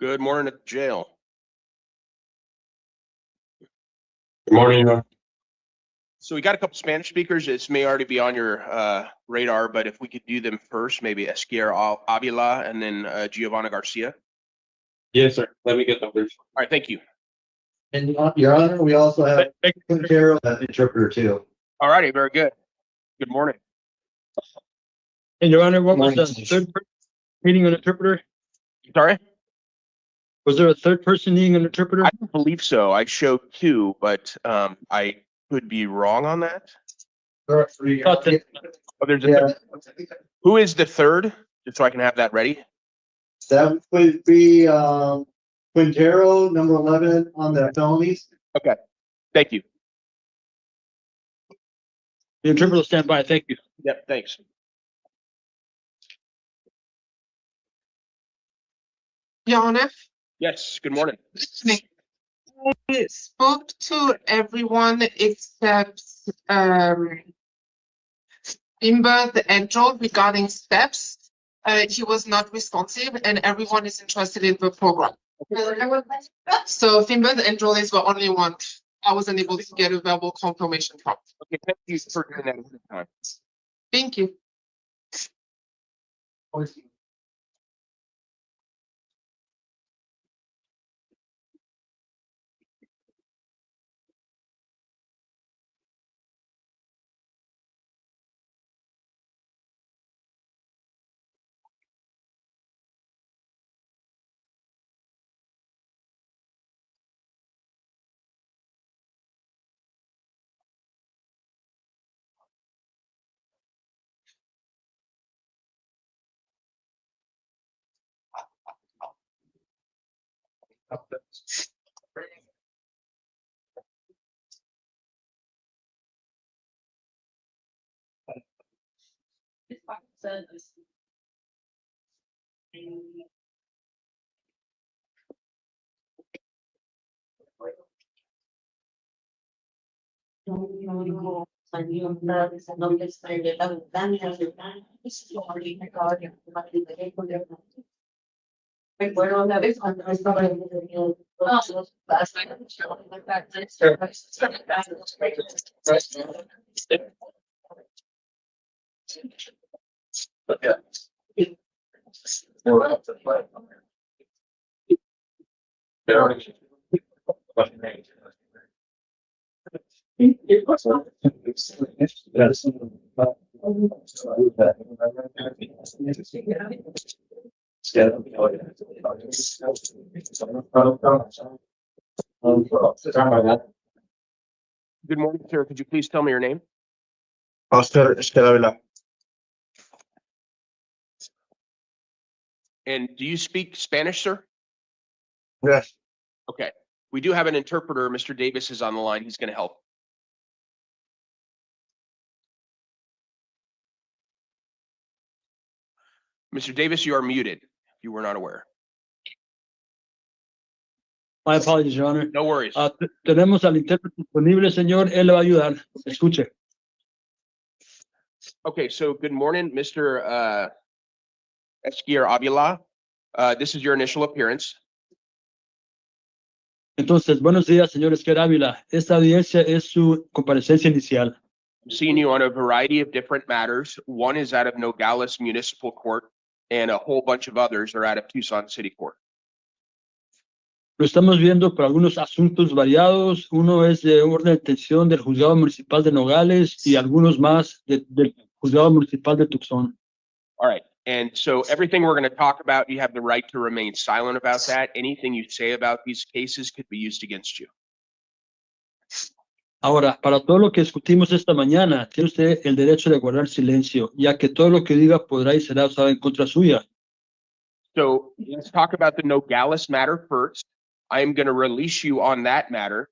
Good morning at the jail. Good morning, Your Honor. So we got a couple Spanish speakers. This may already be on your radar, but if we could do them first, maybe Esquier Avila and then Giovanna Garcia. Yes, sir. Let me get them first. All right, thank you. And Your Honor, we also have Quintero, interpreter too. All righty, very good. Good morning. And Your Honor, what was Morning. the third person needing an interpreter? Sorry? Was there a third person needing an interpreter? I don't believe so. I showed two, but I could be wrong on that. Thought that- Oh, there's a Yeah, third. Who is the third? Just so I can have that ready. that would be Quintero, number 11 on the felonies. Thank you. The interpreter will stand by. Thank you. Yep, thanks. Your Honor, Yes, good morning. I spoke to everyone except Pima, the angel, regarding steps. He was not responsive, and everyone is interested in the program. So Pima, the angel, is the only one I wasn't able to get a verbal confirmation from. Okay, thank you for doing that ahead of time. Thank you. Recuerdo una vez cuando estaba en el Good morning, sir. Could you please tell me your name? Oscar Escalabela. And do you speak Spanish, sir? Yes. Okay. We do have an interpreter. Mr. Davis is on the line. He's going to help. Mr. Davis, you are muted. If you were not aware. My apologies, Your Honor. No worries. Tenemos al intérprete disponible, señor. Él le va a ayudar. Escuche. Okay, so good morning, Mr. Esquier Avila. This is your initial appearance. Entonces, buenos días, señor Esquier Ávila. Esta audiencia es su comparecencia inicial. I'm seeing you on a variety of different matters. One is out of Nogales Municipal Court, and a whole bunch of others are out of Tucson City Court. Lo estamos viendo por algunos asuntos variados. Uno es de orden de detención del juzgado municipal de Nogales y algunos más del juzgado municipal de Tucson. All right. And so everything we're going to talk about, you have the right to remain silent about that. Anything you say about these cases could be used against you. Ahora, para todo lo que discutimos esta mañana, tiene usted el derecho de guardar silencio, ya que todo lo que diga podrá y será usado en contra suya. So let's talk about the Nogales matter first. I am going to release you on that matter.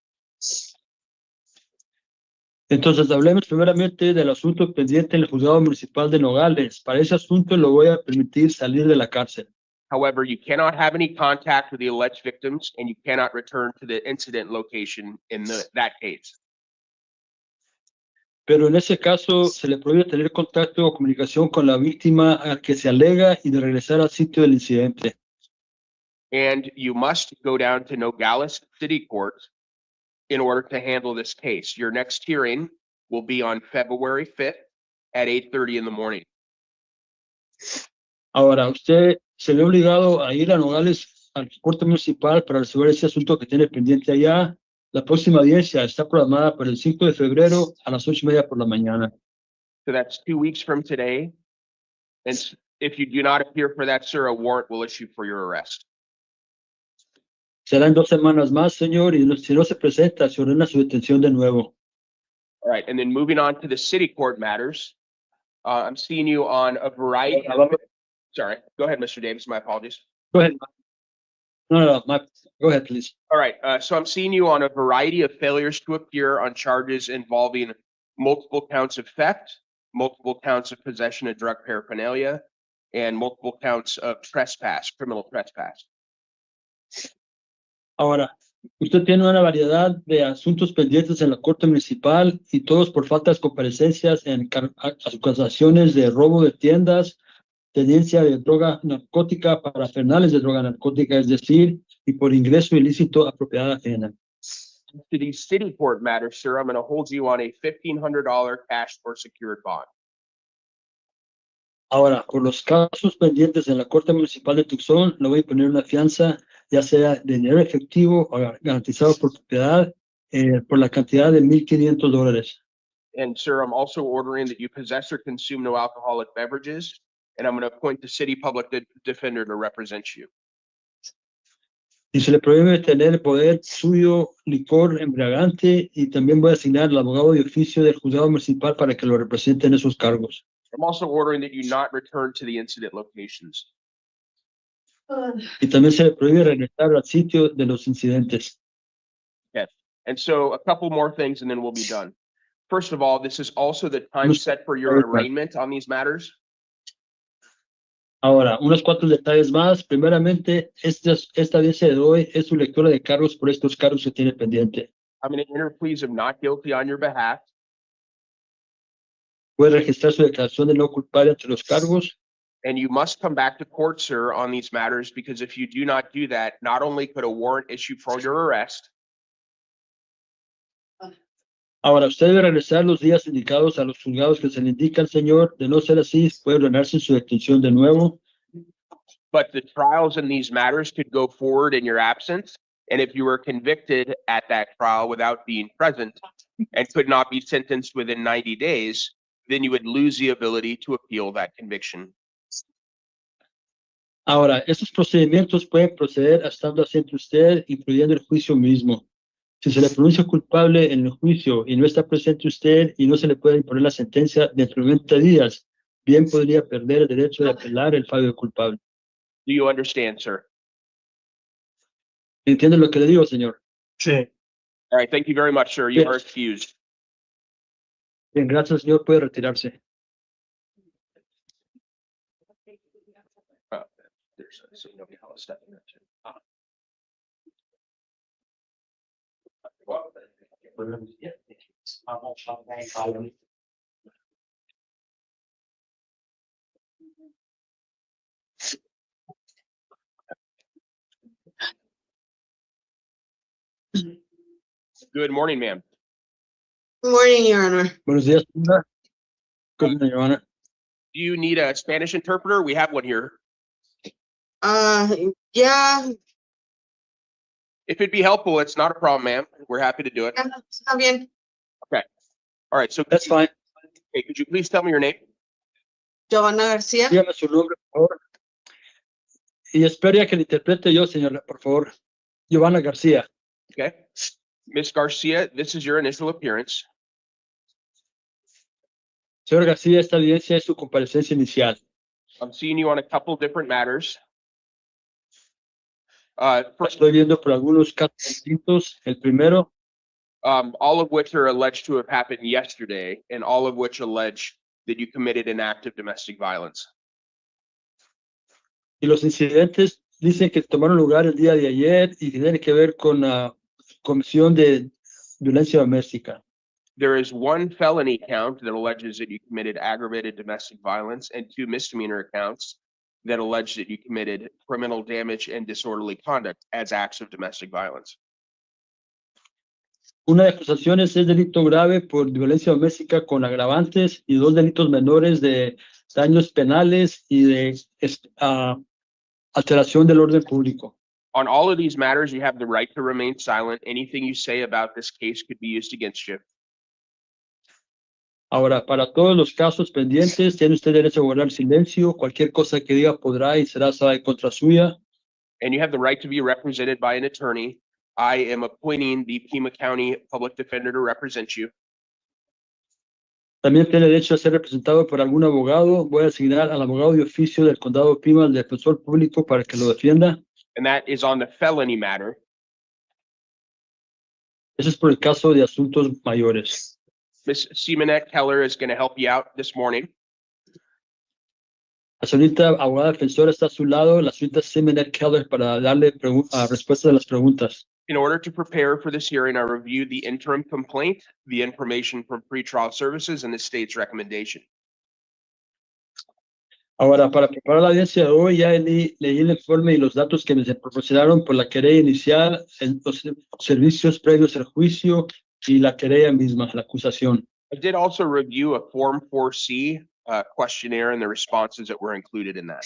Entonces, hablemos primeramente del asunto pendiente en el juzgado municipal de Nogales. Para ese asunto lo voy a permitir salir de la cárcel. However, you cannot have any contact with the alleged victims, and you cannot return to the incident location in that case. Pero en ese caso se le prohíbe tener contacto o comunicación con la víctima a que se alega y de regresar al sitio del incidente. And you must go down to Nogales City Court in order to handle this case. Your next hearing will be on February 5th at 8:30 in the morning. Ahora, usted se ve obligado a ir a Nogales, al corte municipal, para resolver ese asunto que tiene pendiente allá. La próxima audiencia está programada para el 5 de febrero a las 8:30 por la mañana. So that's 2 weeks from today. And if you do not appear for that, sir, a warrant will issue for your arrest. Será en 2 semanas más, señor, y si no se presenta, se ordena su detención de nuevo. All right, and then moving on to the city court matters. I'm seeing you on a variety sorry, go ahead, Mr. Davis, my apologies. Go ahead. No, go ahead, please. All right, so I'm seeing you on a variety of failures to appear on charges involving multiple counts of theft, multiple counts of possession of drug paraphernalia, and multiple counts of trespass, criminal trespass. Ahora, usted tiene una variedad de asuntos pendientes en la Corte Municipal y todos por faltas de comparecencias en acusaciones de robo de tiendas, tenencia de droga narcótica, parafernales de droga narcótica, es decir, y por ingreso ilícito a propiedad ajena. To these city court matters, sir, I'm going to hold you on a $1,500 cash or secured bond. Ahora, por los casos pendientes en la Corte Municipal de Tucson, le voy a poner una fianza, ya sea de dinero efectivo o garantizado por propiedad, por la cantidad de $1,500. And sir, I'm also ordering that you possess or consume no alcoholic beverages, and I'm going to appoint the city public defender to represent you. Y se le prohíbe tener el poder suyo licor embriagante, y también voy a asignar al abogado de oficio del juzgado municipal para que lo represente en esos cargos. I'm also ordering that you not return to the incident locations. Y también se le prohíbe regresar al sitio de los incidentes. And so a couple more things and then we'll be done. First of all, this is also the time set for your arraignment on these matters. Ahora, unos cuantos detalles más. Primeramente, esta audiencia de hoy es su lectura de cargos por estos cargos que tiene pendiente. I'm going to enter pleas of not guilty on your behalf. Puede registrar su declaración de no culpable ante los cargos. And you must come back to court, sir, on these matters, because if you do not do that, not only could a warrant issue for your arrest, Ahora, usted debe regresar los días indicados a los juzgados que se le indican, señor. De no ser así, puede ordenarse su detención de nuevo. but the trials in these matters could go forward in your absence. And if you were convicted at that trial without being present and could not be sentenced within 90 days, then you would lose the ability to appeal that conviction. Ahora, estos procedimientos pueden proceder estando ausente usted, incluyendo el juicio mismo. Si se le pronuncia culpable en el juicio y no está presente usted y no se le puede imponer la sentencia dentro de 90 días, bien podría perder el derecho de apelar el fallo de culpable. Do you understand, sir? ¿Entiende lo que le digo, señor? Sí. All right, thank you very much, sir. You Yes. are excused. Bien, gracias, señor. Puede retirarse. So nobody else stepping up to. Good morning, ma'am. Good morning, Your Honor. Buenos días, señora. Good morning, Your Honor. Do you need a Spanish interpreter? We have one here. Yeah, If it'd be helpful, it's not a problem, ma'am. We're happy to do it. está bien. All right, so That's fine. okay, could you please tell me your name? Giovanna García. Dígame su nombre, por favor. Y espere a que le interprete yo, señora, por favor. Giovanna García. Okay. Ms. Garcia, this is your initial appearance. Señor García, esta audiencia es su comparecencia inicial. I'm seeing you on a couple different matters. First, Estoy viendo por algunos casos distintos. El primero, all of which are alleged to have happened yesterday, and all of which allege that you committed an act of domestic violence. y los incidentes dicen que tomaron lugar el día de ayer y tienen que ver con la comisión de violencia doméstica. There is one felony count that alleges that you committed aggravated domestic violence and two misdemeanor accounts that allege that you committed criminal damage and disorderly conduct as acts of domestic violence. Una de acusaciones es delito grave por violencia doméstica con agravantes y dos delitos menores de daños penales y de alteración del orden público. On all of these matters, you have the right to remain silent. Anything you say about this case could be used against you. Ahora, para todos los casos pendientes, tiene usted derecho a guardar silencio. Cualquier cosa que diga podrá y será usada en contra suya. And you have the right to be represented by an attorney. I am appointing the Pima County Public Defender to represent you. También tiene derecho a ser representado por algún abogado. Voy a asignar al abogado de oficio del condado Pima, el defensor público, para que lo defienda. And that is on the felony matter. Eso es por el caso de asuntos mayores. Ms. Simonette Keller is going to help you out this morning. La señorita abogada defensora está a su lado, la señorita Simonette Keller, para darle respuestas a las preguntas. In order to prepare for this hearing, I reviewed the interim complaint, the information from pretrial services, and the state's recommendation. Ahora, para preparar la audiencia de hoy, ya leí el informe y los datos que me proporcionaron por la querella inicial, los servicios previos al juicio y la querella misma, la acusación. I did also review a Form 4C questionnaire and the responses that were included in that.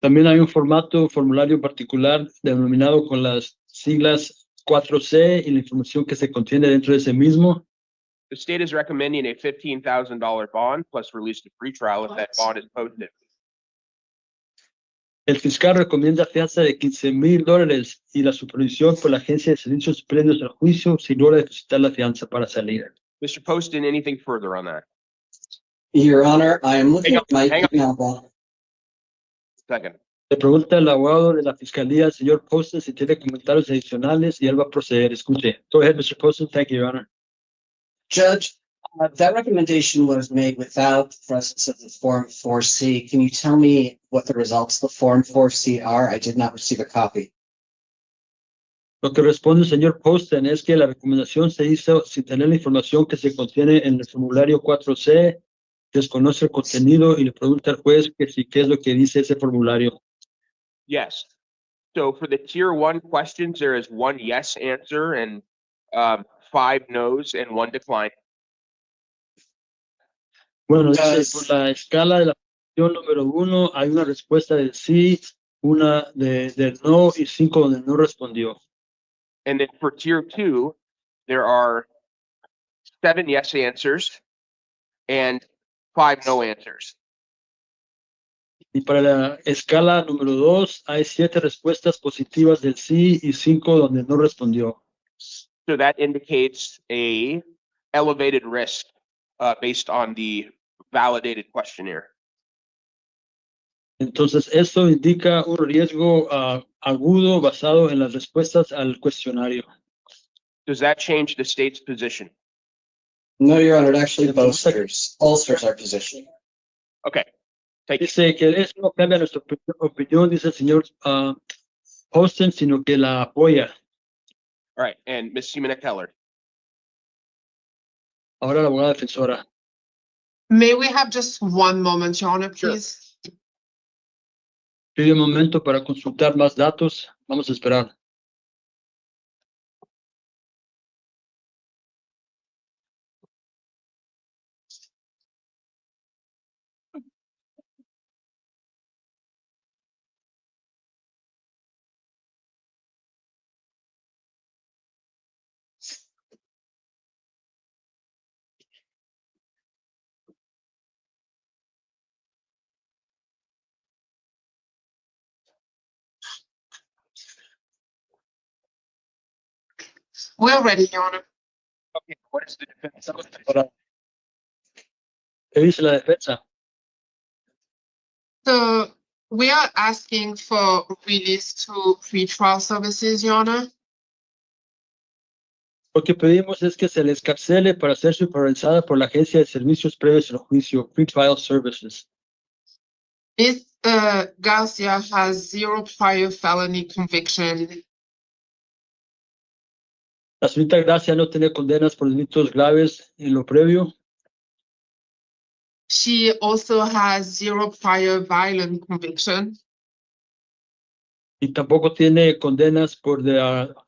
También hay un formulario particular denominado con las siglas 4C y la información que se contiene dentro de ese mismo. The state is recommending a $15,000 bond plus release to pretrial if that bond is posted. El fiscal recomienda fianza de $15,000 y la supervisión por la Agencia de Servicios Previos al Juicio si logra depositar la fianza para salir. Mr. Poston, anything further on that? Your Honor, I am looking Hang at my hang on. email ball. Second. Le pregunta el abogado de la fiscalía, señor Poston, si tiene comentarios adicionales y él va a proceder. Escuche. Go ahead, Mr. Poston. Thank you, Your Honor. Judge, that recommendation was made without the presence of the Form 4C. Can you tell me what the results of the Form 4C are? I did not receive a copy. Lo que responde el señor Poston es que la recomendación se hizo sin tener la información que se contiene en el formulario 4C, desconoce el contenido y le pregunta al juez que si qué es lo que dice ese formulario. Yes. So for the tier 1 questions, there is 1 yes answer and 5 no's and 1 decline. Bueno, dice, por la escala de la función número 1, hay una respuesta de sí, una de no y 5 donde no respondió. And then for tier 2, there are 7 yes answers and 5 no answers. Y para la escala número 2, hay 7 respuestas positivas del sí y 5 donde no respondió. So that indicates a elevated risk based on the validated questionnaire. Entonces, eso indica un riesgo agudo basado en las respuestas al cuestionario. Does that change the state's position? No, Your Honor, it actually bolsters our position. Okay. Thank you. Dice que eso no cambia nuestra opinión, dice el señor Poston, sino que la apoya. All right. And Ms. Simonette Keller. Ahora la abogada defensora. May we have just one moment, Your Honor, Sure. please? Pide un momento para consultar más datos. Vamos a esperar. We're ready, Your Honor. Okay. What is the defense? Ahora, ¿qué dice la defensa? So we are asking for release to pretrial services, Your Honor. Lo que pedimos es que se le escarcele para ser supervisada por la Agencia de Servicios Previos al Juicio, Pretrial Services. Ms. Garcia has 0 prior felony conviction. La señorita Gracia no tiene condenas por delitos graves en lo previo. She also has 0 prior violent conviction. Y tampoco tiene condenas por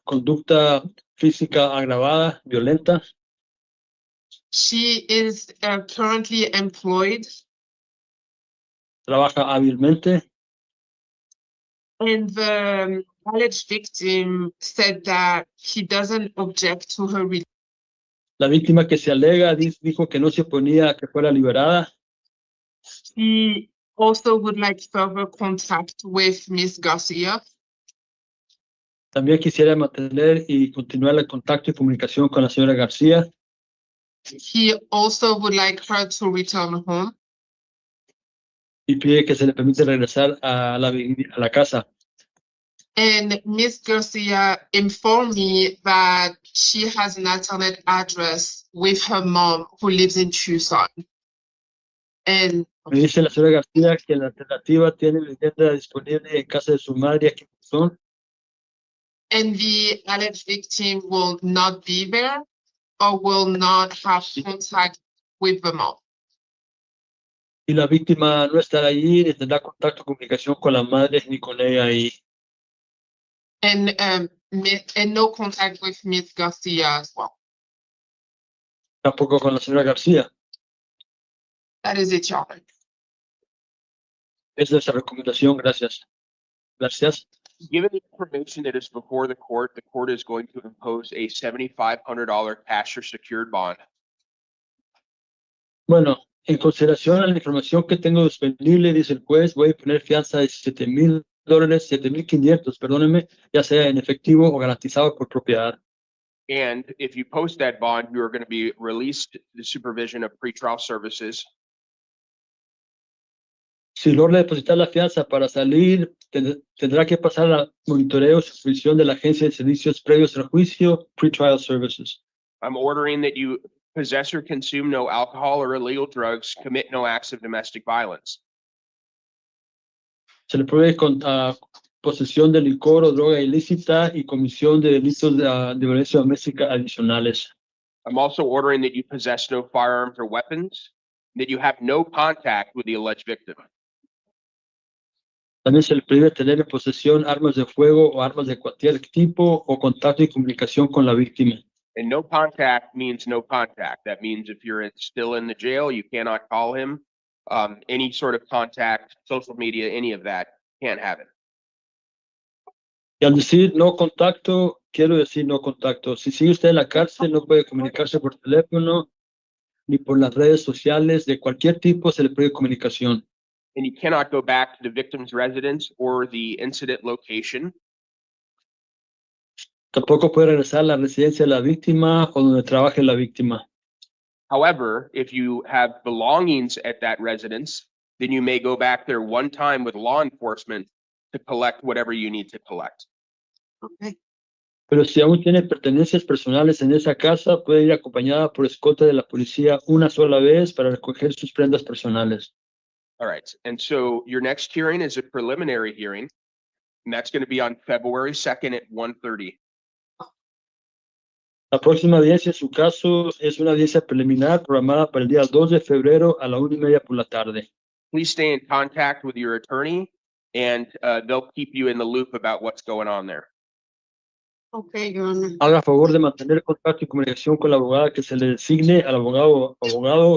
conducta física agravada, violenta. She is currently employed, Trabaja hábilmente. and the alleged victim said that he doesn't object to her release. La víctima que se alega dijo que no se oponía a que fuera liberada. He also would like further contact with Miss Garcia. También quisiera mantener y continuar el contacto y comunicación con la señora García. He also would like her to return home. Y pide que se le permite regresar a la casa. And Miss Garcia informed me that she has an alternate address with her mom who lives in Tucson. And Me dice la señora García que la alternativa tiene vivienda disponible en casa de su madre aquí en Tucson. the alleged victim will not be there or will not have contact with the mom. Y la víctima no estará allí ni tendrá contacto o comunicación con la madre ni con ella ahí. And no contact with Miss Garcia as well. Tampoco con la señora García. That is it, Your Honor. Esa es la recomendación. Gracias. Gracias. Given the information that is before the court is going to impose a $7,500 cash or secured bond. Bueno, en consideración a la información que tengo disponible, dice el juez, voy a poner fianza de $7,000, $7,500, perdónenme, ya sea en efectivo o garantizado por propiedad. And if you post that bond, you are going to be released to the supervision of pretrial services. Si logra depositar la fianza para salir, tendrá que pasar al monitoreo y supervisión de la Agencia de Servicios Previos al Juicio, Pretrial Services. I'm ordering that you possess or consume no alcohol or illegal drugs, commit no acts of domestic violence. Se le provee con posesión de licor o droga ilícita y comisión de delitos de violencia doméstica adicionales. I'm also ordering that you possess no firearms or weapons, that you have no contact with the alleged victim. También se le prohíbe tener en posesión armas de fuego o armas de cualquier tipo o contacto y comunicación con la víctima. And no contact means no contact. That means if you're still in the jail, you cannot call him. Any sort of contact, social media, any of that, can't have it. Y al decir no contacto, quiero decir no contacto. Si sigue usted en la cárcel, no puede comunicarse por teléfono ni por las redes sociales. De cualquier tipo se le prohíbe comunicación. And you cannot go back to the victim's residence or the incident location. Tampoco puede regresar a la residencia de la víctima o donde trabaje la víctima. However, if you have belongings at that residence, then you may go back there one time with law enforcement to collect whatever you need to collect. Okay. Pero si aún tiene pertenencias personales en esa casa, puede ir acompañada por escolta de la policía una sola vez para recoger sus prendas personales. All right. And so your next hearing is a preliminary hearing, and that's going to be on February 2nd at 1:30. La próxima audiencia en su caso es una audiencia preliminar programada para el día 2 de febrero a la 1:30 por la tarde. Please stay in contact with your attorney, and they'll keep you in the loop about what's going on there. Okay, Your Honor. Haga favor de mantener contacto y comunicación con la abogada que se le designe al abogado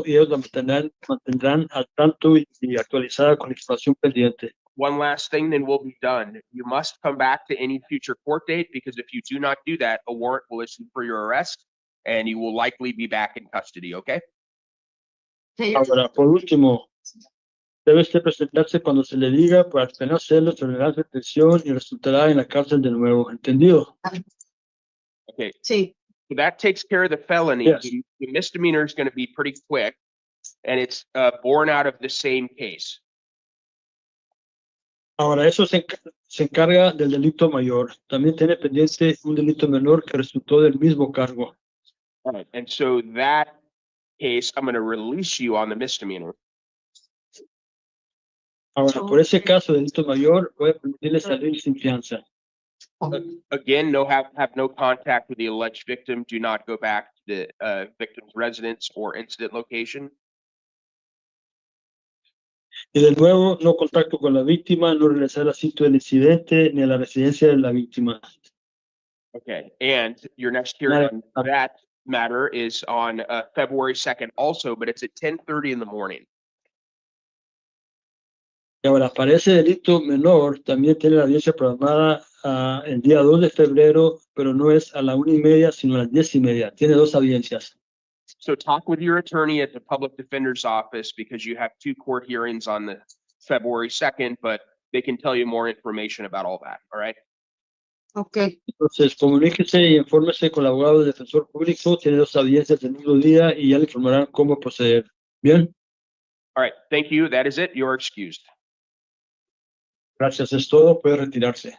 y ellos la mantendrán al tanto y actualizada con la información pendiente. One last thing, then we'll be done. You must come back to any future court date, because if you do not do that, a warrant will issue for your arrest, and you will likely be back in custody, okay? Okay. Ahora, por último, debe usted presentarse cuando se le diga para que no hacerlo, tolerar detención y resultará en la cárcel de nuevo. ¿Entendido? Okay, Sí. so that takes care of the felony. Yes. The misdemeanor is going to be pretty quick, and it's born out of the same case. Ahora, eso se encarga del delito mayor. También tiene pendiente un delito menor que resultó del mismo cargo. All right, and so that case, I'm going to release you on the misdemeanor. Ahora, por ese caso, delito mayor, voy a permitirle salir sin fianza. Again, have no contact with the alleged victim. Do not go back to the victim's residence or incident location. Y de nuevo, no contacto con la víctima, no regresar al sitio del incidente ni a la residencia de la víctima. Okay, and your next hearing on that matter is on February 2nd also, but it's at 10:30 in the morning. Y ahora, para ese delito menor, también tiene la audiencia programada el día 2 de febrero, pero no es a la 1:30, sino a las 10:30. Tiene dos audiencias. So talk with your attorney at the public defender's office because you have two court hearings on the February 2nd, but they can tell you more information about all that, all right? Okay. Entonces, comuníquese y infórmese con el abogado del defensor público. Tiene dos audiencias el mismo día y ya le informarán cómo proceder. Bien, All right, thank you. That is it. You're excused. gracias. Es todo. Puede retirarse.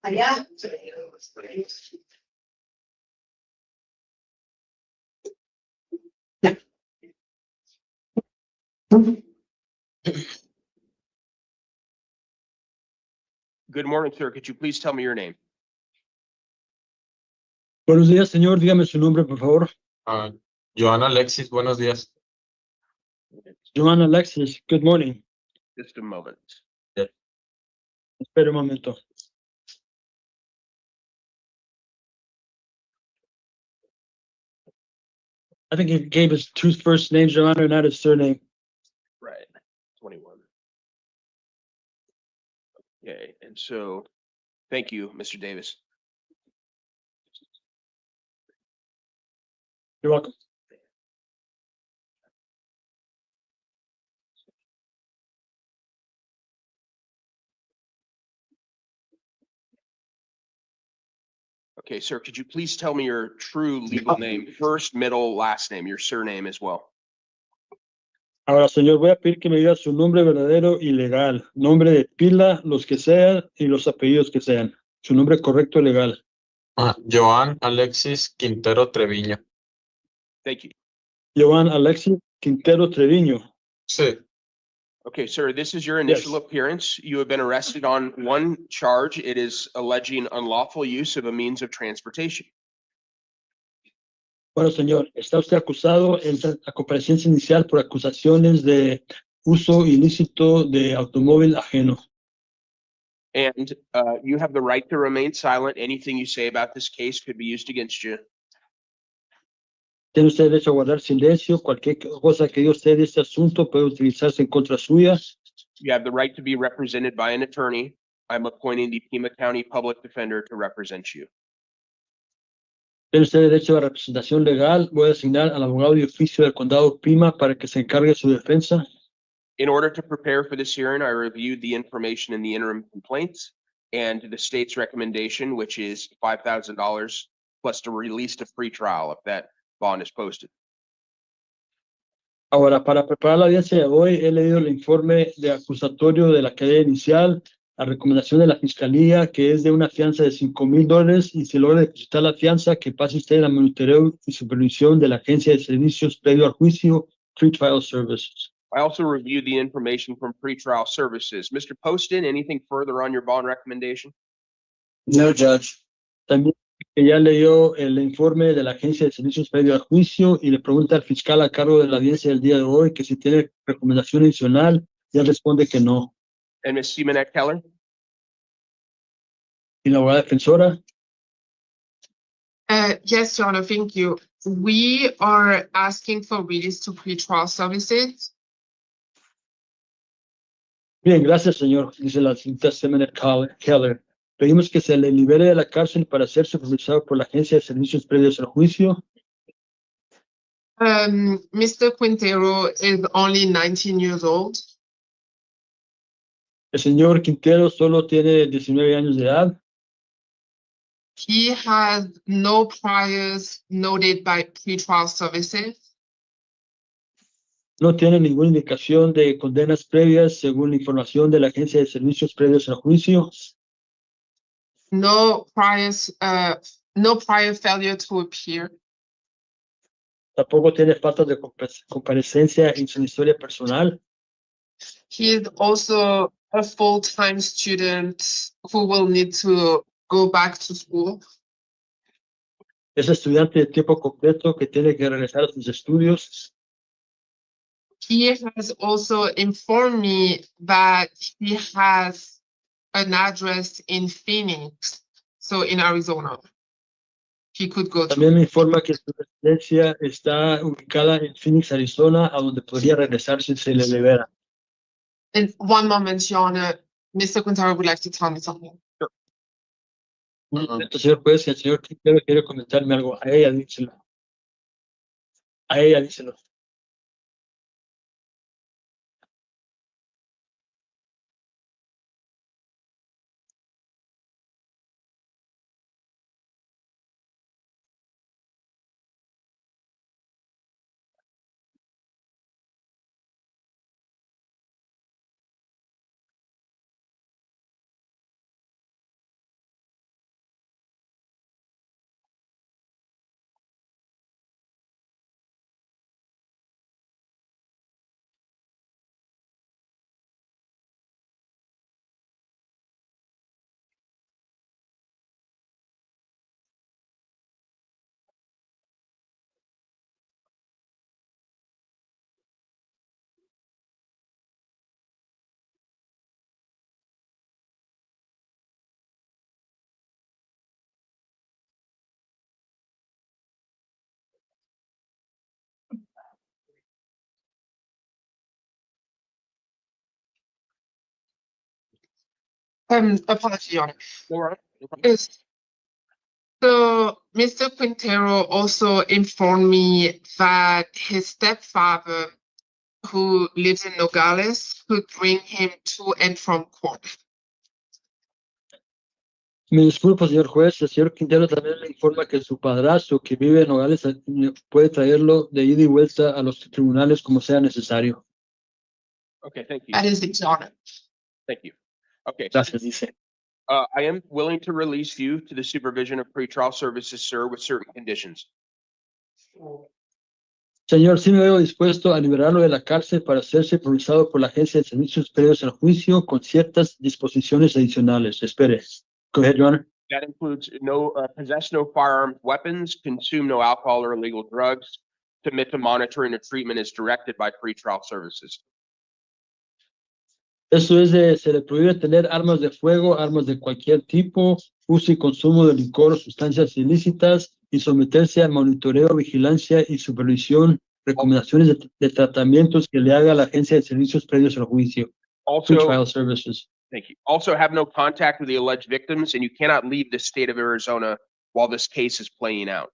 Allá. Good morning, sir. Could you please tell me your name? Buenos días, señor. Dígame su nombre, por favor. Joana Alexis, buenos días. Joan Alexis. Good morning. Just a moment. Espere un momento. I think he gave his two first names, Your Honor, not his surname. Right, 21. Okay, and so, thank you, Mr. Davis. You're welcome. Okay, sir, could you please tell me your true legal name, first, middle, last name, your surname as well? Ahora, señor, voy a pedir que me diga su nombre verdadero y legal. Nombre de pila, los que sean, y los apellidos que sean. Su nombre correcto y legal. Joan Alexis Quintero Treviño. Thank you. Joan Alexis Quintero Treviño. Sí. Okay, sir, this is your initial Yes. appearance. You have been arrested on one charge. It is alleging unlawful use of a means of transportation. Bueno, señor, está usted acusado en la comparecencia inicial por acusaciones de uso ilícito de automóvil ajeno. And you have the right to remain silent. Anything you say about this case could be used against you. Tiene usted derecho a guardar silencio. Cualquier cosa que diga usted de este asunto puede utilizarse en contra suya. You have the right to be represented by an attorney. I'm appointing the Pima County Public Defender to represent you. Tiene usted derecho a representación legal. Voy a asignar al abogado de oficio del condado Pima para que se encargue de su defensa. In order to prepare for this hearing, I reviewed the information in the interim complaints and the state's recommendation, which is $5,000 plus to release to free trial if that bond is posted. Ahora, para preparar la audiencia de hoy, he leído el informe de acusatorio de la querella inicial, la recomendación de la fiscalía, que es de una fianza de $5,000, y si logra depositar la fianza, que pase usted en la monitoreo y supervisión de la Agencia de Servicios previo al juicio, Pre-Trial Services. I also reviewed the information from pretrial services. Mr. Poston, anything further on your bond recommendation? No, Judge. También que ya leyó el informe de la Agencia de Servicios previo al juicio y le pregunta al fiscal a cargo de la audiencia del día de hoy que si tiene recomendación adicional, ya responde que no. And Ms. Simonet Keller? Y la abogada defensora, Yes, Your Honor, thank you. We are asking for release to pretrial services. bien, gracias, señor, dice la señorita Simonet Keller. Pedimos que se le libere de la cárcel para ser supervisado por la Agencia de Servicios previos al juicio. Mr. Quintero is only 19 years old. El señor Quintero solo tiene 19 años de edad. He has no priors noted by pretrial services. No tiene ninguna indicación de condenas previas según la información de la Agencia de Servicios previos al juicio. No prior failure to appear. Tampoco tiene falta de comparecencia en su historia personal. He is also a full-time student who will need to go back to school. Es estudiante de tiempo completo que tiene que regresar a sus estudios. He has also informed me that he has an address in Phoenix, so in Arizona. He could go to. También me informa que su residencia está ubicada en Phoenix, Arizona, a donde podría regresar si se le libera. In one moment, Your Honor, Mr. Quintero would like to tell me something. Entonces, señor juez, si el señor Quintero quiere comentarme algo, a ella díselo. A ella díselo. Apology, Your Honor. All right. Yes. So Mr. Quintero also informed me that his stepfather, who lives in Nogales, could bring him to and from court. Me disculpo, señor juez, el señor Quintero también me informa que su padrastro, que vive en Nogales, puede traerlo de ida y vuelta a los tribunales como sea necesario. Okay, thank you. That is it, Your Honor. Thank you. Okay. Gracias, dice. I am willing to release you to the supervision of pretrial services, sir, with certain conditions. Señor, sí me veo dispuesto a liberarlo de la cárcel para ser supervisado por la Agencia de Servicios Previos al Juicio con ciertas disposiciones adicionales. Espere. Go ahead, Your Honor. That includes possess no firearms, weapons, consume no alcohol or illegal drugs, submit to monitoring and treatment as directed by pretrial services. Eso es se le prohíbe tener armas de fuego, armas de cualquier tipo, uso y consumo de licor o sustancias ilícitas y someterse a monitoreo, vigilancia y supervisión, recomendaciones de tratamientos que le haga la Agencia de Servicios Previos al Juicio, Also, Pretrial Services. thank you. Also have no contact with the alleged victims, and you cannot leave the state of Arizona while this case is playing out.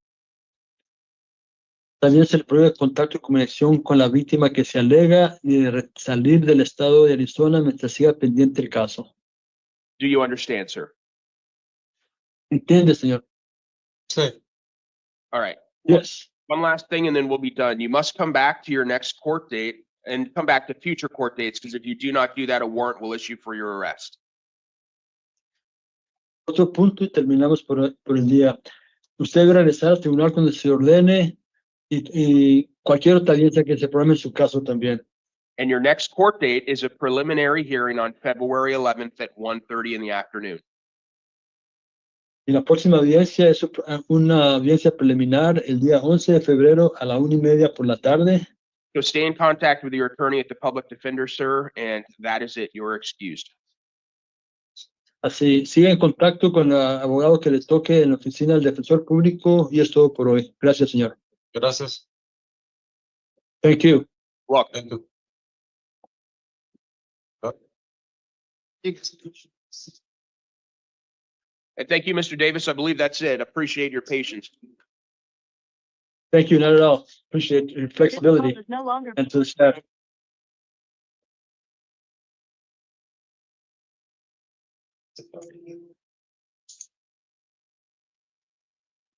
También se le prohíbe contacto y comunicación con la víctima que se alega y de salir del estado de Arizona mientras siga pendiente el caso. Do you understand, sir? ¿Entiende, señor? Sí. All right. Yes. One last thing, and then we'll be done. You must come back to your next court date and come back to future court dates, because if you do not do that, a warrant will issue for your arrest. Otro punto y terminamos por el día. Usted debe regresar al tribunal cuando se ordene y cualquier otra audiencia que se programe en su caso también. And your next court date is a preliminary hearing on February 11th at 1:30 in the afternoon. Y la próxima audiencia es una audiencia preliminar el día 11 de febrero a la 1:30 por la tarde. So stay in contact with your attorney at the public defender, sir, and that is it. You're excused. Así, siga en contacto con el abogado que le toque en la oficina del defensor público y es todo por hoy. Gracias, señor. Gracias. Thank you. Look, Thank you. and thank you, Mr. Davis. I believe that's it. Appreciate your patience. Thank you, not at all. Appreciate your flexibility No longer. and to the staff.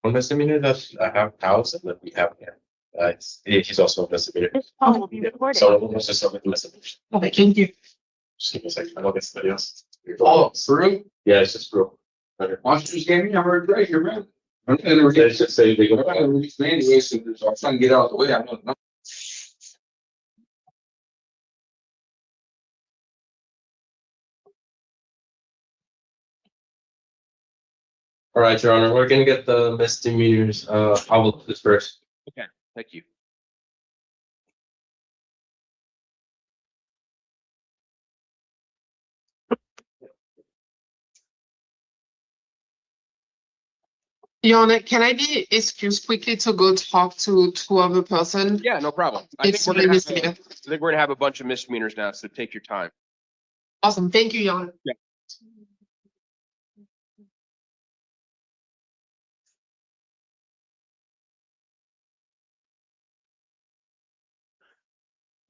One misdemeanor that I have house and that we have him. He's also a misdemeanor. Oh, be recorded. So let's just start with the misdemeanor. Okay, thank you. Just give me a second. I don't get somebody else. Oh, for real? Yeah, it's just real. Okay. Why don't you just get me? I'm already right here, man. I'm gonna Let's just say they I'm go. gonna release me anyway, so I'm trying to get out of the way. I'm not. All right, Your Honor, we're gonna get the misdemeanors. I will do this first. Thank you. Your Honor, can I be excused quickly to go talk to two other person? Yeah, no problem. I It's think we're really gonna have a bunch of misdemeanors now, so take your time. Awesome, thank you, Your Honor.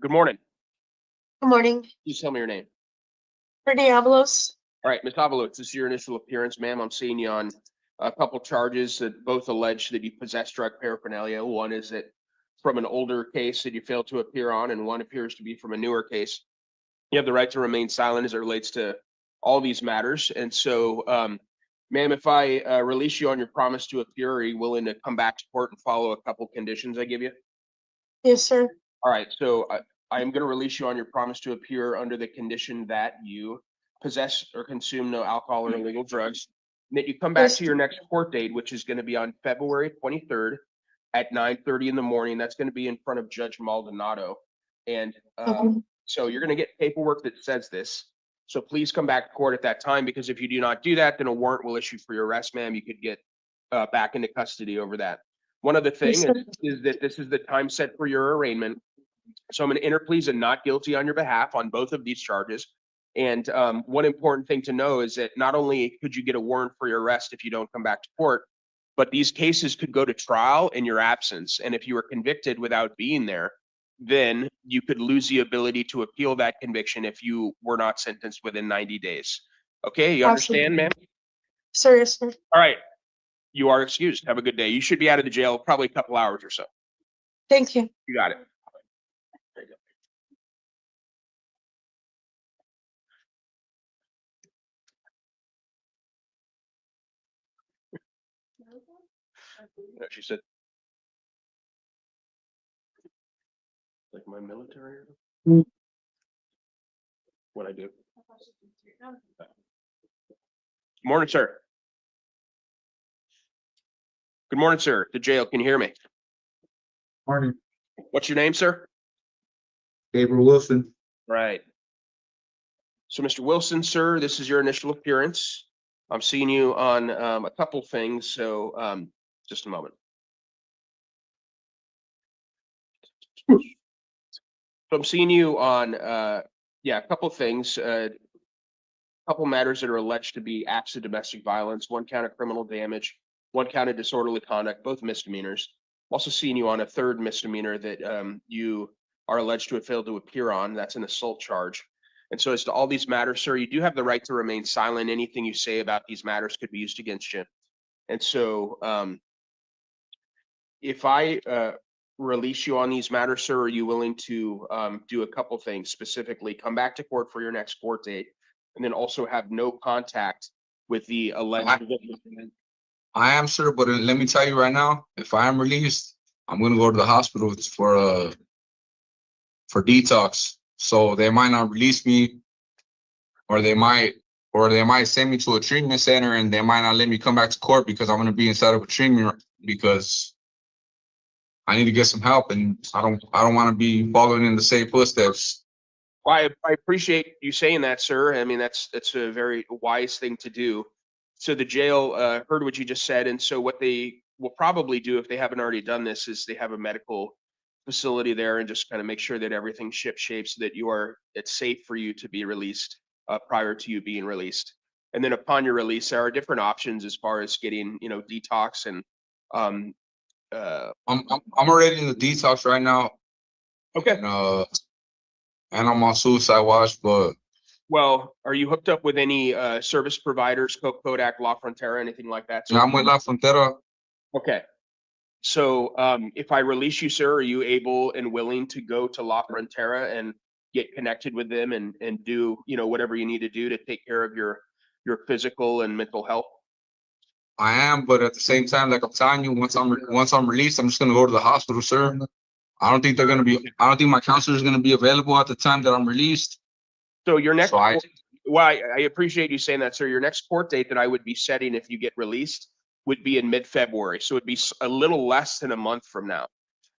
Good morning. Good morning, Just tell me your name. Pretty Avalos. All right, Ms. Avalos, this is your initial appearance, ma'am. I'm seeing you on a couple charges that both allege that you possess drug paraphernalia. One is that from an older case that you failed to appear on, and one appears to be from a newer case. You have the right to remain silent as it relates to all these matters. And so, ma'am, if I release you on your promise to appear, are you willing to come back to court and follow a couple conditions I give you? Yes, sir. All right, so I am going to release you on your promise to appear under the condition that you possess or consume no alcohol or illegal drugs, and that you come back Yes. to your next court date, which is going to be on February 23rd at 9:30 in the morning. That's going to be in front of Judge Maldonado. And Okay. so you're going to get paperwork that says this. So please come back to court at that time, because if you do not do that, then a warrant will issue for your arrest, ma'am. You could get back into custody over that. One other thing Yes, sir. is that this is the time set for your arraignment. So I'm going to enter pleas and not guilty on your behalf on both of these charges. And one important thing to know is that not only could you get a warrant for your arrest if you don't come back to court, but these cases could go to trial in your absence. And if you were convicted without being there, then you could lose the ability to appeal that conviction if you were not sentenced within 90 days. Okay, you understand, ma'am? Sir, yes, sir. All right. You are excused. Have a good day. You should be out of the jail probably a couple hours or so. Thank you. You got it. There you go. No, she said. Like my military? Mm. What I do? Morning, sir. Good morning, sir. The jail, can you hear me? Morning, What's your name, sir? Gabriel Wilson. Right. So, Mr. Wilson, sir, this is your initial appearance. I'm seeing you on a couple things, so just a moment. So I'm seeing you on a couple things, couple matters that are alleged to be acts of domestic violence, one count of criminal damage, one count of disorderly conduct, both misdemeanors. I'm also seeing you on a third misdemeanor that you are alleged to have failed to appear on. That's an assault charge. And so as to all these matters, sir, you do have the right to remain silent. Anything you say about these matters could be used against you. And so if I release you on these matters, sir, are you willing to do a couple things, specifically come back to court for your next court date, and then also have no contact with the alleged victim? I am, sir, but let me tell you right now, if I am released, I'm gonna go to the hospital for detox. So they might not release me, or they might send me to a treatment center, and they might not let me come back to court because I'm gonna be inside of a treatment because I need to get some help, and I don't want to be following in the same footsteps. Well, I appreciate you saying that, sir. I mean, that's a very wise thing to do. So the jail heard what you just said, and so what they will probably do, if they haven't already done this, is they have a medical facility there and just kind of make sure that everything's shipshape so that it's safe for you to be released prior to you being released. And then upon your release, there are different options as far as getting, detox and I'm already in the detox right now. okay. And I'm on suicide watch, but Well, are you hooked up with any service providers, Kodak, La Frontera, anything like that? I'm with La Frontera. Okay. So, if I release you, sir, are you able and willing to go to La Frontera and get connected with them and do, whatever you need to do to take care of your physical and mental health? I am, but at the same time, like I'm telling you, once I'm released, I'm just gonna go to the hospital, sir. I don't think my counselor is gonna be available at the time that I'm released. So your next, So I appreciate you saying that, sir. Your next court date that I would be setting if you get released would be in mid-February. So it'd be a little less than a month from now.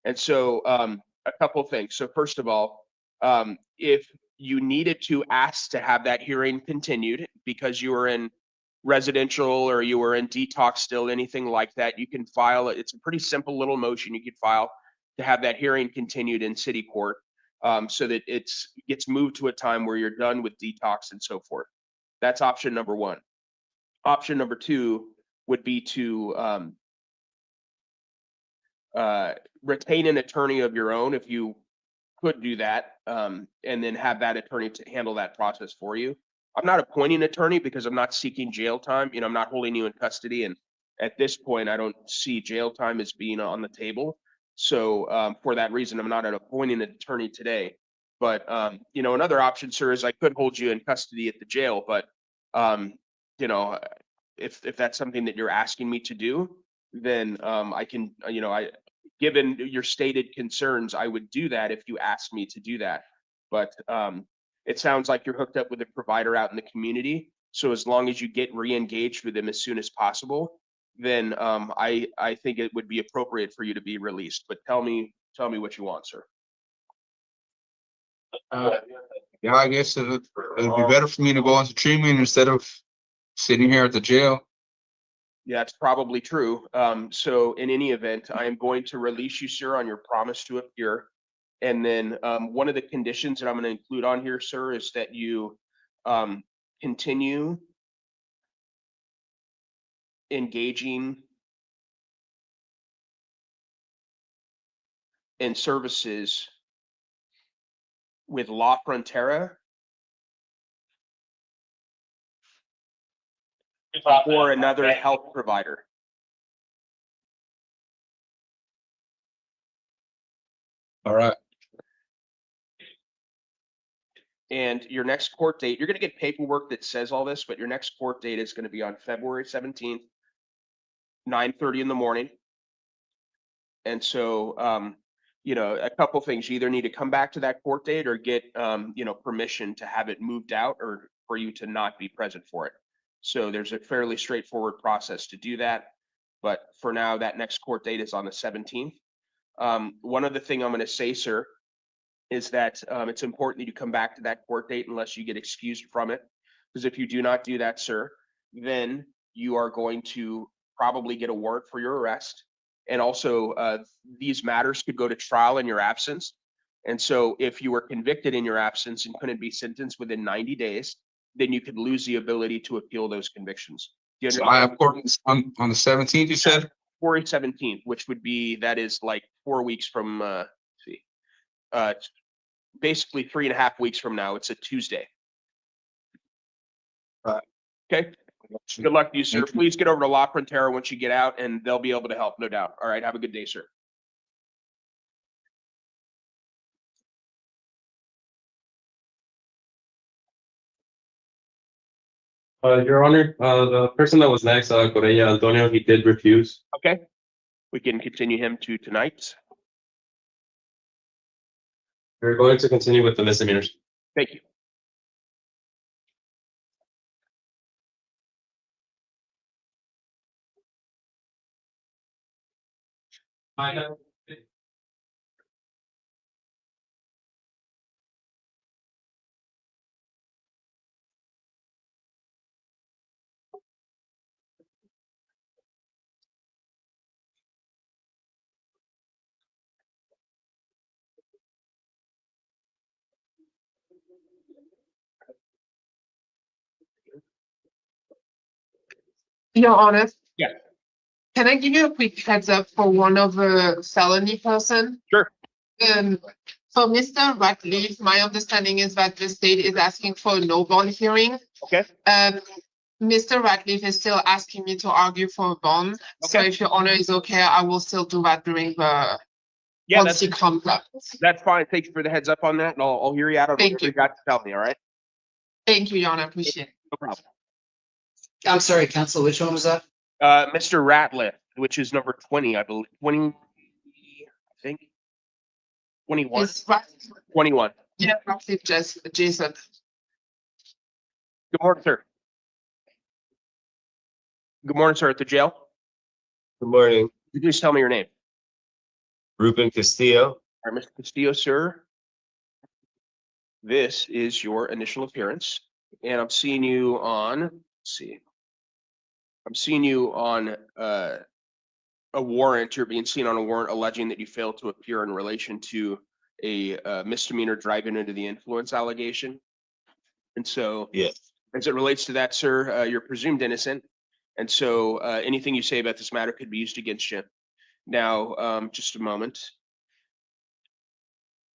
And so, a couple things. So first of all, if you needed to ask to have that hearing continued because you were in residential or you were in detox still, anything like that, you can file it. It's a pretty simple little motion you could file to have that hearing continued in city court, so that it gets moved to a time where you're done with detox and so forth. That's option number one. Option number two would be to retain an attorney of your own if you could do that, and then have that attorney to handle that process for you. I'm not appointing an attorney because I'm not seeking jail time. I'm not holding you in custody, and at this point, I don't see jail time as being on the table. So, for that reason, I'm not appointing an attorney today. But, another option, sir, is I could hold you in custody at the jail, but, if that's something that you're asking me to do, then, I can, given your stated concerns, I would do that if you asked me to do that. But, it sounds like you're hooked up with a provider out in the community. So as long as you get re-engaged with them as soon as possible, then, I think it would be appropriate for you to be released. But tell me what you want, sir. Yeah, I guess it'd be better for me to go into treatment instead of sitting here at the jail. Yeah, that's probably true. So in any event, I am going to release you, sir, on your promise to appear. And then, one of the conditions that I'm going to include on here, sir, is that you continue engaging in services with La Frontera or another health provider. All right. And your next court date, you're going to get paperwork that says all this, but your next court date is going to be on February 17th, 9:30 in the morning. And so, a couple things, you either need to come back to that court date or get, permission to have it moved out or for you to not be present for it. So there's a fairly straightforward process to do that. But for now, that next court date is on the 17th. One other thing I'm going to say, sir, is that it's important that you come back to that court date unless you get excused from it. Because if you do not do that, sir, then you are going to probably get a warrant for your arrest. And also, these matters could go to trial in your absence. And so if you were convicted in your absence and couldn't be sentenced within 90 days, then you could lose the ability to appeal those convictions. So I have court on the 17th, you said? February 17th, which would be, that is like 4 weeks from, basically 3.5 weeks from now. It's a Tuesday. Okay. Good luck to you, sir. Please get over to La Frontera once you get out, and they'll be able to help, no doubt. All right. Have a good day, sir. Your Honor, the person that was next, Corella Antonio, he did refuse. Okay. We can continue him to tonight. We're going to continue with the misdemeanors. Thank you. Your Honor. Yeah. Can I give you a quick heads up for one of the felony person? Sure. So Mr. Ratliff, my understanding is that the state is asking for a no bond hearing. Okay. Mr. Ratcliffe is still asking me to argue for a bond. So Okay. if your honor is okay, I will still do that during the, Yeah, once he comes up. that's fine. Thank you for the heads up on that, and I'll hear you out on Thank whatever you you. got to tell me, all right? Thank you, your honor, appreciate it. No problem. I'm sorry, counsel, which one was that? Mr. Ratliff, which is number 20, I believe, 20, I think. 21, It's right, 21. yeah, Ratcliffe, Jason. Good morning, sir. Good morning, sir, at the jail. Good morning, Could you please tell me your name? Ruben Castillo. All right, Mr. Castillo, sir. This is your initial appearance, and I'm seeing you on, let's see. I'm seeing you on a warrant. You're being seen on a warrant alleging that you failed to appear in relation to a misdemeanor driving under the influence allegation. And so, Yes. as it relates to that, sir, you're presumed innocent. And so anything you say about this matter could be used against you. Now, just a moment.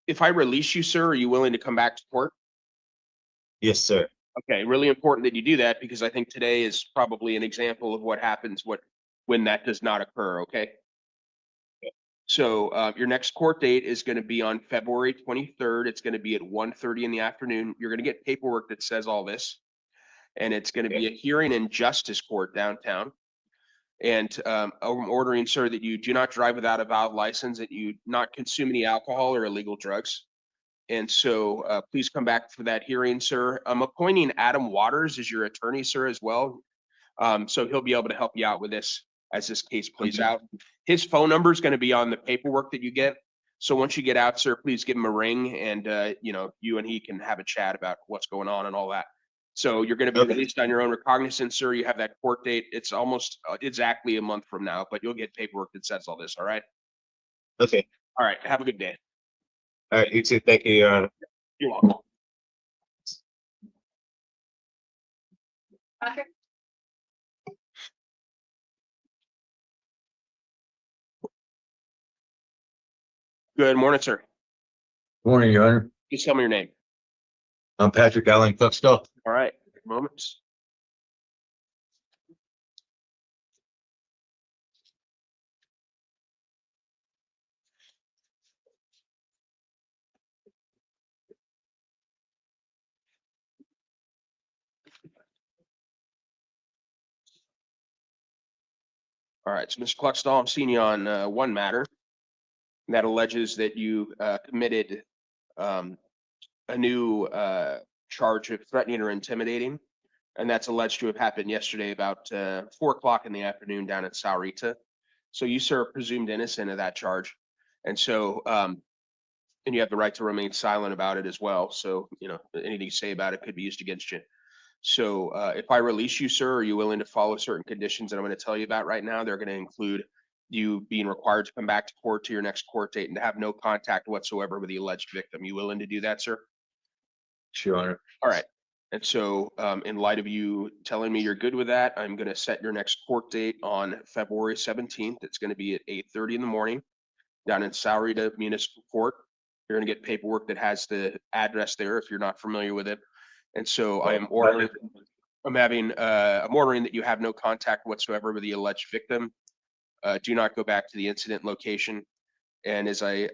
If I release you, sir, are you willing to come back to court? Yes, sir. Okay, really important that you do that because I think today is probably an example of what happens when that does not occur, okay? So your next court date is going to be on February 23rd. It's going to be at 1:30 in the afternoon. You're going to get paperwork that says all this. And it's going to be a hearing in justice court downtown. And I'm ordering, sir, that you do not drive without a valid license, that you not consume any alcohol or illegal drugs. And so please come back for that hearing, sir. I'm appointing Adam Waters as your attorney, sir, as well. So he'll be able to help you out with this as this case plays out. His phone number is going to be on the paperwork that you get. So once you get out, sir, please give him a ring and, you and he can have a chat about what's going on and all that. So you're going to be released on your own recognizance, sir. You have that court date. It's almost exactly a month from now, but you'll get paperwork that says all this. All right. Okay. All right. Have a good day. All right, you too. Thank you, Your Honor. You're welcome. Good morning, sir. Morning, Your Honor. Please tell me your name. I'm Patrick Allen Cookstuff. All right. Moments. All right, so Mr. Cluxtall, I'm seeing you on one matter that alleges that you committed a new charge of threatening or intimidating, and that's alleged to have happened yesterday about 4:00 in the afternoon down at Saurita. So you, sir, are presumed innocent of that charge, and so and you have the right to remain silent about it as well. So anything you say about it could be used against you. So if I release you, sir, are you willing to follow certain conditions that I'm going to tell you about right now? They're going to include you being required to come back to court to your next court date and to have no contact whatsoever with the alleged victim. You willing to do that, sir? Sure, Your Honor. All right. And so in light of you telling me you're good with that, I'm going to set your next court date on February 17th. It's going to be at 8:30 in the morning down in Saurita Municipal Court. You're going to get paperwork that has the address there if you're not familiar with it. And so I am ordering, I'm ordering that you have no contact whatsoever with the alleged victim. Do not go back to the incident location. And as I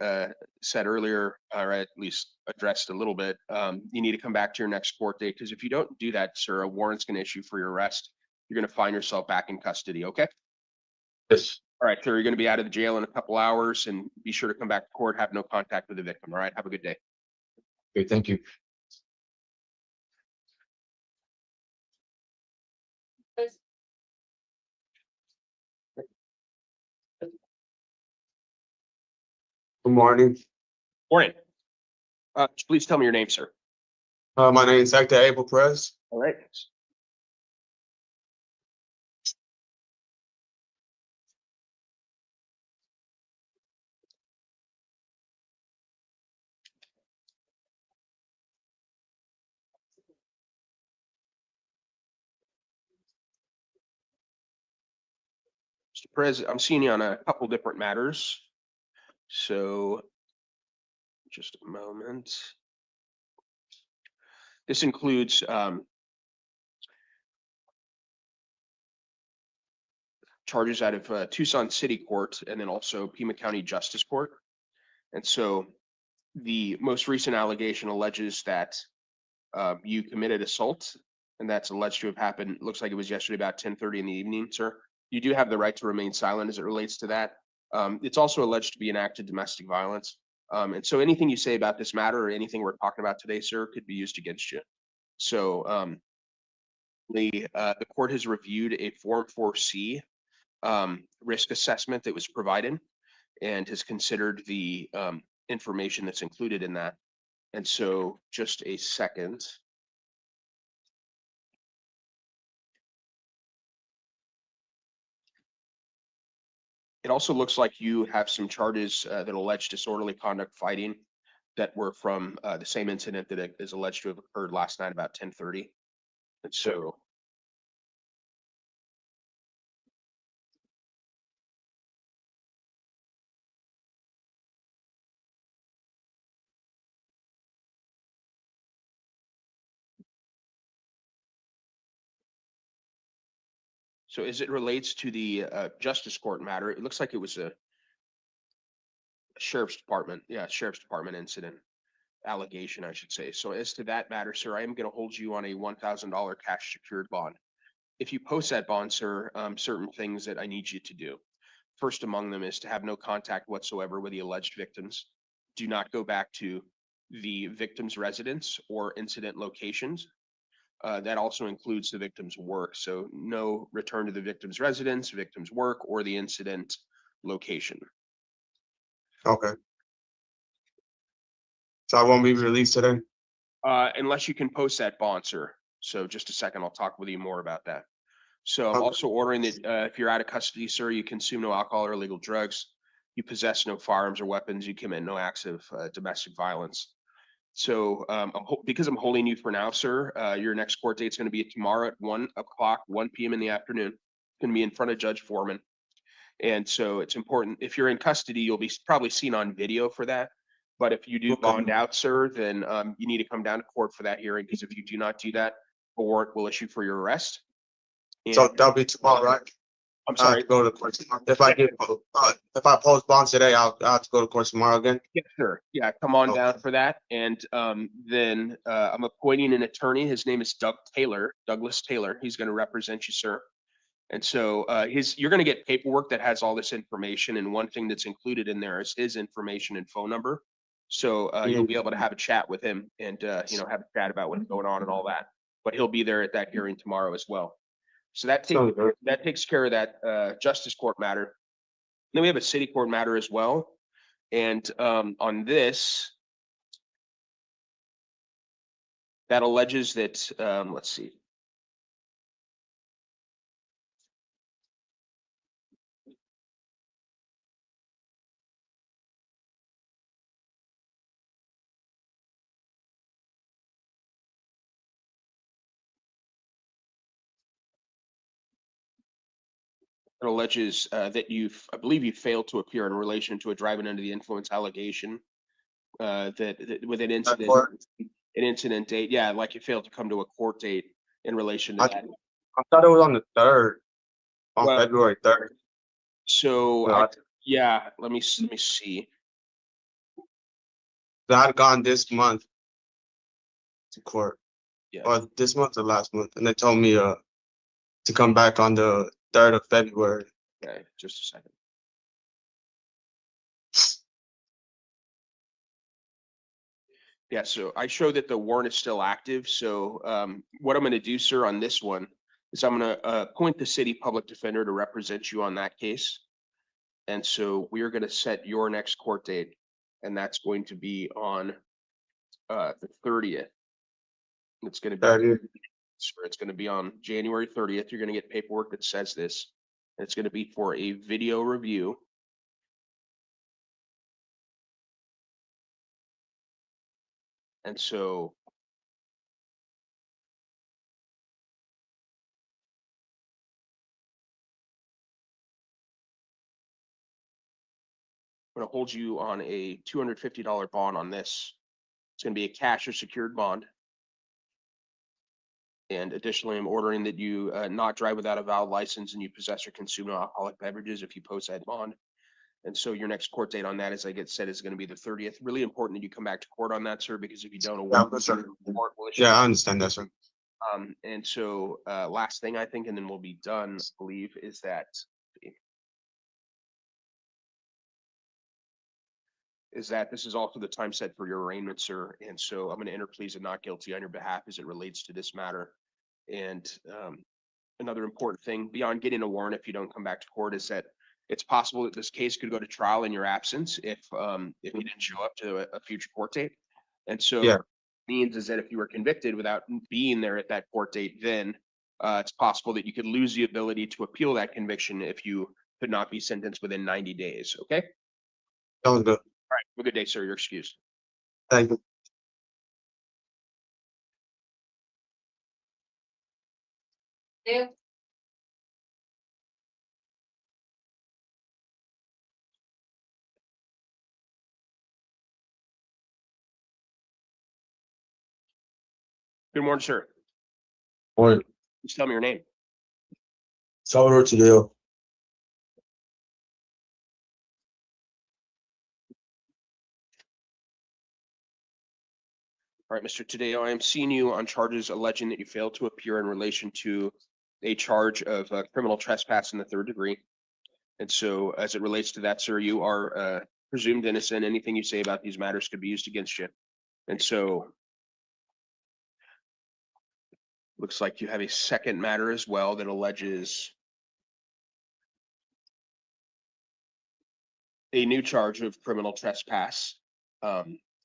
said earlier, or at least addressed a little bit, you need to come back to your next court date, because if you don't do that, sir, a warrant's going to issue for your arrest. You're going to find yourself back in custody. Okay. Yes. All right, sir, you're going to be out of the jail in a couple hours, and be sure to come back to court, have no contact with the victim. All right, have a good day. Okay, thank you. Good morning. Morning. Please tell me your name, sir. My name is Hector Abel Perez. All right. Mr. Perez, I'm seeing you on a couple different matters. So just a moment. This includes charges out of Tucson City Court and then also Pima County Justice Court. And so the most recent allegation alleges that you committed assault, and that's alleged to have happened. Looks like it was yesterday about 10:30 in the evening, sir. You do have the right to remain silent as it relates to that. It's also alleged to be an act of domestic violence. And so anything you say about this matter or anything we're talking about today, sir, could be used against you. So the court has reviewed a Form 4C risk assessment that was provided and has considered the information that's included in that. And so just a second. It also looks like you have some charges that allege disorderly conduct fighting that were from the same incident that is alleged to have occurred last night about 10:30. And so as it relates to the Justice Court matter, it looks like it was a sheriff's department incident allegation, I should say. So as to that matter, sir, I am going to hold you on a $1,000 cash secured bond. If you post that bond, sir, certain things that I need you to do. First among them is to have no contact whatsoever with the alleged victims. Do not go back to the victim's residence or incident locations. That also includes the victim's work. So no return to the victim's residence, victim's work, or the incident location. Okay. So I won't be released today? Unless you can post that bond, sir. So just a second, I'll talk with you more about that. So I'm Okay. also ordering that if you're out of custody, sir, you consume no alcohol or illegal drugs, you possess no firearms or weapons, you commit no acts of domestic violence. So because I'm holding you for now, sir, your next court date is going to be tomorrow at 1 p.m. in the afternoon. It's going to be in front of Judge Foreman. And so it's important, if you're in custody, you'll be probably seen on video for that. But if you do bond out, sir, then you need to come down to court for that hearing, because if you do not do that, a warrant will issue for your arrest. So And that'll be tomorrow, right? I'm I have sorry. to go to court tomorrow. If I post bond today, I'll have to go to court tomorrow again. Yeah, sure. Yeah, come on Okay. down for that. And then I'm appointing an attorney. His name is Douglas Taylor. He's going to represent you, sir. And so you're going to get paperwork that has all this information. And one thing that's included in there is his information and phone number. So you'll be able to have a chat with him and have a chat about what's going on and all that. But he'll be there at that hearing tomorrow as well. So that takes care of that justice court matter. Then we have a city court matter as well. And on this, that alleges that, let's see. It alleges that I believe you failed to appear in relation to a driving under the influence allegation. That with an incident date, yeah, like you failed to come to a court date in relation to that. I thought it was on the 3rd, on Well, February 3rd. So No, let me see. I had gone this month to court. Yeah. Or this month or last month, and they told me to come back on the 3rd of February. Okay, just a second. Yeah, so I show that the warrant is still active. So what I'm going to do, sir, on this one is I'm going to appoint the city public defender to represent you on that case. And so we are going to set your next court date, and that's going to be on the 30th. It's going to be on January 30th. You're going to get paperwork that says this. And it's going to be for a video review. And so I'm going to hold you on a $250 bond on this. It's going to be a cash or secured bond. And additionally, I'm ordering that you not drive without a valid license and you possess or consume alcoholic beverages if you post that bond. And so your next court date on that, as I get said, is going to be the 30th. Really important that you come back to court on that, sir, because if you don't, Yeah, that's right. court will issue. Yeah, I understand that, sir. And so last thing I think, and then we'll be done, I believe, is that this is also the time set for your arraignment, sir. And so I'm going to enter pleas of not guilty on your behalf as it relates to this matter. And another important thing beyond getting a warrant, if you don't come back to court, is that it's possible that this case could go to trial in your absence if you didn't show up to a future court date. And so Yeah. means is that if you were convicted without being there at that court date, then it's possible that you could lose the ability to appeal that conviction if you could not be sentenced within 90 days. Okay. Sounds good. All right. Have a good day, sir. You're excused. Thank you. Good morning, sir. Morning, Just tell me your name. Salvador Tadeo. All right, Mr. Tadeo, I am seeing you on charges alleging that you failed to appear in relation to a charge of criminal trespass in the 3rd degree. And so as it relates to that, sir, you are presumed innocent. Anything you say about these matters could be used against you. And so looks like you have a second matter as well that alleges a new charge of criminal trespass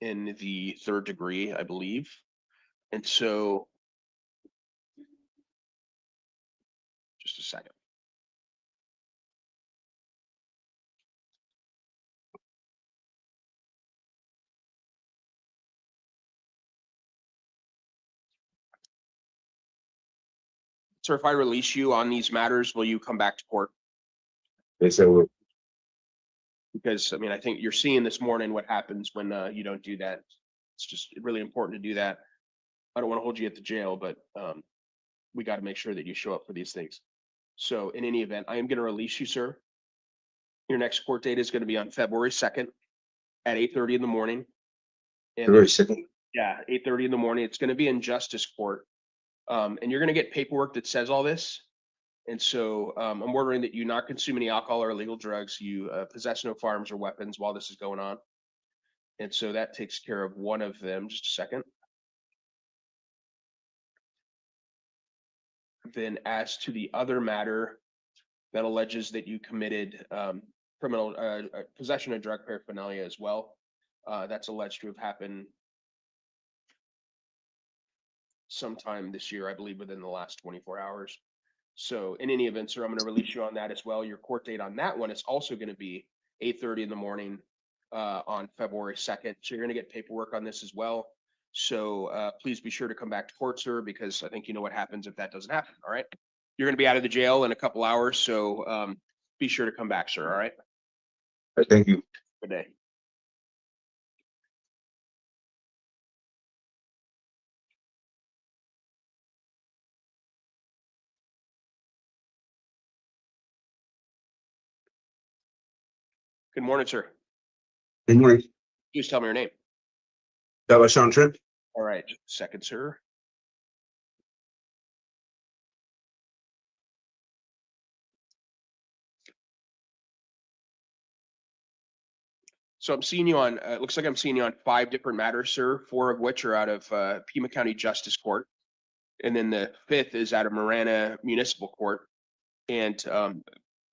in the 3rd degree, I believe. And so just a second. Sir, if I release you on these matters, will you come back to court? They said, well, Because, I mean, I think you're seeing this morning what happens when you don't do that. It's just really important to do that. I don't want to hold you at the jail, but we got to make sure that you show up for these things. So in any event, I am going to release you, sir. Your next court date is going to be on February 2nd at 8:30 in the morning. And February 2nd. yeah, 8:30 in the morning. It's going to be in justice court. And you're going to get paperwork that says all this. And so I'm ordering that you not consume any alcohol or illegal drugs. You possess no firearms or weapons while this is going on. And so that takes care of one of them. Just a second. Then as to the other matter that alleges that you committed criminal possession of drug paraphernalia as well, that's alleged to have happened sometime this year, I believe within the last 24 hours. So in any event, sir, I'm going to release you on that as well. Your court date on that one is also going to be 8:30 in the morning on February 2nd. So you're going to get paperwork on this as well. So please be sure to come back to court, sir, because I think you know what happens if that doesn't happen. All right. You're going to be out of the jail in a couple hours. So be sure to come back, sir. All right. Thank you. Good day. Good morning, sir. Good morning. Please tell me your name. That was Sean Trent. All right. Second, sir. So I'm seeing you on, it looks like I'm seeing you on 5 different matters, sir, 4 of which are out of Pima County Justice Court. And then the 5th is out of Marana Municipal Court and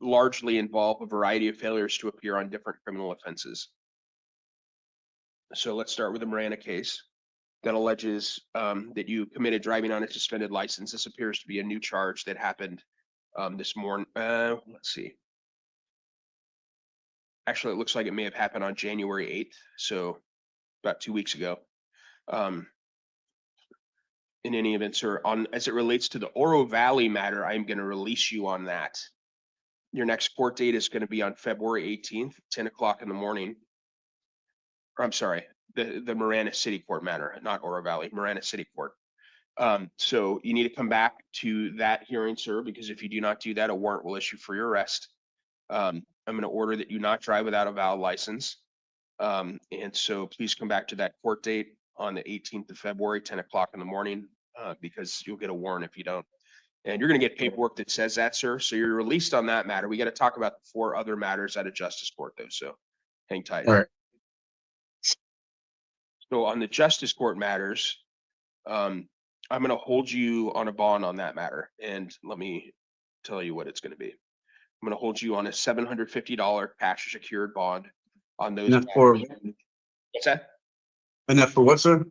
largely involve a variety of failures to appear on different criminal offenses. So let's start with the Marana case that alleges that you committed driving on a suspended license. This appears to be a new charge that happened this morning. Let's see. Actually, it looks like it may have happened on January 8th, so about 2 weeks ago. In any event, sir, as it relates to the Oro Valley matter, I'm going to release you on that. Your next court date is going to be on February 18th, 10 o'clock in the morning. Or, I'm sorry, the Marana City Court matter, not Oro Valley, Marana City Court. So you need to come back to that hearing, sir, because if you do not do that, a warrant will issue for your arrest. I'm gonna order that you not drive without a valid license. And so please come back to that court date on the 18th of February, 10 o'clock in the morning, because you'll get a warrant if you don't. And you're gonna get paperwork that says that, sir. So you're released on that matter. We got to talk about the 4 other matters out of justice court though, so hang tight. All right. So on the justice court matters, I'm gonna hold you on a bond on that matter, and let me tell you what it's gonna be. I'm gonna hold you on a $750 cash secured bond on those. And that's for, What's that? and that's for what, sir?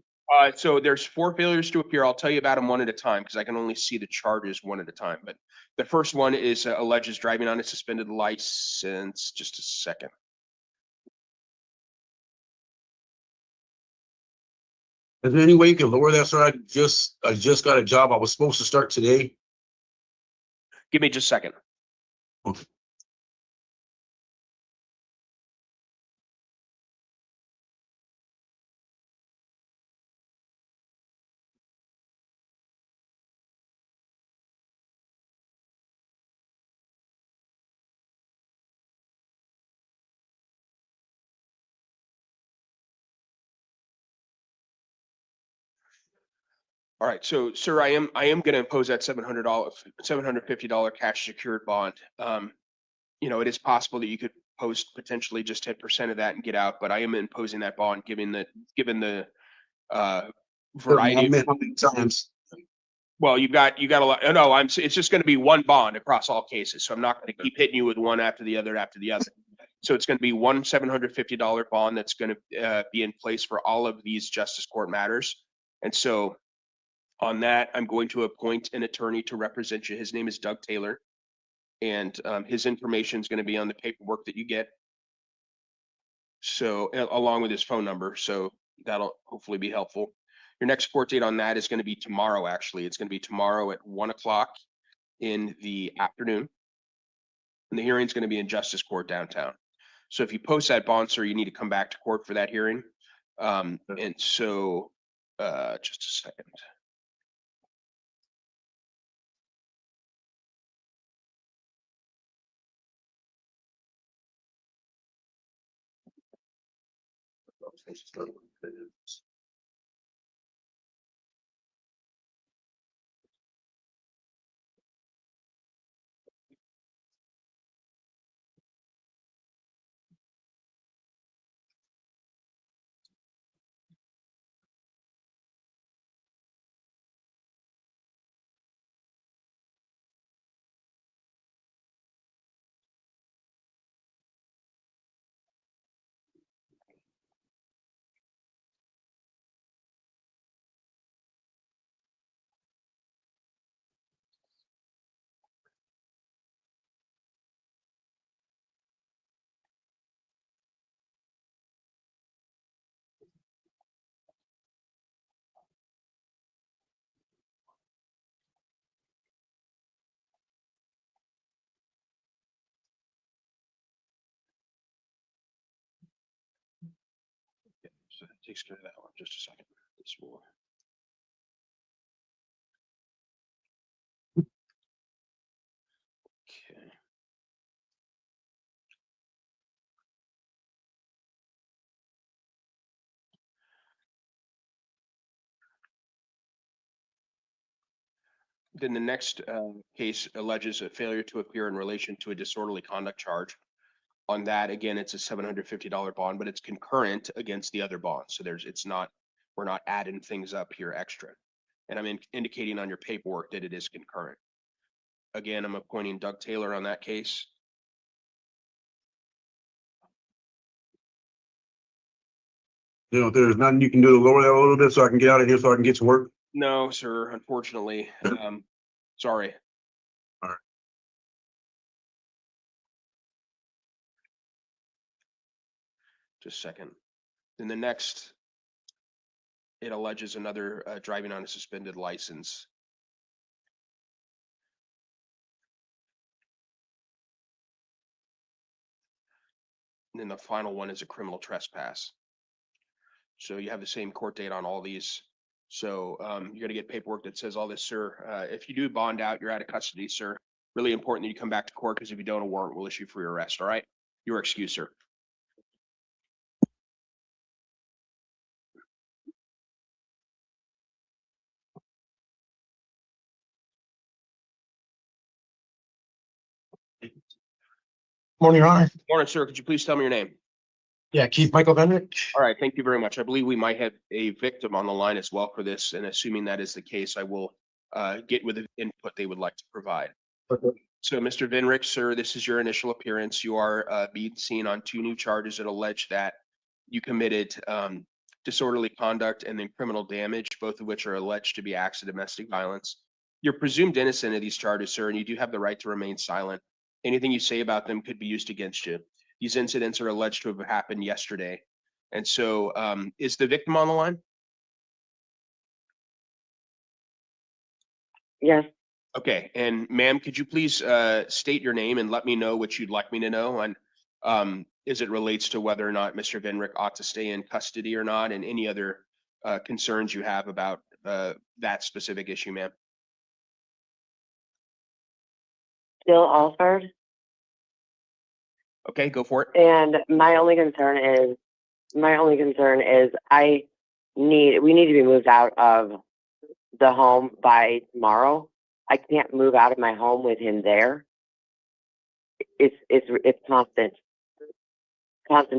So there's 4 failures to appear. I'll tell you about them one at a time because I can only see the charges one at a time. But the first one is alleges driving on a suspended license. Just a second. Is there any way you can lower that, sir? I just got a job. I was supposed to start today. Give me just a second. Okay. All right, so sir, I am going to impose that $750 cash secured bond. You know, it is possible that you could post potentially just 10% of that and get out, but I am imposing that bond given the variety. How many times? Well, you got a lot. No, it's just going to be one bond across all cases. So I'm not going to keep hitting you with one after the other after the other. So it's going to be one $750 bond that's going to be in place for all of these justice court matters. And so on that, I'm going to appoint an attorney to represent you. His name is Doug Taylor. And his information is going to be on the paperwork that you get. So along with his phone number. So that'll hopefully be helpful. Your next court date on that is going to be tomorrow, actually. It's going to be tomorrow at 1 o'clock in the afternoon. And the hearing is going to be in Justice Court downtown. So if you post that bond, sir, you need to come back to court for that hearing. And so just a second. So that takes care of that one. Just a second. This will. Okay. Then the next case alleges a failure to appear in relation to a disorderly conduct charge. On that, again, it's a $750 bond, but it's concurrent against the other bonds. So we're not adding things up here extra. And I'm indicating on your paperwork that it is concurrent. Again, I'm appointing Doug Taylor on that case. You know, there's nothing you can do to lower that a little bit so I can get out of here so I can get to work. No, sir, unfortunately. Sorry. All right. Just a second. Then the next, it alleges another driving on a suspended license. And then the final one is a criminal trespass. So you have the same court date on all these. So you're gonna get paperwork that says all this, sir. If you do bond out, you're out of custody, sir. Really important that you come back to court, because if you don't, a warrant will issue for your arrest, all right? Your excuse, sir. Morning, Your Honor. Morning, sir. Could you please tell me your name? Yeah, Keith Michael Benrick. All right, thank you very much. I believe we might have a victim on the line as well for this, and assuming that is the case, I will get with the input they would like to provide. So, Mr. Vinrick, sir, this is your initial appearance. You are being seen on 2 new charges that allege that you committed disorderly conduct and then criminal damage, both of which are alleged to be acts of domestic violence. You're presumed innocent of these charges, sir, and you do have the right to remain silent. Anything you say about them could be used against you. These incidents are alleged to have happened yesterday. And so is the victim on the line? Yes. Okay. And ma'am, could you please state your name and let me know what you'd like me to know on as it relates to whether or not Mr. Vinrick ought to stay in custody or not, and any other concerns you have about that specific issue, ma'am? Still Alford. Okay, go for it. And my only concern is we need to be moved out of the home by tomorrow. I can't move out of my home with him there. It's constant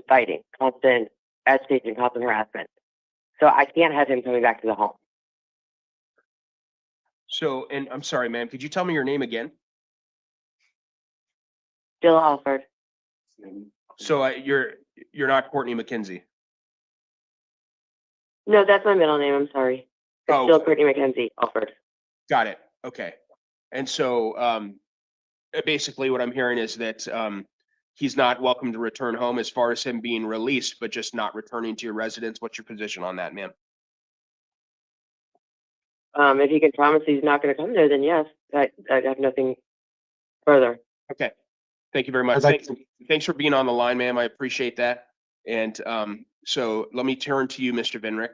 fighting, constant agitation, constant harassment. So I can't have him coming back to the home. So, and I'm sorry, ma'am, could you tell me your name again? Still Alford. So you're not Courtney McKenzie? No, that's my middle name. I'm sorry. It's still Brittany McKenzie, Alford. Got it. Okay. And so basically what I'm hearing is that he's not welcome to return home as far as him being released, but just not returning to your residence. What's your position on that, ma'am? If he can promise he's not going to come there, then yes, I have nothing further. Okay. Thank you very much. Thanks for being on the line, ma'am. I appreciate that. And so let me turn to you, Mr. Vinrick.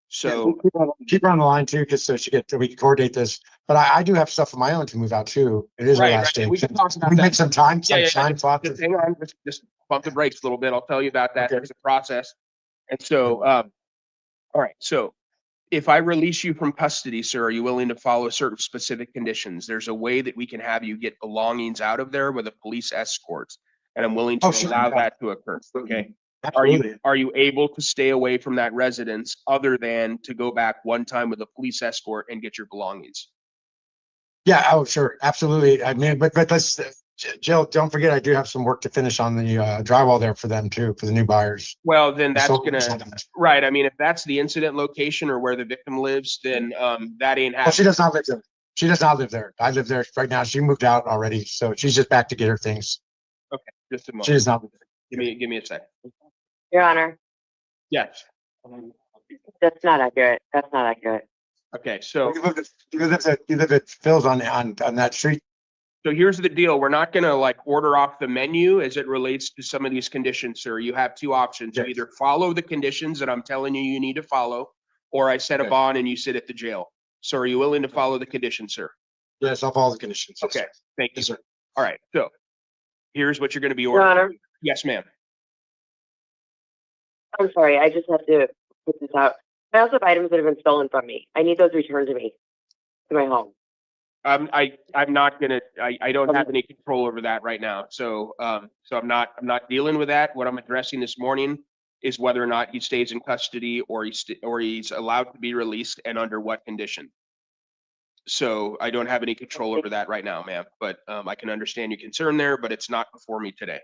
So Keep her on the line too, because so we can coordinate this. But I do have stuff of my own to move out too. It is our last day. We can talk about We that. make some time, Just hang on, just bump the brakes a little bit. I'll tell you about that. Okay. There's a process. And so, all right. So if I release you from custody, sir, are you willing to follow certain specific conditions? There's a way that we can have you get belongings out of there with a police escort, and I'm willing to allow that to occur. Okay. Absolutely. Are you able to stay away from that residence other than to go back one time with a police escort and get your belongings? Yeah. Oh, sure. Absolutely. I mean, but let's, Jill, don't forget, I do have some work to finish on the drywall there for them too, for the new buyers. Well, then that's right. I mean, if that's the incident location or where the victim lives, then that ain't happening. Well, she does not live there. She does not live there. I live there right now. She moved out already, so she's just back to get her things. Okay, just a moment. She does not live there. Give me a second. Your Honor. Yes. That's not accurate. That's not accurate. Okay, so You live at Phil's on that street. So here's the deal. We're not going to like order off the menu as it relates to some of these conditions, sir. You have 2 options. You either follow the conditions that I'm telling you need to follow, or I set a bond and you sit at the jail. So are you willing to follow the conditions, sir? Yes, I'll follow the conditions. Yes, okay. Thank you, yes, sir. All right. So here's what you're going to be Your ordering. Honor. Yes, ma'am. I'm sorry. I just have to put this out. I also have items that have been stolen from me. I need those returned to me, to my home. I'm not gonna. I don't have any control over that right now. So so I'm not dealing with that. What I'm addressing this morning is whether or not he stays in custody or he's allowed to be released, and under what condition. So I don't have any control over that right now, ma'am. But I can understand your concern there, but it's not before me today.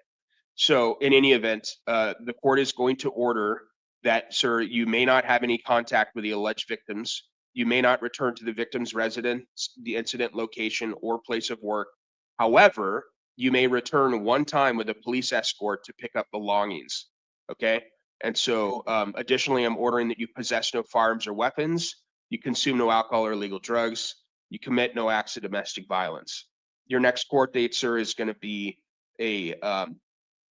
So in any event, the court is going to order that, sir, you may not have any contact with the alleged victims. You may not return to the victim's residence, the incident location, or place of work. However, you may return one time with a police escort to pick up belongings. Okay. And so additionally, I'm ordering that you possess no firearms or weapons. You consume no alcohol or illegal drugs. You commit no acts of domestic violence. Your next court date, sir, is going to be a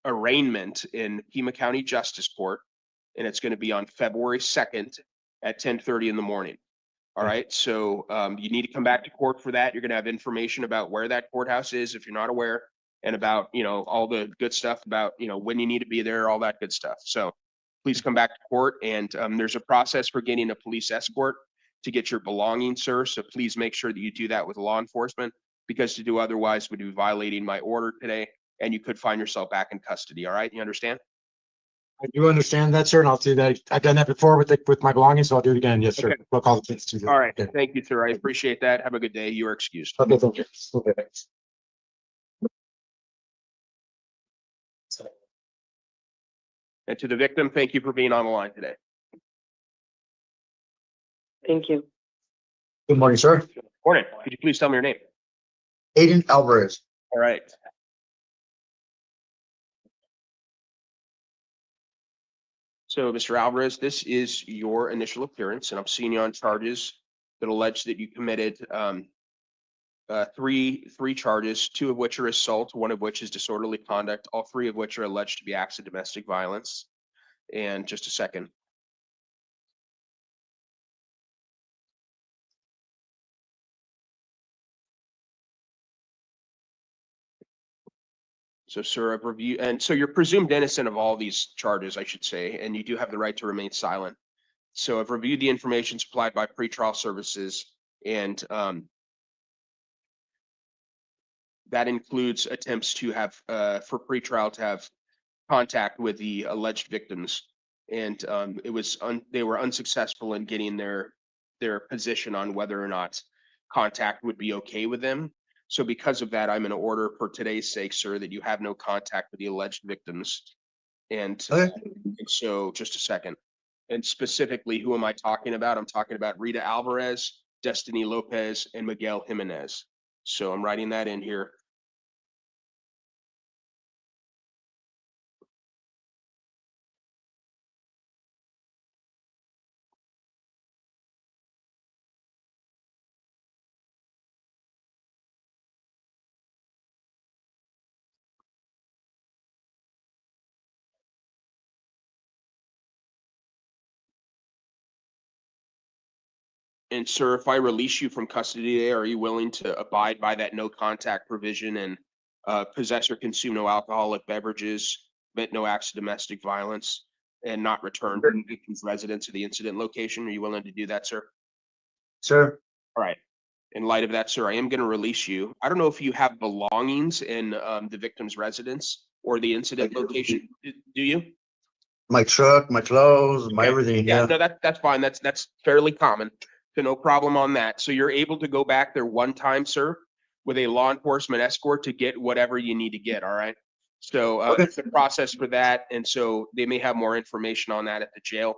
arraignment in Pima County Justice Court, and it's going to be on February 2nd at 10:30 in the morning. All right, so you need to come back to court for that. You're gonna have information about where that courthouse is if you're not aware, and about, you know, all the good stuff about, you know, when you need to be there, all that good stuff. So please come back to court, and there's a process for getting a police escort to get your belongings, sir. So please make sure that you do that with law enforcement, because to do otherwise would be violating my order today, and you could find yourself back in custody. All right, you understand? I do understand that, sir, and I'll do that. I've done that before with my belongings, so I'll do it again. Yes, sir. Okay. We'll call the police to do. All right, Okay. thank you, sir. I appreciate that. Have a good day. You are excused. Okay, thank you. Okay. And to the victim, thank you for being on the line today. Thank you. Good morning, sir. Morning. Could you please tell me your name? Aiden Alvarez. All right. So, Mr. Alvarez, this is your initial appearance, and I'm seeing you on charges that allege that you committed three charges, two of which are assault, one of which is disorderly conduct, all three of which are alleged to be acts of domestic violence. And just a second. So, sir, I've reviewed, and so you're presumed innocent of all these charges, I should say, and you do have the right to remain silent. So I've reviewed the information supplied by pretrial services, and that includes attempts to have, for pretrial to have contact with the alleged victims. And they were unsuccessful in getting their position on whether or not contact would be okay with them. So because of that, I'm in order for today's sake, sir, that you have no contact with the alleged victims. And so just a second. And specifically, who am I talking about? I'm talking about Rita Alvarez, Destiny Lopez, and Miguel Jimenez. So I'm writing that in here. And sir, if I release you from custody today, are you willing to abide by that no contact provision and possess or consume no alcoholic beverages, commit no acts of domestic violence, and not return to the victim's residence or the incident location? Are you willing to do that, sir? Sir. All right. In light of that, sir, I am going to release you. I don't know if you have belongings in the victim's residence or the incident location. Do you? My truck, my clothes, my everything. Yeah, no, that's fine. That's fairly common. So no problem on that. So you're able to go back there one time, sir, with a law enforcement escort to get whatever you need to get. All right. So there's the process for that. And so they may have more information on that at the jail.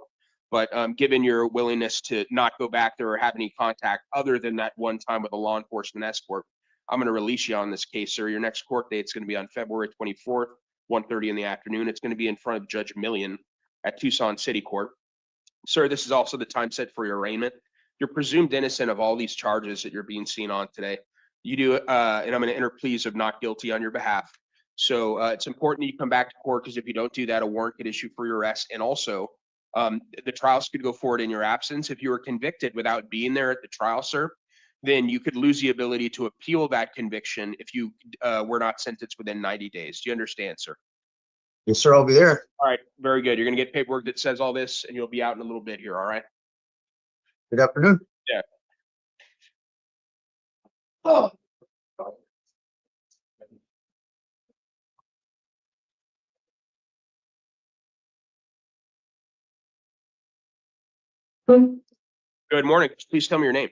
But given your willingness to not go back there or have any contact other than that one time with a law enforcement escort, I'm going to release you on this case, sir. Your next court date is going to be on February 24th, 1:30 in the afternoon. It's going to be in front of Judge Million at Tucson City Court. Sir, this is also the time set for your arraignment. You're presumed innocent of all these charges that you're being seen on today. You do, and I'm going to enter pleas of not guilty on your behalf. So it's important that you come back to court, because if you don't do that, a warrant could issue for your arrest. And also, the trials could go forward in your absence. If you were convicted without being there at the trial, sir, then you could lose the ability to appeal that conviction if you were not sentenced within 90 days. Do you understand, sir? Yes, sir. I'll be there. All right, very good. You're going to get paperwork that says all this, and you'll be out in a little bit here. All right. Good afternoon. Yeah. Oh. Good morning. Please tell me your name.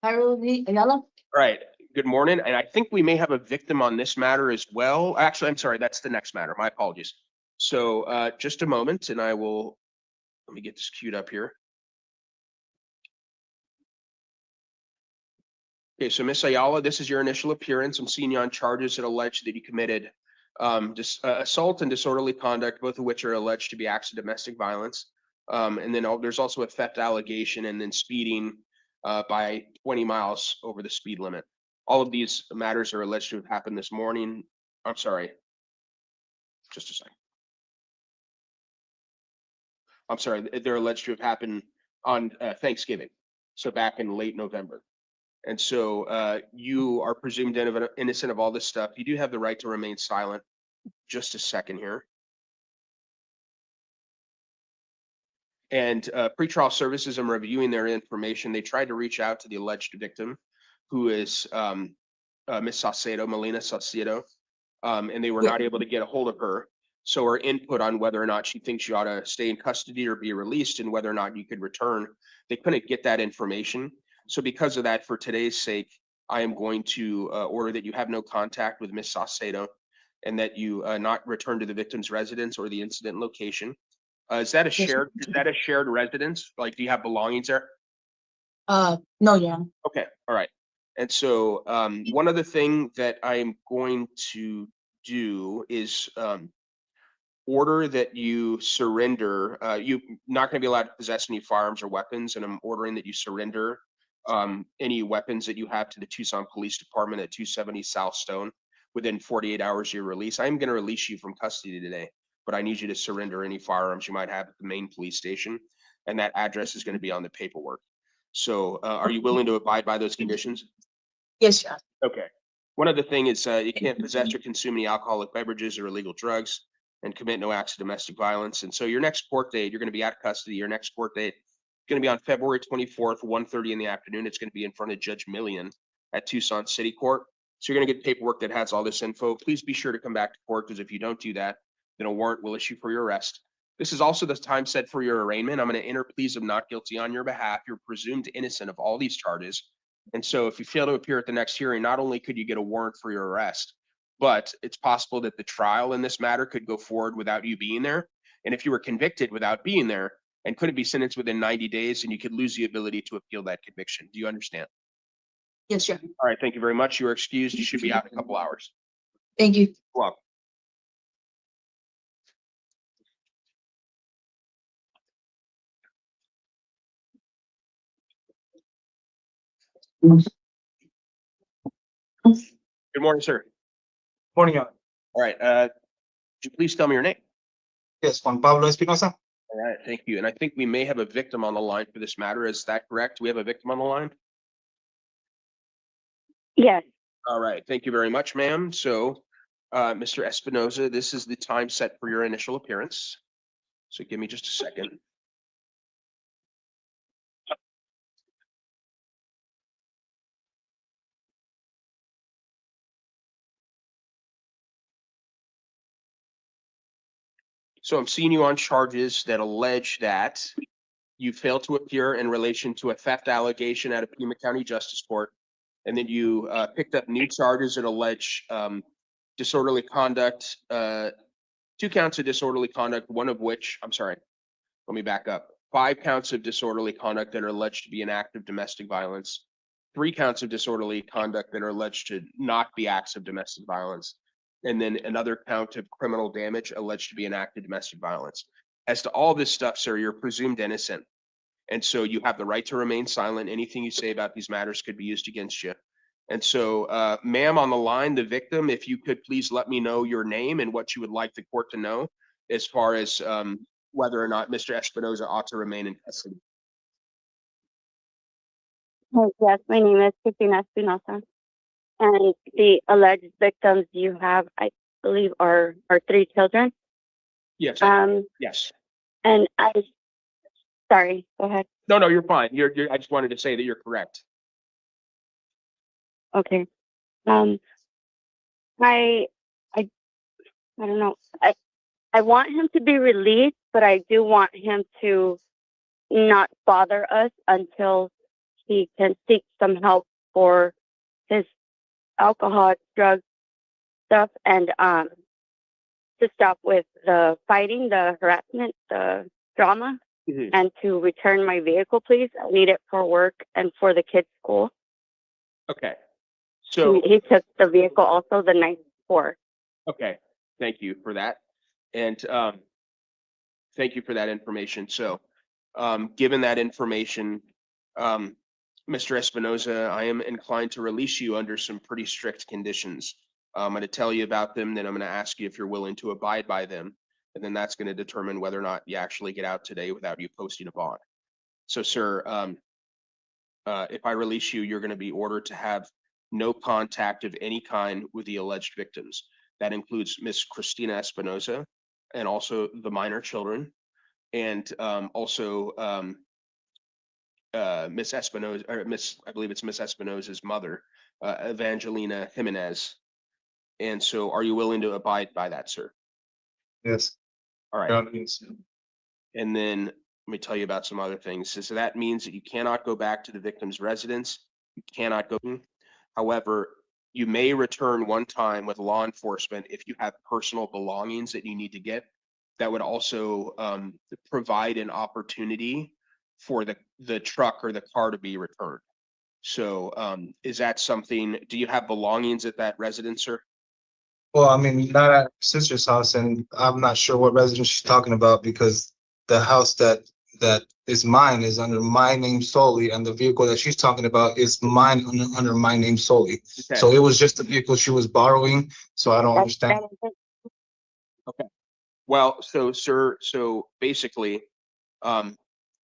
Ayala? All right. Good morning. And I think we may have a victim on this matter as well. Actually, I'm sorry. That's the next matter. My apologies. So just a moment, and let me get this queued up here. Okay, so Miss Ayala, this is your initial appearance. I'm seeing you on charges that allege that you committed assault and disorderly conduct, both of which are alleged to be acts of domestic violence. And then there's also a theft allegation, and then speeding by 20 miles over the speed limit. All of these matters are alleged to have happened this morning. I'm sorry. Just a second. I'm sorry. They're alleged to have happened on Thanksgiving. So back in late November. And so you are presumed innocent of all this stuff. You do have the right to remain silent. Just a second here. And pretrial services, I'm reviewing their information. They tried to reach out to the alleged victim, who is Miss Saucedo, Melina Saucedo, and they were not able to get a hold of her. So her input on whether or not she thinks you ought to stay in custody or be released and whether or not you could return, they couldn't get that information. So because of that, for today's sake, I am going to order that you have no contact with Miss Saucedo and that you not return to the victim's residence or the incident location. Is that a shared residence? Like, do you have belongings there? No, yeah. Okay, all right. And so one other thing that I'm going to do is order that you surrender. You're not going to be allowed to possess any firearms or weapons, and I'm ordering that you surrender any weapons that you have to the Tucson Police Department at 270 South Stone within 48 hours of your release. I'm going to release you from custody today, but I need you to surrender any firearms you might have at the main police station, and that address is going to be on the paperwork. So are you willing to abide by those conditions? Yes, yeah. Okay. One other thing is you can't possess or consume any alcoholic beverages or illegal drugs and commit no acts of domestic violence. And so your next court date, you're going to be out of custody. Your next court date is going to be on February 24th, 1:30 in the afternoon. It's going to be in front of Judge Millian at Tucson City Court. So you're going to get paperwork that has all this info. Please be sure to come back to court, because if you don't do that, then a warrant will issue for your arrest. This is also the time set for your arraignment. I'm going to enter pleas of not guilty on your behalf. You're presumed innocent of all these charges. And so if you fail to appear at the next hearing, not only could you get a warrant for your arrest, but it's possible that the trial in this matter could go forward without you being there. And if you were convicted without being there and couldn't be sentenced within 90 days, and you could lose the ability to appeal that conviction. Do you understand? Yes, sir. All right. Thank you very much. You are excused. You should be out in a couple hours. Thank you. Welcome. Good morning, sir. Morning, Your Honor. All right. Could you please tell me your name? Yes, Juan Pablo Espinosa. All right. Thank you. And I think we may have a victim on the line for this matter. Is that correct? We have a victim on the line? Yes. All right. Thank you very much, ma'am. So, Mr. Espinoza, this is the time set for your initial appearance. So give me just a second. So I'm seeing you on charges that allege that you failed to appear in relation to a theft allegation at a Pima County Justice Court. And then you picked up new charges that allege disorderly conduct, 2 counts of disorderly conduct, one of which, I'm sorry, let me back up. 5 counts of disorderly conduct that are alleged to be an act of domestic violence, 3 counts of disorderly conduct that are alleged to not be acts of domestic violence, and then another count of criminal damage alleged to be an act of domestic violence. As to all this stuff, sir, you're presumed innocent. And so you have the right to remain silent. Anything you say about these matters could be used against you. And so, ma'am, on the line, the victim, if you could please let me know your name and what you would like the court to know as far as whether or not Mr. Espinoza ought to remain in custody. Yes, my name is Cristina Espinosa. And the alleged victims you have, I believe, are 3 children. Yes. Yes. And sorry, go ahead. No, you're fine. I just wanted to say that you're correct. Okay. I don't know. I want him to be released, but I do want him to not bother us until he can seek some help for his alcohol, drug stuff, and to stop with the fighting, the harassment, the drama, and to return my vehicle, please. I need it for work and for the kids' school. Okay. So he took the vehicle also the night before. Okay. Thank you for that. And thank you for that information. So given that information, Mr. Espinoza, I am inclined to release you under some pretty strict conditions. I'm going to tell you about them, then I'm going to ask you if you're willing to abide by them. And then that's going to determine whether or not you actually get out today without you posting a bond. So, sir, if I release you, you're going to be ordered to have no contact of any kind with the alleged victims. That includes Miss Christina Espinoza and also the minor children, and also Miss Espinoza, or I believe it's Miss Espinoza's mother, Evangelina Jimenez. And so are you willing to abide by that, sir? Yes. All right. Your Honor, yes. And then let me tell you about some other things. So that means that you cannot go back to the victim's residence. You cannot go. However, you may return one time with law enforcement if you have personal belongings that you need to get. That would also provide an opportunity for the truck or the car to be returned. So is that something, do you have belongings at that residence, sir? Well, I mean, not at her sister's house, and I'm not sure what residence she's talking about because the house that is mine is under my name solely, and the vehicle that she's talking about is mine under my name solely. Okay. So it was just the vehicle she was borrowing, so I don't understand. Okay. Well, so sir, so basically,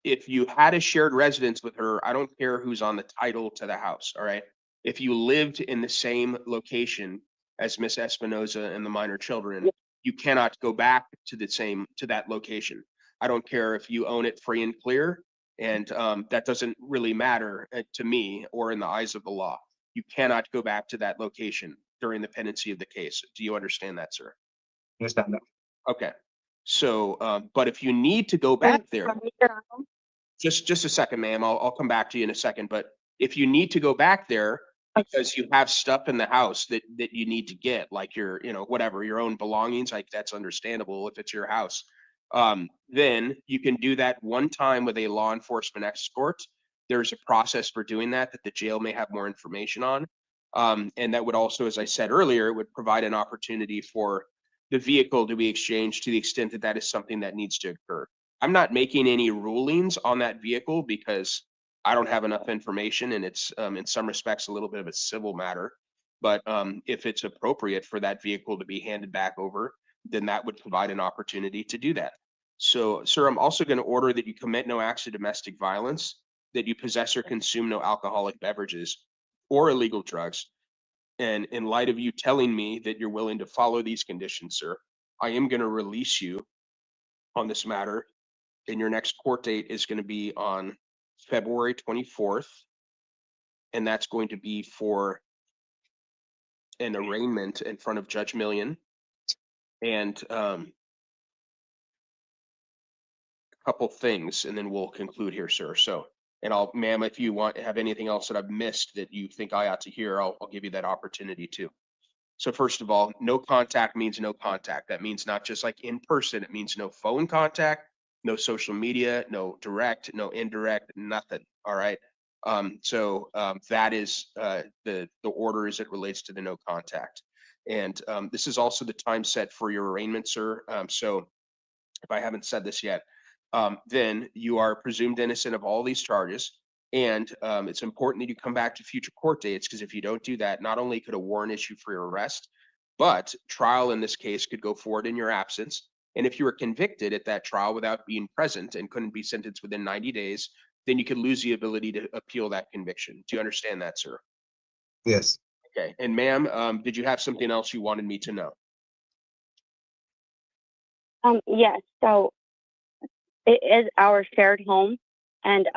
if you had a shared residence with her, I don't care who's on the title to the house, all right? If you lived in the same location as Miss Espinoza and the minor children, you cannot go back to that location. I don't care if you own it free and clear, and that doesn't really matter to me or in the eyes of the law. You cannot go back to that location during the pendency of the case. Do you understand that, sir? Understand that. Okay. So, but if you need to go back there, just a second, ma'am, I'll come back to you in a second. But if you need to go back there because you have stuff in the house that you need to get, like your, whatever, your own belongings, like that's understandable if it's your house. Then you can do that one time with a law enforcement escort. There's a process for doing that the jail may have more information on. And that would also, as I said earlier, would provide an opportunity for the vehicle to be exchanged to the extent that that is something that needs to occur. I'm not making any rulings on that vehicle because I don't have enough information, and it's in some respects a little bit of a civil matter. But if it's appropriate for that vehicle to be handed back over, then that would provide an opportunity to do that. So, sir, I'm also going to order that you commit no acts of domestic violence, that you possess or consume no alcoholic beverages or illegal drugs. And in light of you telling me that you're willing to follow these conditions, sir, I am going to release you on this matter. And your next court date is going to be on February 24th. And that's going to be for an arraignment in front of Judge Million. And a couple things, and then we'll conclude here, sir. So, and ma'am, if you have anything else that I've missed that you think I ought to hear, I'll give you that opportunity too. So first of all, no contact means no contact. That means not just like in person, it means no phone contact, no social media, no direct, no indirect, nothing. All right. So that is the order as it relates to the no contact. And this is also the time set for your arraignment, sir. So if I haven't said this yet, then you are presumed innocent of all these charges. And it's important that you come back to future court dates, because if you don't do that, not only could a warrant issue for your arrest, but trial in this case could go forward in your absence. And if you were convicted at that trial without being present and couldn't be sentenced within 90 days, then you could lose the ability to appeal that conviction. Do you understand that, sir? Yes. Okay. And ma'am, did you have something else you wanted me to know? Yes. So it is our shared home, and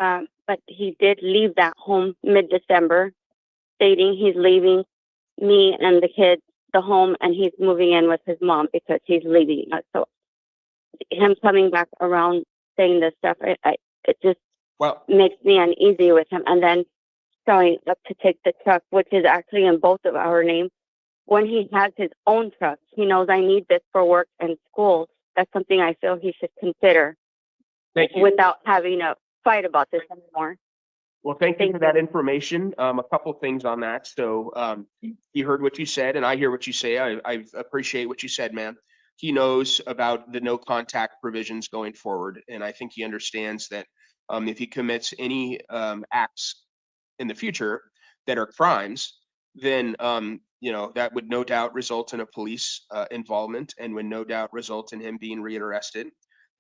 but he did leave that home mid-December, stating he's leaving me and the kids the home, and he's moving in with his mom because he's leaving us. So him coming back around saying this stuff, it just makes me uneasy with him. And then showing up to take the truck, which is actually in both of our names, when he has his own truck. He knows I need this for work and school. That's something I feel he should consider without having to fight about this anymore. Well, thank you for that information. A couple things on that. So you heard what you said, and I hear what you say. I appreciate what you said, ma'am. He knows about the no contact provisions going forward, and I think he understands that if he commits any acts in the future that are crimes, then that would no doubt result in a police involvement, and would no doubt result in him being rearrested.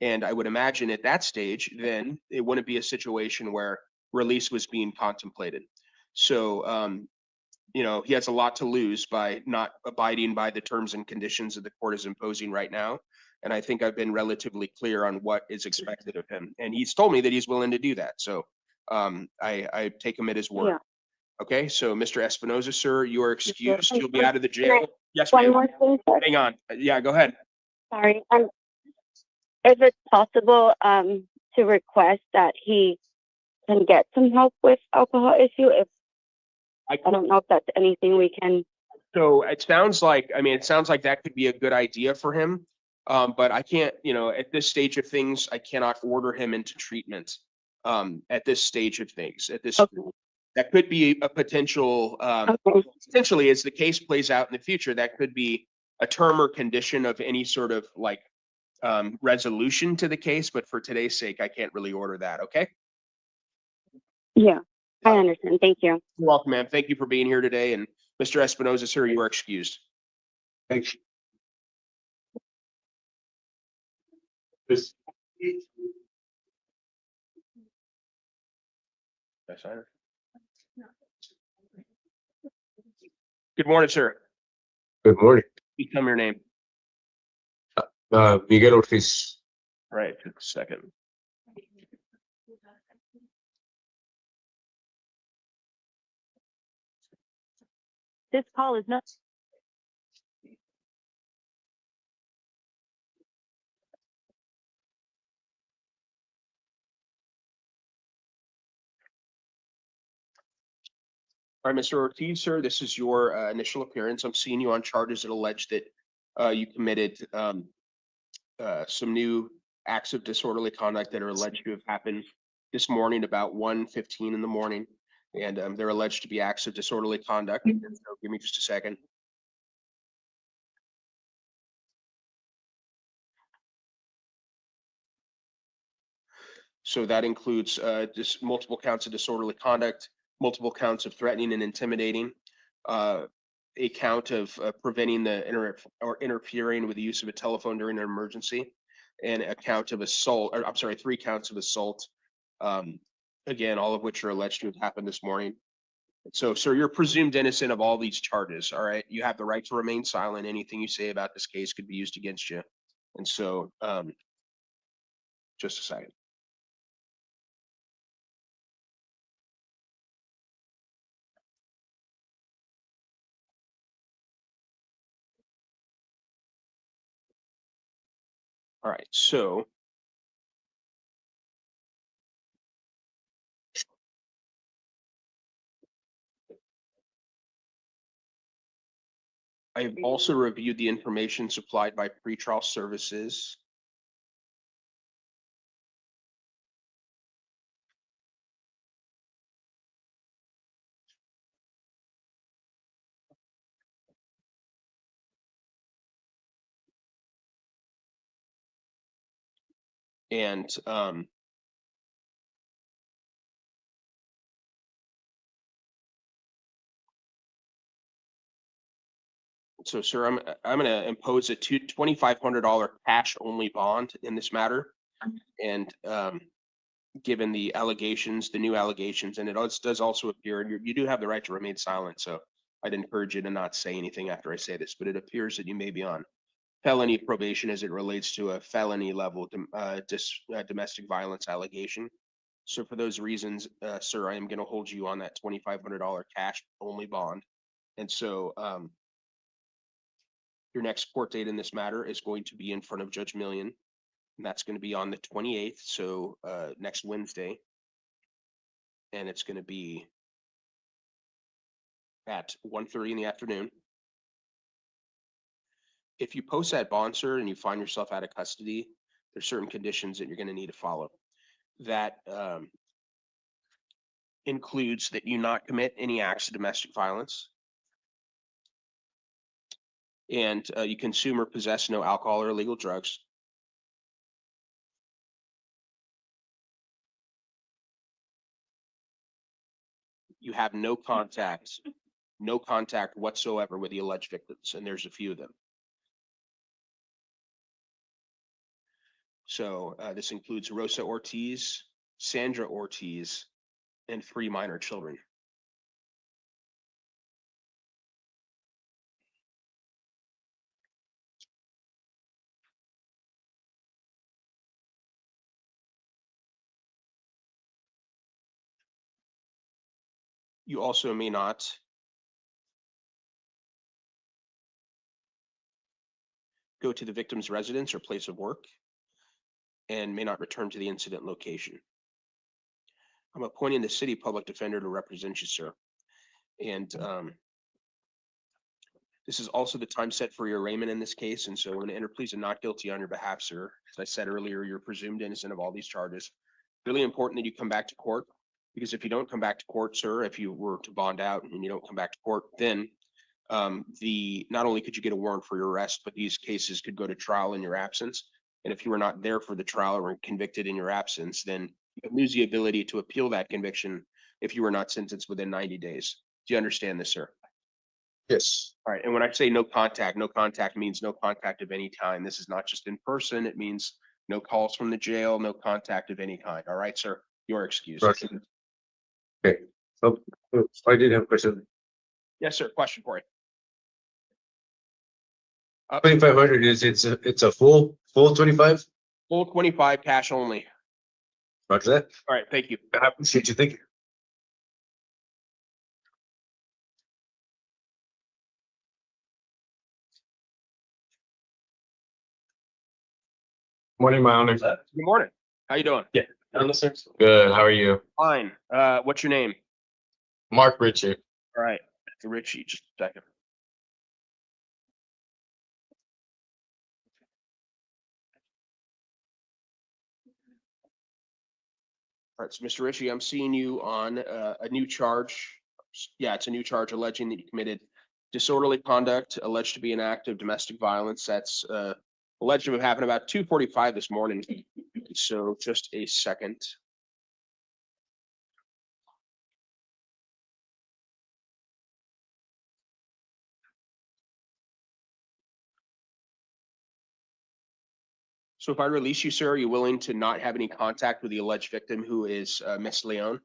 And I would imagine at that stage, then it wouldn't be a situation where release was being contemplated. So, you know, he has a lot to lose by not abiding by the terms and conditions that the court is imposing right now. And I think I've been relatively clear on what is expected of him. And he's told me that he's willing to do that. So I take him at his word. Yeah. Okay, so Mr. Espinoza, sir, you are you. excused. You'll be out of the jail. Yes, One ma'am. more thing, sir. Hang on. Yeah, go ahead. Sorry. If it's possible, to request that he can get some help with alcohol issue, if I don't know if that's anything we can. So it sounds like, I mean, it sounds like that could be a good idea for him. But I can't, you know, at this stage of things, I cannot order him into treatment. At this stage of things, that could be a potential, potentially as the case plays out in the future, that could be a term or condition of any sort of like resolution to the case. But for today's sake, I can't really order that. Okay. Yeah, I understand. Thank you. You're welcome, ma'am. Thank you for being here today. And Mr. Espinoza, sir, you are excused. Thanks. Good morning, sir. Good morning. Please tell me your name. Miguel Ortiz. Right, just a second. This call is not. All right, Mr. Ortiz, sir, this is your initial appearance. I'm seeing you on charges that allege that you committed some new acts of disorderly conduct that are alleged to have happened this morning about 1:15 in the morning. And they're alleged to be acts of disorderly conduct. So give me just a second. So that includes just multiple counts of disorderly conduct, multiple counts of threatening and intimidating, a count of preventing the interfering with the use of a telephone during an emergency, and a count of assault, or I'm sorry, 3 counts of assault. Again, all of which are alleged to have happened this morning. So, sir, you're presumed innocent of all these charges. All right. You have the right to remain silent. Anything you say about this case could be used against you. And so, just a second. All right. So, I have also reviewed the information supplied by pretrial services. And so, sir, I'm going to impose a $2,500 cash only bond in this matter. And given the allegations, the new allegations, and it does also appear, and you do have the right to remain silent. So I'd encourage you to not say anything after I say this, but it appears that you may be on felony probation as it relates to a felony level domestic violence allegation. So for those reasons, sir, I am going to hold you on that $2,500 cash only bond. And so your next court date in this matter is going to be in front of Judge Million. And that's going to be on the 28th. So next Wednesday. And it's going to be at 1:30 in the afternoon. If you post that bond, sir, and you find yourself out of custody, there's certain conditions that you're going to need to follow. That includes that you not commit any acts of domestic violence, and you consume or possess no alcohol or illegal drugs. You have no contact whatsoever with the alleged victims, and there's a few of them. So this includes Rosa Ortiz, Sandra Ortiz, and 3 minor children. You also may not go to the victim's residence or place of work and may not return to the incident location. I'm appointing the city public defender to represent you, sir. And this is also the time set for your arraignment in this case. And so I'm going to enter pleas of not guilty on your behalf, sir. As I said earlier, you're presumed innocent of all these charges. Really important that you come back to court, because if you don't come back to court, sir, if you were to bond out and you don't come back to court, then not only could you get a warrant for your arrest, but these cases could go to trial in your absence. And if you were not there for the trial or convicted in your absence, then you could lose the ability to appeal that conviction if you were not sentenced within 90 days. Do you understand this, sir? Yes. All right. And when I say no contact means no contact of any kind. This is not just in person. It means no calls from the jail, no contact of any kind. All right, sir. You're excused. Right. Okay. So I did have a question. Yes, sir. Question for you. 2,500 is it's a full 25? Full 25 cash only. Roger that. All right. Thank you. I appreciate you. Thank you. Morning, my honor. Good morning. How you doing? Yeah. Sir. Good. How are you? Fine. What's your name? Mark Richard. All right. Richie, just a second. All right, so Mr. Ritchie, I'm seeing you on a new charge. Yeah, it's a new charge alleging that you committed disorderly conduct, alleged to be an act of domestic violence. That's alleged to have happened about 2:45 this morning. So just a second. So if I release you, sir, are you willing to not have any contact with the alleged victim, who is Miss Leon?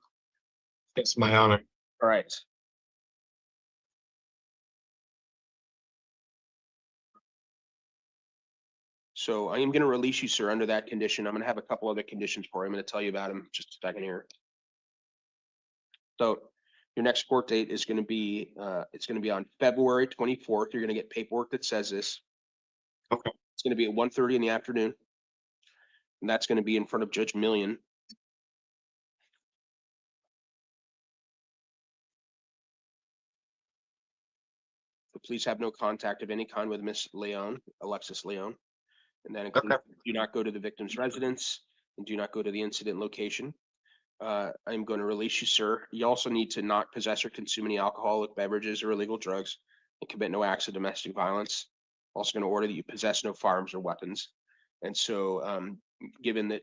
It's my honor. All right. So I am going to release you, sir, under that condition. I'm going to have a couple other conditions for you. I'm going to tell you about them just a second here. So your next court date is going to be, it's going to be on February 24th. You're going to get paperwork that says this. Okay. It's going to be at 1:30 in the afternoon. And that's going to be in front of Judge Million. So please have no contact of any kind with Miss Leon, Alexis Leon. And that includes, do not go to the victim's residence and do not go to the incident location. I'm going to release you, sir. You also need to not possess or consume any alcoholic beverages or illegal drugs and commit no acts of domestic violence. Also going to order that you possess no firearms or weapons. And so, given that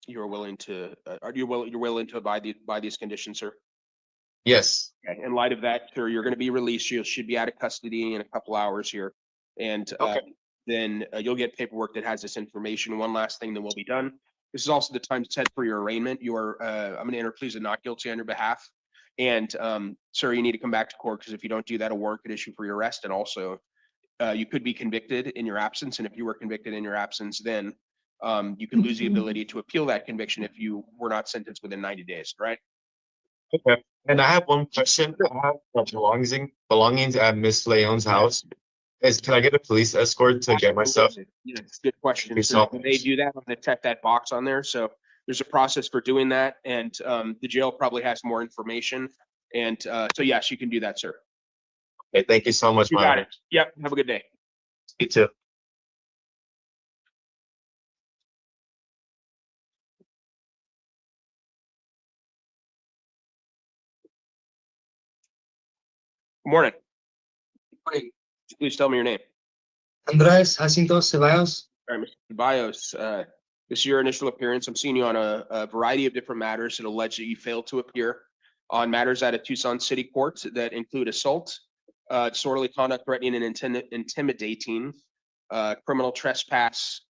you're willing to, you're willing to abide by these conditions, sir? Yes. Okay. In light of that, sir, you're going to be released. You should be out of custody in a couple hours here, and then you'll get paperwork that has this information. One last thing, then we'll be done. This is also the time set for your arraignment. You are, I'm going to enter pleas of not guilty on your behalf. And sir, you need to come back to court, because if you don't do that, a warrant could issue for your arrest. And also, you could be convicted in your absence. And if you were convicted in your absence, then you could lose the ability to appeal that conviction if you were not sentenced within 90 days, right? Okay. And I have one question. I have belongings at Miss Leon's house. Can I get a police escort to get my stuff? Yes, good question. So when they do that, I'm going to check that box on there. So there's a process for doing that, and the jail probably has more information. And so yes, you can do that, sir. Okay, thank you so much, You got it. Yep. Have a good day. You too. Good morning. Please tell me your name. Andres Jacinto Ceballos. All right, Mr. Ceballos, this is your initial appearance. I'm seeing you on a variety of different matters that allege that you failed to appear on matters out of Tucson City Court that include assault, disorderly conduct, threatening and intimidating, criminal trespass,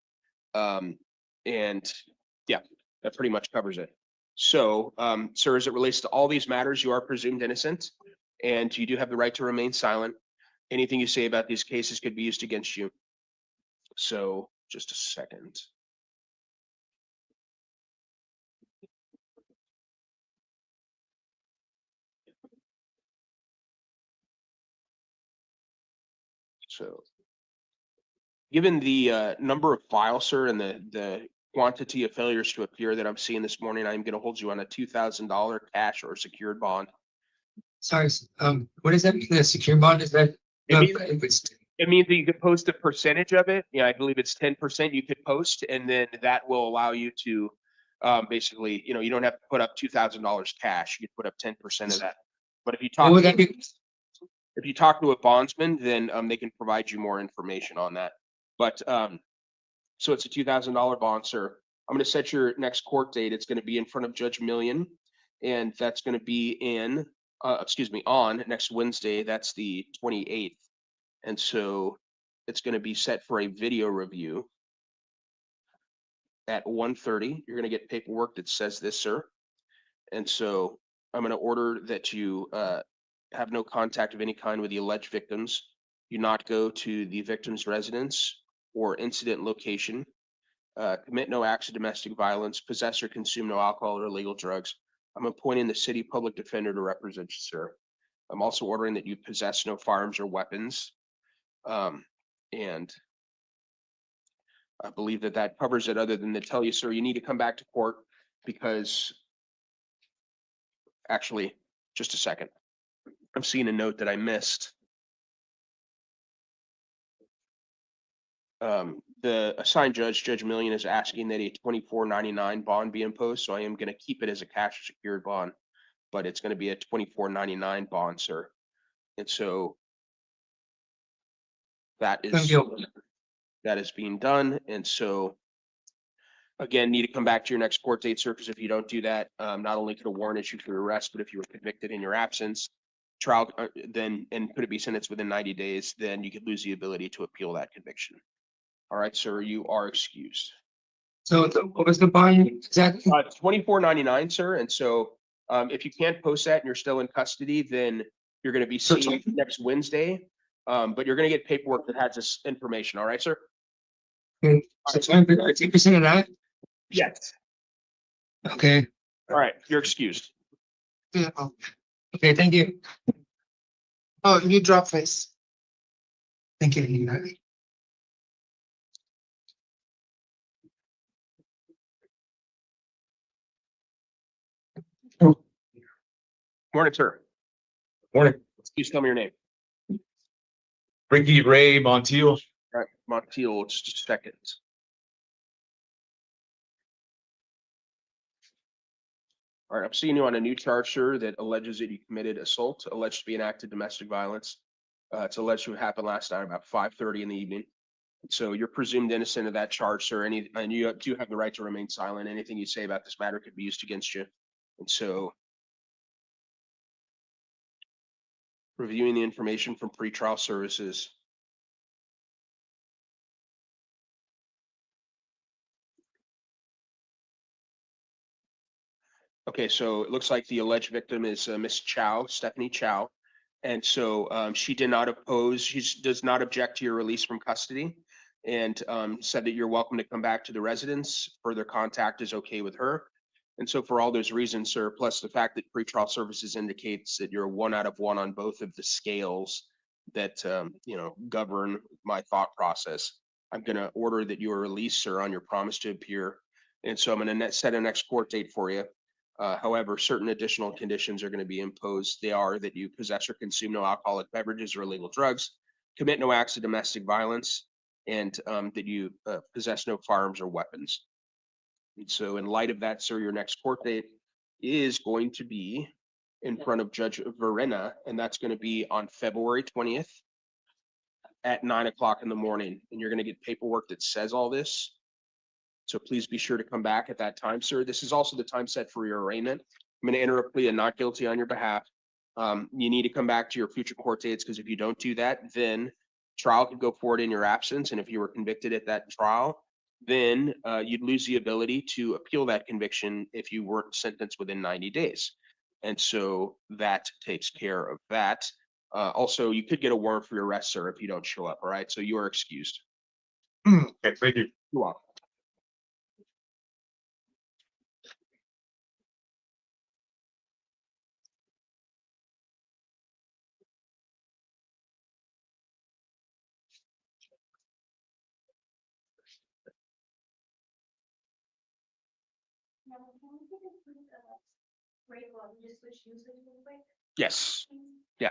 and yeah, that pretty much covers it. So, sir, as it relates to all these matters, you are presumed innocent and you do have the right to remain silent. Anything you say about these cases could be used against you. So just a second. So given the number of files, sir, and the quantity of failures to appear that I'm seeing this morning, I'm going to hold you on a $2,000 cash or secured bond. Sorry, what is that? The secure bond, is that? It means that you could post a percentage of it. Yeah, I believe it's 10% you could post, and then that will allow you to basically, you don't have to put up $2,000 cash. You could put up 10% of that. But if you talk, if you talk to a bondsman, then they can provide you more information on that. But so it's a $2,000 bond, sir. I'm going to set your next court date. It's going to be in front of Judge Million, and that's going to be in, on next Wednesday. That's the 28th. And so it's going to be set for a video review at 1:30. You're going to get paperwork that says this, sir. And so I'm going to order that you have no contact of any kind with the alleged victims. You not go to the victim's residence or incident location, commit no acts of domestic violence, possess or consume no alcohol or illegal drugs. I'm appointing the city public defender to represent you, sir. I'm also ordering that you possess no firearms or weapons. And I believe that that covers it, other than to tell you, sir, you need to come back to court because actually, just a second. I'm seeing a note that I missed. The assigned judge, Judge Million, is asking that a $24.99 bond be imposed. So I am going to keep it as a cash secured bond, but it's going to be a $24.99 bond, sir. And so that is being done. And so again, need to come back to your next court date, sir, because if you don't do that, not only could a warrant issue for arrest, but if you were convicted in your absence, trial, then, and could it be sentenced within 90 days, then you could lose the ability to appeal that conviction. All right, sir, you are excused. So what was the bond exactly? It's $24.99, sir. And so if you can't post that and you're still in custody, then you're going to be seen next Wednesday. But you're going to get paperwork that has this information. All right, sir? Okay, so 10% of that? Yes. Okay. All right, you're excused. Yeah. Okay, thank you. Oh, you drop face. Thank you. Morning, sir. Morning. Please tell me your name. Ricky Ray Montiel. All right, Montiel, just a second. All right, I'm seeing you on a new charge, sir, that alleges that you committed assault, alleged to be an act of domestic violence. It's alleged to have happened last night about 5:30 in the evening. So you're presumed innocent of that charge, sir. And you do have the right to remain silent. Anything you say about this matter could be used against you. And so reviewing the information from pretrial services. Okay, so it looks like the alleged victim is Miss Chow, Stephanie Chow. And so she did not oppose, she does not object to your release from custody, and said that you're welcome to come back to the residence. Further contact is okay with her. And so for all those reasons, sir, plus the fact that pretrial services indicates that you're 1 out of 1 on both of the scales that, govern my thought process, I'm going to order that you are released, sir, on your promise to appear. And so I'm going to set a next court date for you. However, certain additional conditions are going to be imposed. They are that you possess or consume no alcoholic beverages or illegal drugs, commit no acts of domestic violence, and that you possess no firearms or weapons. And so in light of that, sir, your next court date is going to be in front of Judge Verena, and that's going to be on February 20th at 9 o'clock in the morning. And you're going to get paperwork that says all this. So please be sure to come back at that time, sir. This is also the time set for your arraignment. I'm going to enter a plea of not guilty on your behalf. You need to come back to your future court dates, because if you don't do that, then trial could go forward in your absence. And if you were convicted at that trial, then you'd lose the ability to appeal that conviction if you weren't sentenced within 90 days. And so that takes care of that. Also, you could get a warrant for your arrest, sir, if you don't show up. All right, so you are excused. Okay, thank you. You're welcome. Yes. Yeah.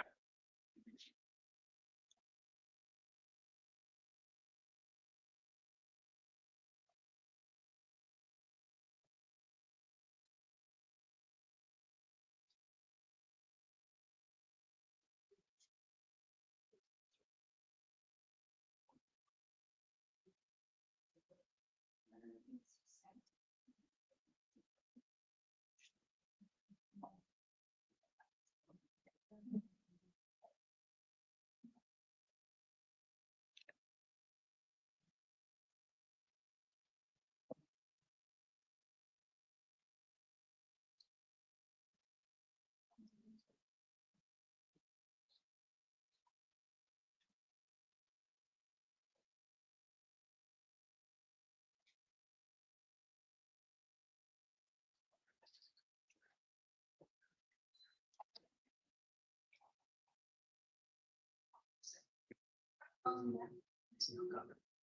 All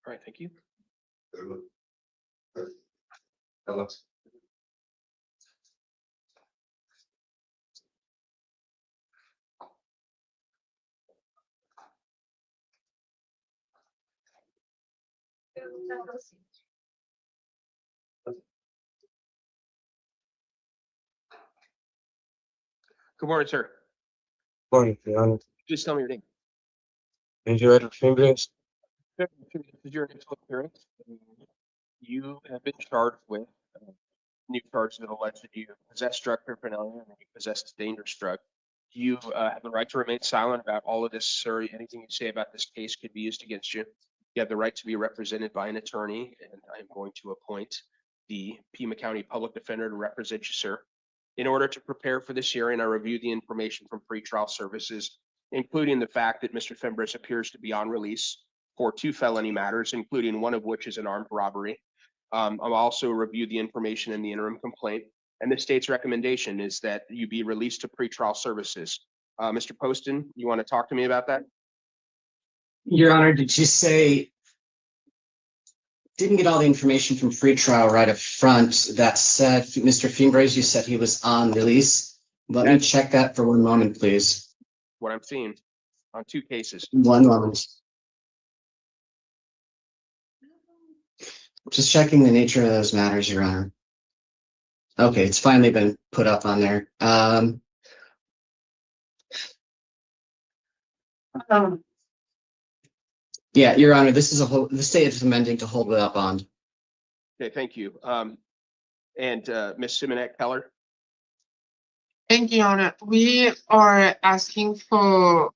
right, thank you. Good morning, sir. Morning, Your Honor. Just tell me your name. Enjoy the Defendants. This is your initial appearance. You have been charged with new charges that allege that you possess drug paraphernalia and you possess a dangerous drug. Do you have the right to remain silent about all of this, sir? Anything you say about this case could be used against you. You have the right to be represented by an attorney, and I'm going to appoint the Pima County Public Defender to represent you, sir. In order to prepare for this hearing, I reviewed the information from pretrial services, including the fact that Mr. Fimbres appears to be on release for 2 felony matters, including one of which is an armed robbery. I'll also review the information in the interim complaint, and the state's recommendation is that you be released to pretrial services. Mr. Poston, you want to talk to me about that? Your Honor, did you say didn't get all the information from free trial right up front? That said, Mr. Fimbres, you said he was on release. Let me check that for one moment, please. What I'm seeing on 2 cases. One moment. Just checking the nature of those matters, Your Honor. Okay, it's finally been put up on there. Yeah, Your Honor, this is the state is amending to hold without bond. Okay, thank you. And Ms. Simonet Keller? Thank you, Your Honor. We are asking for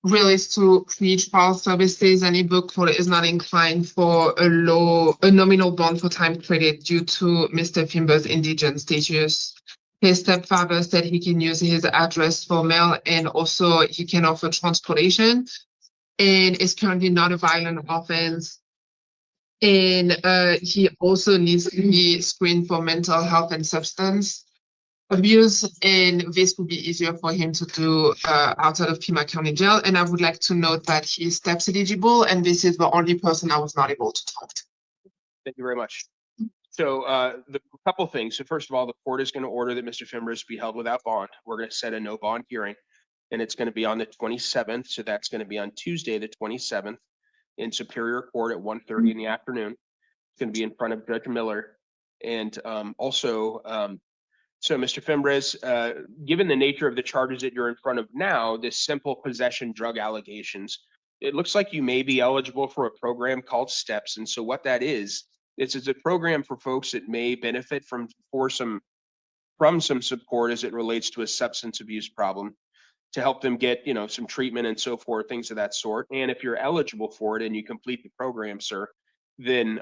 release to pretrial services, and Ibu Court is not inclined for a nominal bond for time credit due to Mr. Fimbres' indigent status. His stepfather said he can use his address for mail, and also he can offer transportation, and is currently not a violent offense. And he also needs to be screened for mental health and substance abuse, and this would be easier for him to do outside of Pima County Jail. And I would like to note that he is steps eligible, and this is the only person I was not able to talk to. Thank you very much. So the couple things. So first of all, the court is going to order that Mr. Fimbres be held without bond. We're going to set a no bond hearing, and it's going to be on the 27th. So that's going to be on Tuesday, the 27th in Superior Court at 1:30 in the afternoon. It's going to be in front of Judge Miller. And so Mr. Fimbres, given the nature of the charges that you're in front of now, this simple possession drug allegations, it looks like you may be eligible for a program called STEPS. And so what that is a program for folks that may benefit from some support as it relates to a substance abuse problem, to help them get, some treatment and so forth, things of that sort. And if you're eligible for it and you complete the program, sir, then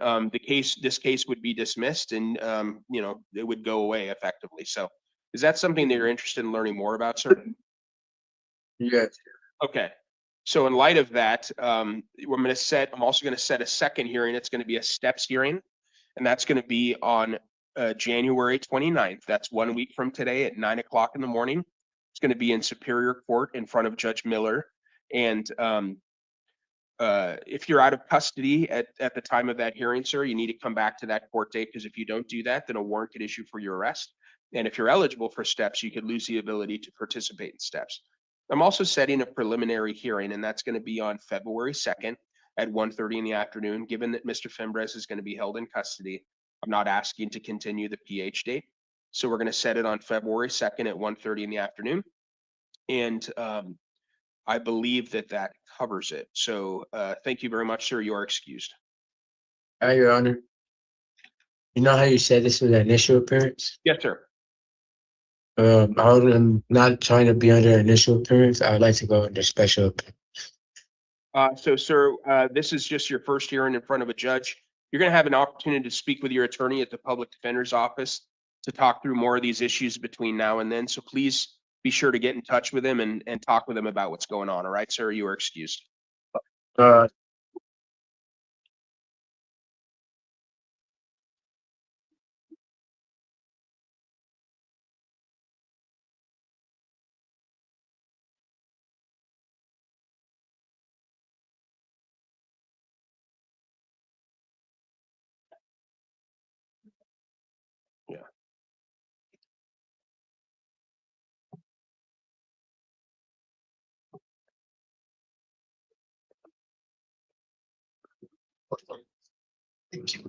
this case would be dismissed and it would go away effectively. So is that something that you're interested in learning more about, sir? Yes. Okay. So in light of that, I'm also going to set a second hearing. It's going to be a steps hearing, and that's going to be on January 29th. That's 1 week from today at 9 o'clock in the morning. It's going to be in Superior Court in front of Judge Miller. And if you're out of custody at the time of that hearing, sir, you need to come back to that court date, because if you don't do that, then a warrant could issue for your arrest. And if you're eligible for steps, you could lose the ability to participate in steps. I'm also setting a preliminary hearing, and that's going to be on February 2nd at 1:30 in the afternoon. Given that Mr. Fimbres is going to be held in custody, I'm not asking to continue the PH date. So we're going to set it on February 2nd at 1:30 in the afternoon. And I believe that covers it. So thank you very much, sir. You are excused. Hi, Your Honor. You know how you said this was an initial appearance? Yes, sir. I'm not trying to be under initial appearance. I would like to go under special appearance. So, sir, this is just your first hearing in front of a judge. You're going to have an opportunity to speak with your attorney at the public defender's office to talk through more of these issues between now and then. So please be sure to get in touch with him and talk with him about what's going on. All right, sir, you are excused. Thank you.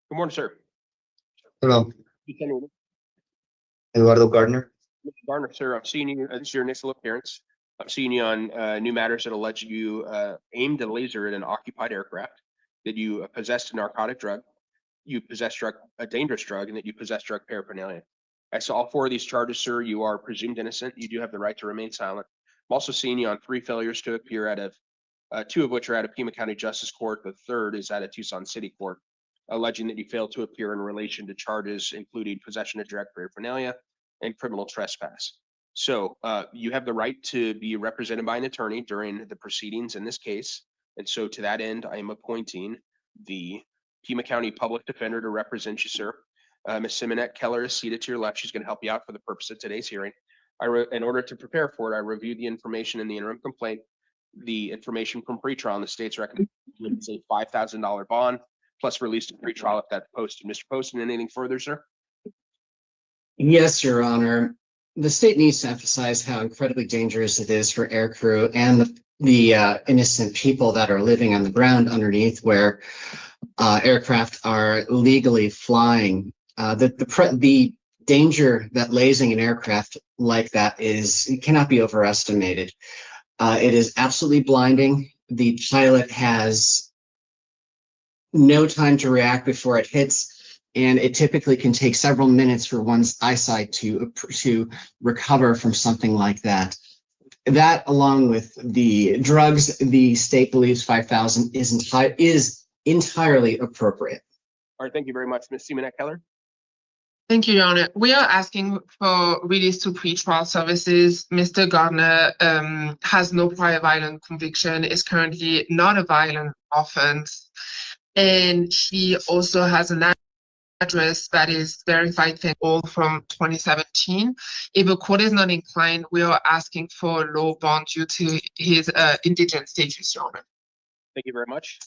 Good morning, sir. Hello, Mr. Eduardo Gardner. Garner, sir, I'm seeing you. This is your initial appearance. I'm seeing you on new matters that allege you aimed a laser at an occupied aircraft, that you possessed a narcotic drug, you possessed a dangerous drug, and that you possessed drug paraphernalia. I saw all 4 of these charges, sir. You are presumed innocent. You do have the right to remain silent. I'm also seeing you on 3 failures to appear out of 2 of which are out of Pima County Justice Court. The 3rd is out of Tucson City Court, alleging that you failed to appear in relation to charges including possession of drug paraphernalia and criminal trespass. So you have the right to be represented by an attorney during the proceedings in this case. And so to that end, I am appointing the Pima County Public Defender to represent you, sir. Ms. Simonette Keller is seated to your left. She's going to help you out for the purpose of today's hearing. In order to prepare for it, I reviewed the information in the interim complaint, the information from pretrial, and the state's recommendation is a $5,000 bond plus release to pretrial if that's posted. Mr. Poston, anything further, sir? Yes, Your Honor. The state needs to emphasize how incredibly dangerous it is for aircrew and the innocent people that are living on the ground underneath where aircraft are legally flying. The danger that lays in an aircraft like that cannot be overestimated. It is absolutely blinding. The pilot has no time to react before it hits, and it typically can take several minutes for one's eyesight to recover from something like that. That, along with the drugs, the state believes 5,000 is entirely appropriate. All right, thank you very much, Ms. Seaman-Keller. Thank you, Your Honor. We are asking for release to pretrial services. Mr. Gardner has no prior violent conviction, is currently not a violent offense, and he also has an address that is verified all from 2017. If the court is not inclined, we are asking for a low bond due to his indigent status, Your Honor. Thank you very much.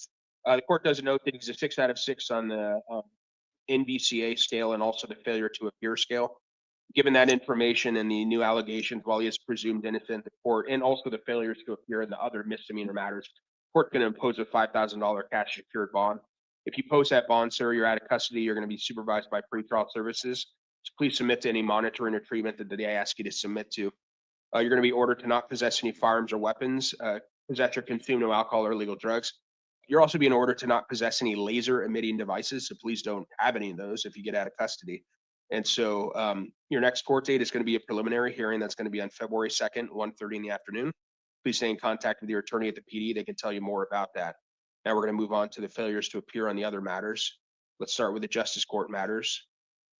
The court does note that he's a 6 out of 6 on the NBCA scale and also the failure to appear scale. Given that information and the new allegations, while he is presumed innocent, the court, and also the failures to appear in the other misdemeanor matters, the court's going to impose a $5,000 cash secured bond. If you post that bond, sir, you're out of custody. You're going to be supervised by pretrial services. So please submit to any monitoring or treatment that they ask you to submit to. You're going to be ordered to not possess any firearms or weapons, possess or consume no alcohol or illegal drugs. You're also being ordered to not possess any laser emitting devices, so please don't have any of those if you get out of custody. And so your next court date is going to be a preliminary hearing that's going to be on February 2nd, 1:30 in the afternoon. Please stay in contact with your attorney at the PD. They can tell you more about that. Now we're going to move on to the failures to appear on the other matters. Let's start with the Justice Court matters.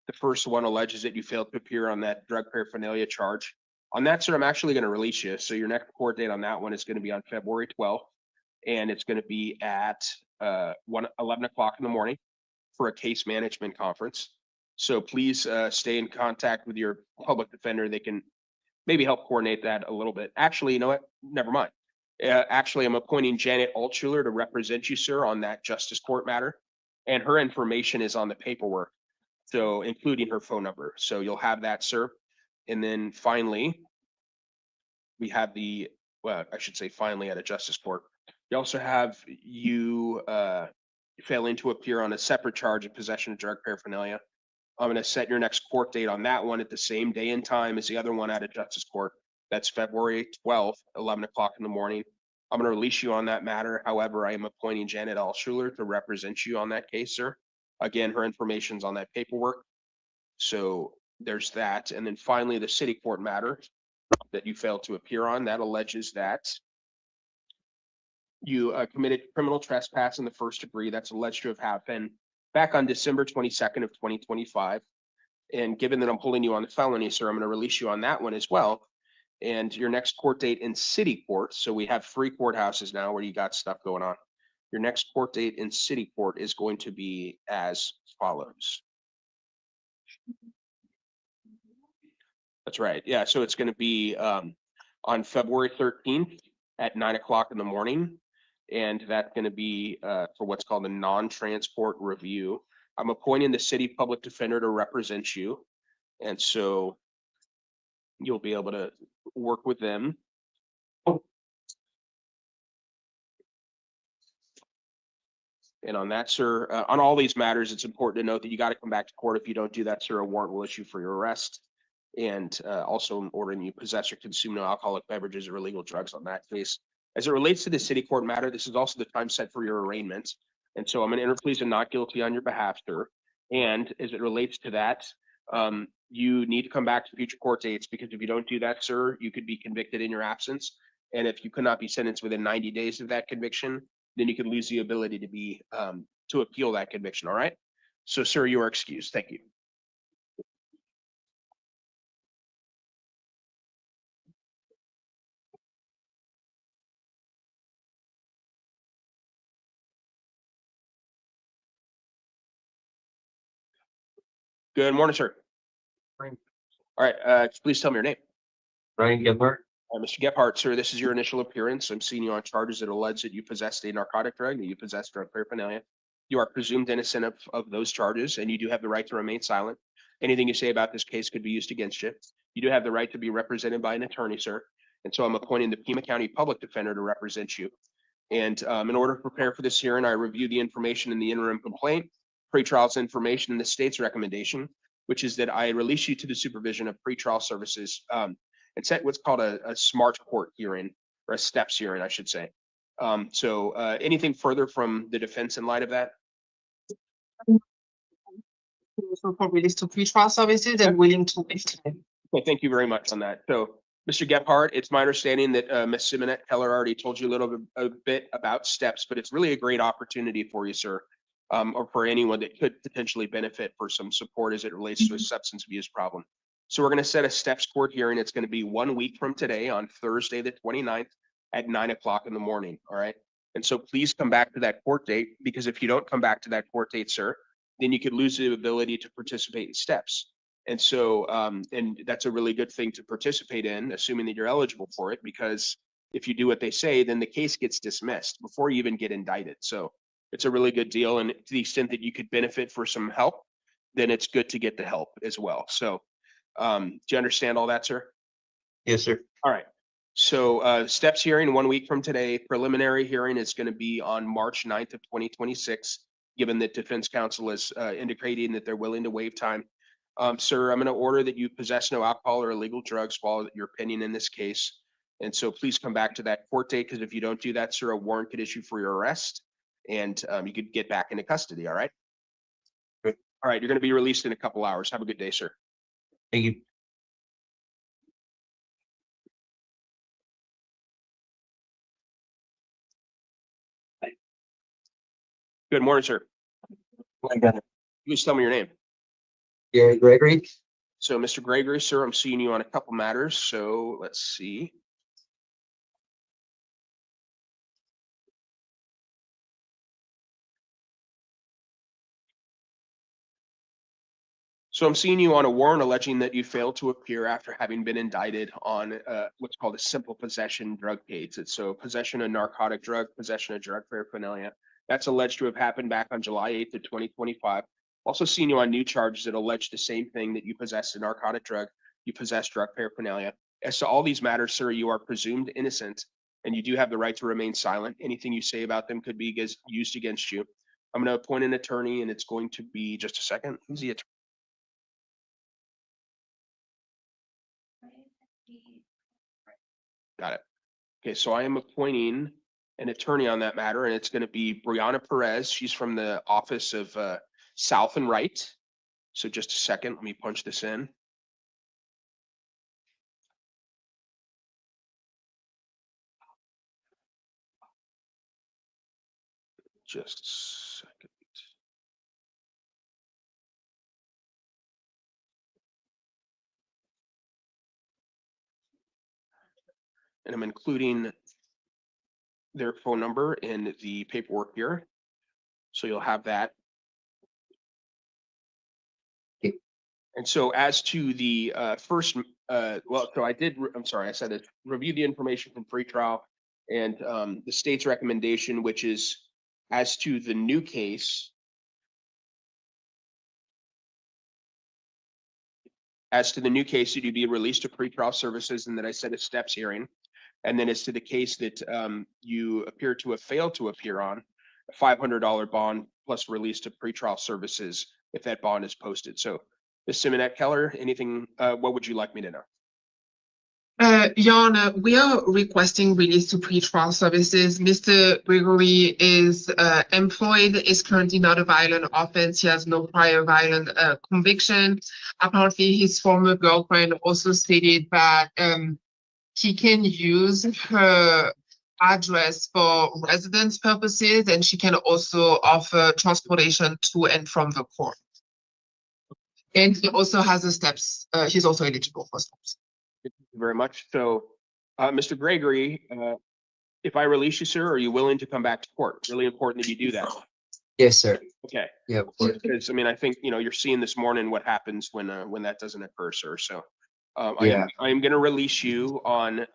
The first one alleges that you failed to appear on that drug paraphernalia charge. On that, sir, I'm actually going to release you. So your next court date on that one is going to be on February 12th. And it's going to be at 11 o'clock in the morning for a case management conference. So please stay in contact with your public defender. They can maybe help coordinate that a little bit. Actually, you know what? Never mind. Actually, I'm appointing Janet Altschuler to represent you, sir, on that Justice Court matter. And her information is on the paperwork, so including her phone number. So you'll have that, sir. And then finally, we have well, I should say finally at a Justice Court. You also have you failing to appear on a separate charge of possession of drug paraphernalia. I'm going to set your next court date on that one at the same day and time as the other one at a Justice Court. That's February 12th, 11 o'clock in the morning. I'm going to release you on that matter. However, I am appointing Janet Altschuler to represent you on that case, sir. Again, her information's on that paperwork. So there's that. And then finally, the city court matter that you failed to appear on, that alleges that you committed criminal trespass in the first degree. That's alleged to have happened back on December 22nd of 2025. And given that I'm holding you on the felony, sir, I'm going to release you on that one as well. And your next court date in city court. So we have 3 courthouses now where you got stuff going on. Your next court date in city court is going to be as follows. That's right. Yeah. So it's going to be on February 13th at 9 o'clock in the morning. And that's going to be for what's called a non-transport review. I'm appointing the city public defender to represent you. And so you'll be able to work with them. And on that, sir, on all these matters, it's important to note that you got to come back to court. If you don't do that, sir, a warrant will issue for your arrest. And also ordering you possess or consume no alcoholic beverages or illegal drugs on that case. As it relates to the city court matter, this is also the time set for your arraignment. And so I'm going to enter pleas and not guilty on your behalf, sir. And as it relates to that, you need to come back to future court dates, because if you don't do that, sir, you could be convicted in your absence. And if you could not be sentenced within 90 days of that conviction, then you can lose the ability to be to appeal that conviction. All right. So, sir, you are excused. Thank you. Good morning, sir. All right. Please tell me your name. Ryan Gebhardt. Mr. Gebhardt, sir, this is your initial appearance. I'm seeing you on charges that allege that you possessed a narcotic drug, that you possessed drug paraphernalia. You are presumed innocent of those charges, and you do have the right to remain silent. Anything you say about this case could be used against you. You do have the right to be represented by an attorney, sir. And so I'm appointing the Pima County Public Defender to represent you. And in order to prepare for this hearing, I review the information in the interim complaint, pretrial's information, and the state's recommendation, which is that I release you to the supervision of pretrial services and set what's called a smart court hearing, or a steps hearing, I should say. Anything further from the defense in light of that? For release to pretrial services and willing to waive time. Okay, thank you very much on that. So, Mr. Gephardt, it's my understanding that Ms. Simonette Keller already told you a bit about steps, but it's really a great opportunity for you, sir, or for anyone that could potentially benefit for some support as it relates to a substance abuse problem. So we're going to set a steps court hearing. It's going to be 1 week from today on Thursday, the 29th at 9 o'clock in the morning. All right. And so please come back to that court date, because if you don't come back to that court date, sir, then you could lose the ability to participate in steps. And so, and that's a really good thing to participate in, assuming that you're eligible for it, because if you do what they say, then the case gets dismissed before you even get indicted. So it's a really good deal. And to the extent that you could benefit for some help, then it's good to get the help as well. So do you understand all that, sir? Yes, sir. All right. So steps hearing 1 week from today, preliminary hearing is going to be on March 9th of 2026, given that defense counsel is indicating that they're willing to waive time. Sir, I'm going to order that you possess no alcohol or illegal drugs while your opinion in this case. And so please come back to that court date, because if you don't do that, sir, a warrant could issue for your arrest and you could get back into custody. All right. Good. All right. You're going to be released in a couple hours. Have a good day, sir. Thank you. Good morning, sir. Please tell me your name. Gary Gregory. So, Mr. Gregory, sir, I'm seeing you on a couple matters. So let's see. So I'm seeing you on a warrant alleging that you failed to appear after having been indicted on what's called a simple possession drug case. It's so possession of narcotic drug, possession of drug paraphernalia. That's alleged to have happened back on July 8th of 2025. Also seen you on new charges that allege the same thing, that you possess a narcotic drug, you possess drug paraphernalia. As to all these matters, sir, you are presumed innocent, and you do have the right to remain silent. Anything you say about them could be used against you. I'm going to appoint an attorney, and it's going to be just a second. Who's the attorney? Got it. Okay, so I am appointing an attorney on that matter, and it's going to be Brianna Perez. She's from the office of South and Right. So just a second, let me punch this in. Just a second. And I'm including their phone number in the paperwork here. So you'll have that. And so as to the first, so I'm sorry, I said it, review the information from pretrial and the state's recommendation, which is as to the new case. As to the new case, that you'd be released to pretrial services, and that I said a steps hearing. And then as to the case that you appear to have failed to appear on, a $500 bond plus release to pretrial services if that bond is posted. So, Ms. Simonette Keller, anything, what would you like me to know? Your Honor, we are requesting release to pretrial services. Mr. Gregory is employed, is currently not a violent offense. He has no prior violent conviction. Apparently, his former girlfriend also stated that he can use her address for residence purposes, and she can also offer transportation to and from the court. And he also has the steps. He's also eligible for steps. Thank you very much. So, Mr. Gregory, if I release you, sir, are you willing to come back to court? Really important that you do that. Yes, sir. Okay. Yeah, of course. Because I mean, I think you're seeing this morning what happens when that doesn't occur, sir. So, Yeah. I am going to release you on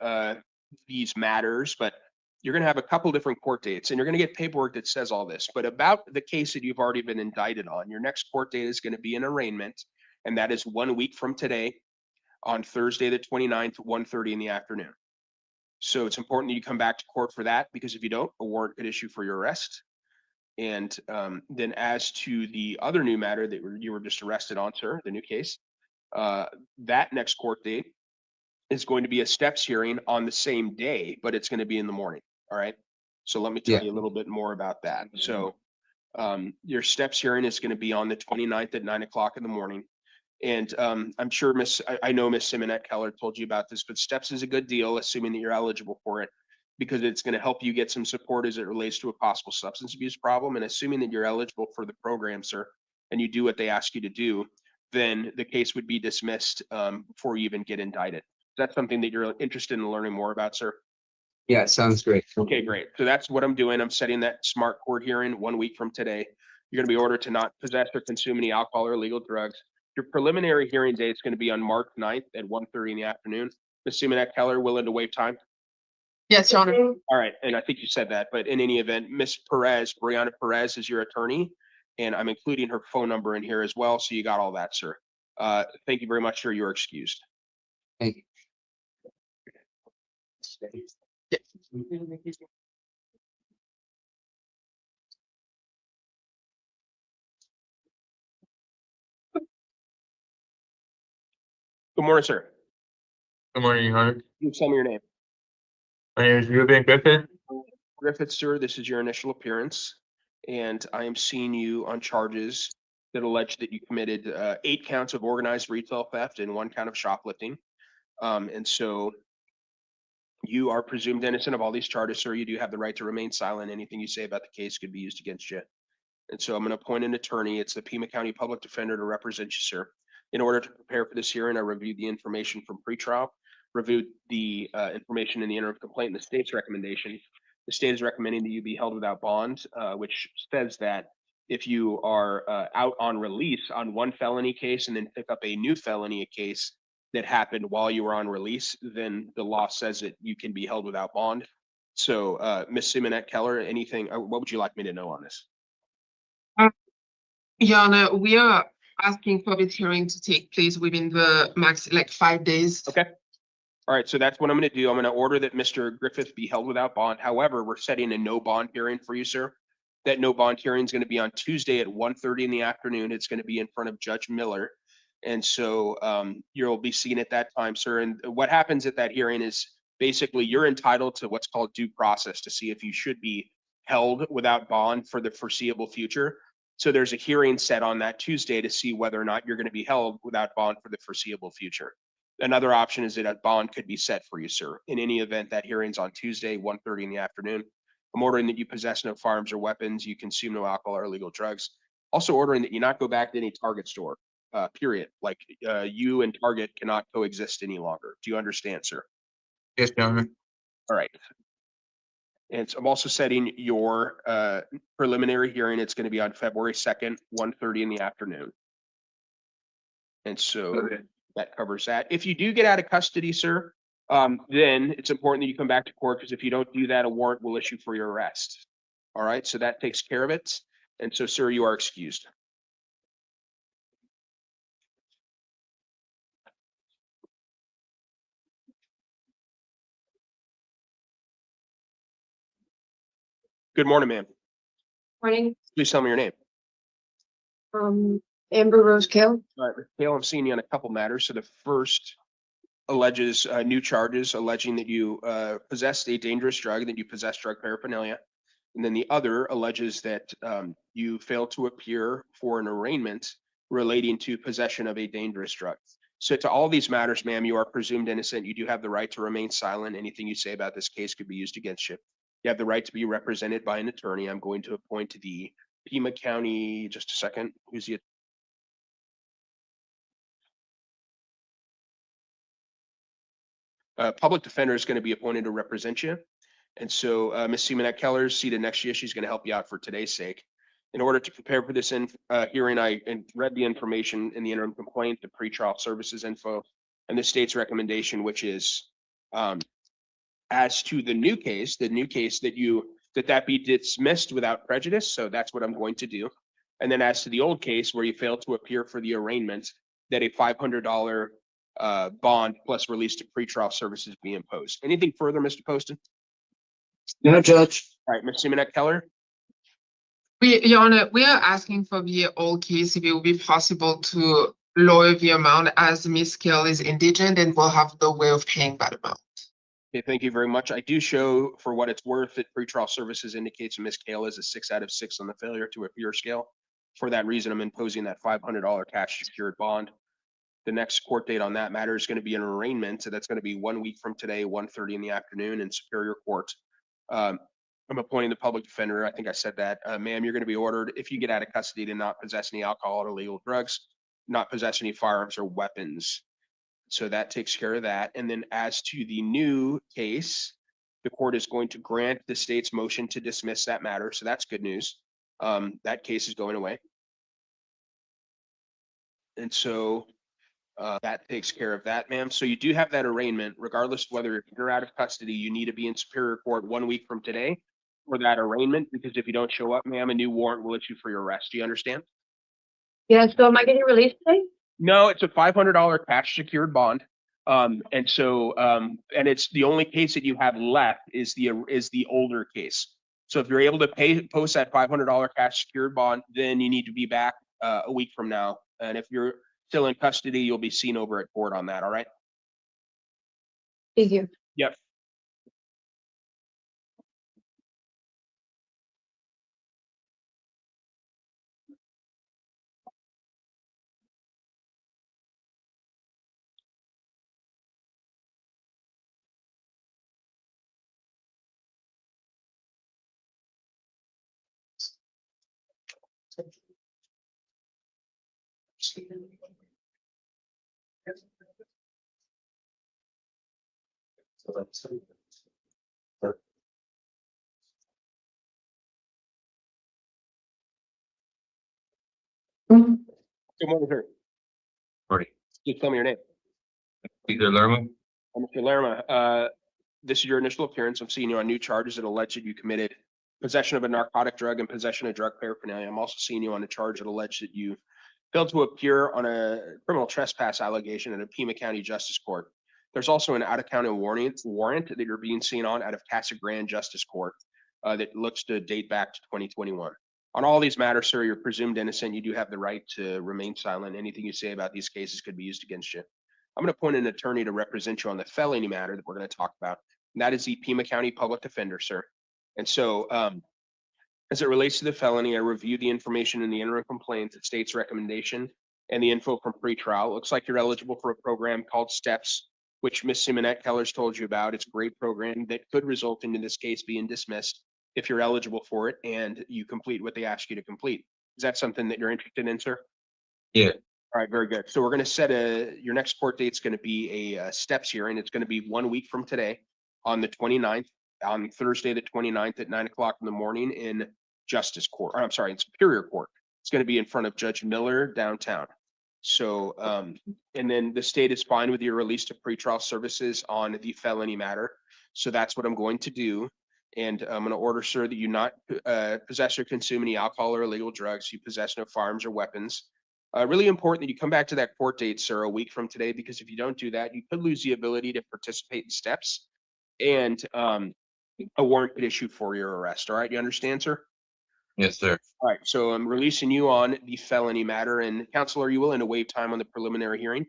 these matters, but you're going to have a couple different court dates, and you're going to get paperwork that says all this. But about the case that you've already been indicted on, your next court date is going to be an arraignment, and that is 1 week from today, on Thursday the 29th, 1:30 in the afternoon. So it's important that you come back to court for that, because if you don't, a warrant could issue for your arrest. And then as to the other new matter that you were just arrested on, sir, the new case, that next court date is going to be a steps hearing on the same day, but it's going to be in the morning. All right. So let me tell you a little bit more about that. So your steps hearing is going to be on the 29th at 9 o'clock in the morning. And I'm sure I know Miss Simonette Keller told you about this, but steps is a good deal, assuming that you're eligible for it, because it's going to help you get some support as it relates to a possible substance abuse problem. And assuming that you're eligible for the program, sir, and you do what they ask you to do, then the case would be dismissed before you even get indicted. Is that something that you're interested in learning more about, sir? Yeah, sounds great. Okay, great. So that's what I'm doing. I'm setting that smart court hearing 1 week from today. You're going to be ordered to not possess or consume any alcohol or illegal drugs. Your preliminary hearing date is going to be on March 9th at 1:30 in the afternoon. Ms. Simonette Keller, willing to waive time? Yes, Your Honor. All right, and I think you said that, but in any event, Ms. Perez, Brianna Perez is your attorney, and I'm including her phone number in here as well, so you got all that, sir. Thank you very much, sir. You're excused. Thank you. Good morning, sir. Good morning, Your Honor. Can you tell me your name? My name is Ruben Griffin. Griffith, sir, this is your initial appearance, and I am seeing you on charges that allege that you committed 8 counts of organized retail theft and 1 count of shoplifting. And so you are presumed innocent of all these charges, sir. You do have the right to remain silent. Anything you say about the case could be used against you. And so I'm going to appoint an attorney. It's the Pima County Public Defender to represent you, sir. In order to prepare for this hearing, I reviewed the information from pretrial, reviewed the information in the interim complaint and the state's recommendation. The state is recommending that you be held without bond, which says that if you are out on release on 1 felony case and then pick up a new felony case that happened while you were on release, then the law says that you can be held without bond. So, Ms. Simonette Keller, anything, what would you like me to know on this? Your Honor, we are asking for this hearing to take place within the max, like 5 days. Okay. All right, so that's what I'm going to do. I'm going to order that Mr. Griffith be held without bond. However, we're setting a no bond hearing for you, sir. That no bond hearing is going to be on Tuesday at 1:30 in the afternoon. It's going to be in front of Judge Miller. And so you'll be seen at that time, sir. And what happens at that hearing is basically you're entitled to what's called due process to see if you should be held without bond for the foreseeable future. So there's a hearing set on that Tuesday to see whether or not you're going to be held without bond for the foreseeable future. Another option is that a bond could be set for you, sir. In any event, that hearing's on Tuesday, 1:30 in the afternoon. I'm ordering that you possess no firearms or weapons, you consume no alcohol or illegal drugs. Also ordering that you not go back to any Target store, period. Like you and Target cannot coexist any longer. Do you understand, sir? Yes, Your Honor. All right. And so I'm also setting your preliminary hearing. It's going to be on February 2nd, 1:30 in the afternoon. And so that covers that. If you do get out of custody, sir, then it's important that you come back to court, because if you don't do that, a warrant will issue for your arrest. All right, so that takes care of it. And so, sir, you are excused. Good morning, ma'am. Morning, Please tell me your name. Amber Rose Kale. All right, Ms. Hale, I'm seeing you on a couple matters. So the first alleges new charges alleging that you possessed a dangerous drug, that you possessed drug paraphernalia. And then the other alleges that you failed to appear for an arraignment relating to possession of a dangerous drug. So to all these matters, ma'am, you are presumed innocent. You do have the right to remain silent. Anything you say about this case could be used against you. You have the right to be represented by an attorney. I'm going to appoint the Pima County, just a second, who's the public defender is going to be appointed to represent you. And so Ms. Simonette Keller is seated next to you. She's going to help you out for today's sake. In order to prepare for this hearing, I read the information in the interim complaint, the pretrial services info, and the state's recommendation, which is as to the new case that be dismissed without prejudice. So that's what I'm going to do. And then as to the old case where you failed to appear for the arraignment, that a $500 bond plus release to pretrial services be imposed. Anything further, Mr. Poston? No, Judge. All right, Ms. Simonette Keller. Your Honor, we are asking for the old case if it would be possible to lower the amount as Miss Kell is indigent and will have no way of paying that amount. Okay, thank you very much. I do show, for what it's worth, that pretrial services indicates Ms. Kale is a 6 out of 6 on the failure to appear scale. For that reason, I'm imposing that $500 cash secured bond. The next court date on that matter is going to be an arraignment. So that's going to be 1 week from today, 1:30 in the afternoon in Superior Court. I'm appointing the public defender. I think I said that. Ma'am, you're going to be ordered, if you get out of custody, to not possess any alcohol or illegal drugs, not possess any firearms or weapons. So that takes care of that. And then as to the new case, the court is going to grant the state's motion to dismiss that matter. So that's good news. That case is going away. And so that takes care of that, ma'am. So you do have that arraignment, regardless of whether you're out of custody, you need to be in Superior Court 1 week from today for that arraignment, because if you don't show up, ma'am, a new warrant will issue for your arrest. Do you understand? Yeah, so am I getting released today? No, it's a $500 cash secured bond. And it's the only case that you have left is the older case. So if you're able to post that $500 cash secured bond, then you need to be back a week from now. And if you're still in custody, you'll be seen over at court on that. All right. Thank you. Yep. Good morning, sir. Morning. Just tell me your name. Peter Lerma. Mr. Lerma, this is your initial appearance. I'm seeing you on new charges that allege that you committed possession of a narcotic drug and possession of drug paraphernalia. I'm also seeing you on a charge that allege that you failed to appear on a criminal trespass allegation at a Pima County Justice Court. There's also an out-of-county warrant that you're being seen on out of Casa Grande Justice Court that looks to date back to 2021. On all these matters, sir, you're presumed innocent. You do have the right to remain silent. Anything you say about these cases could be used against you. I'm going to appoint an attorney to represent you on the felony matter that we're going to talk about. And that is the Pima County Public Defender, sir. And so as it relates to the felony, I reviewed the information in the interim complaint, the state's recommendation, and the info from pretrial. It looks like you're eligible for a program called STEPS, which Ms. Simonette Keller's told you about. It's a great program that could result in this case being dismissed if you're eligible for it and you complete what they ask you to complete. Is that something that you're interested in, sir? Yeah. All right, very good. So we're going to set your next court date's going to be a STEPS hearing. It's going to be 1 week from today on the 29th, on Thursday, the 29th at 9 o'clock in the morning in Justice Court. Or, I'm sorry, in Superior Court. It's going to be in front of Judge Miller downtown. So, and then the state is fine with your release to pretrial services on the felony matter. So that's what I'm going to do. And I'm going to order, sir, that you not possess or consume any alcohol or illegal drugs. You possess no firearms or weapons. Really important that you come back to that court date, sir, a week from today, because if you don't do that, you could lose the ability to participate in STEPS, and a warrant could issue for your arrest. All right, you understand, sir? Yes, sir. All right, so I'm releasing you on the felony matter. And counsel, are you willing to waive time on the preliminary hearing?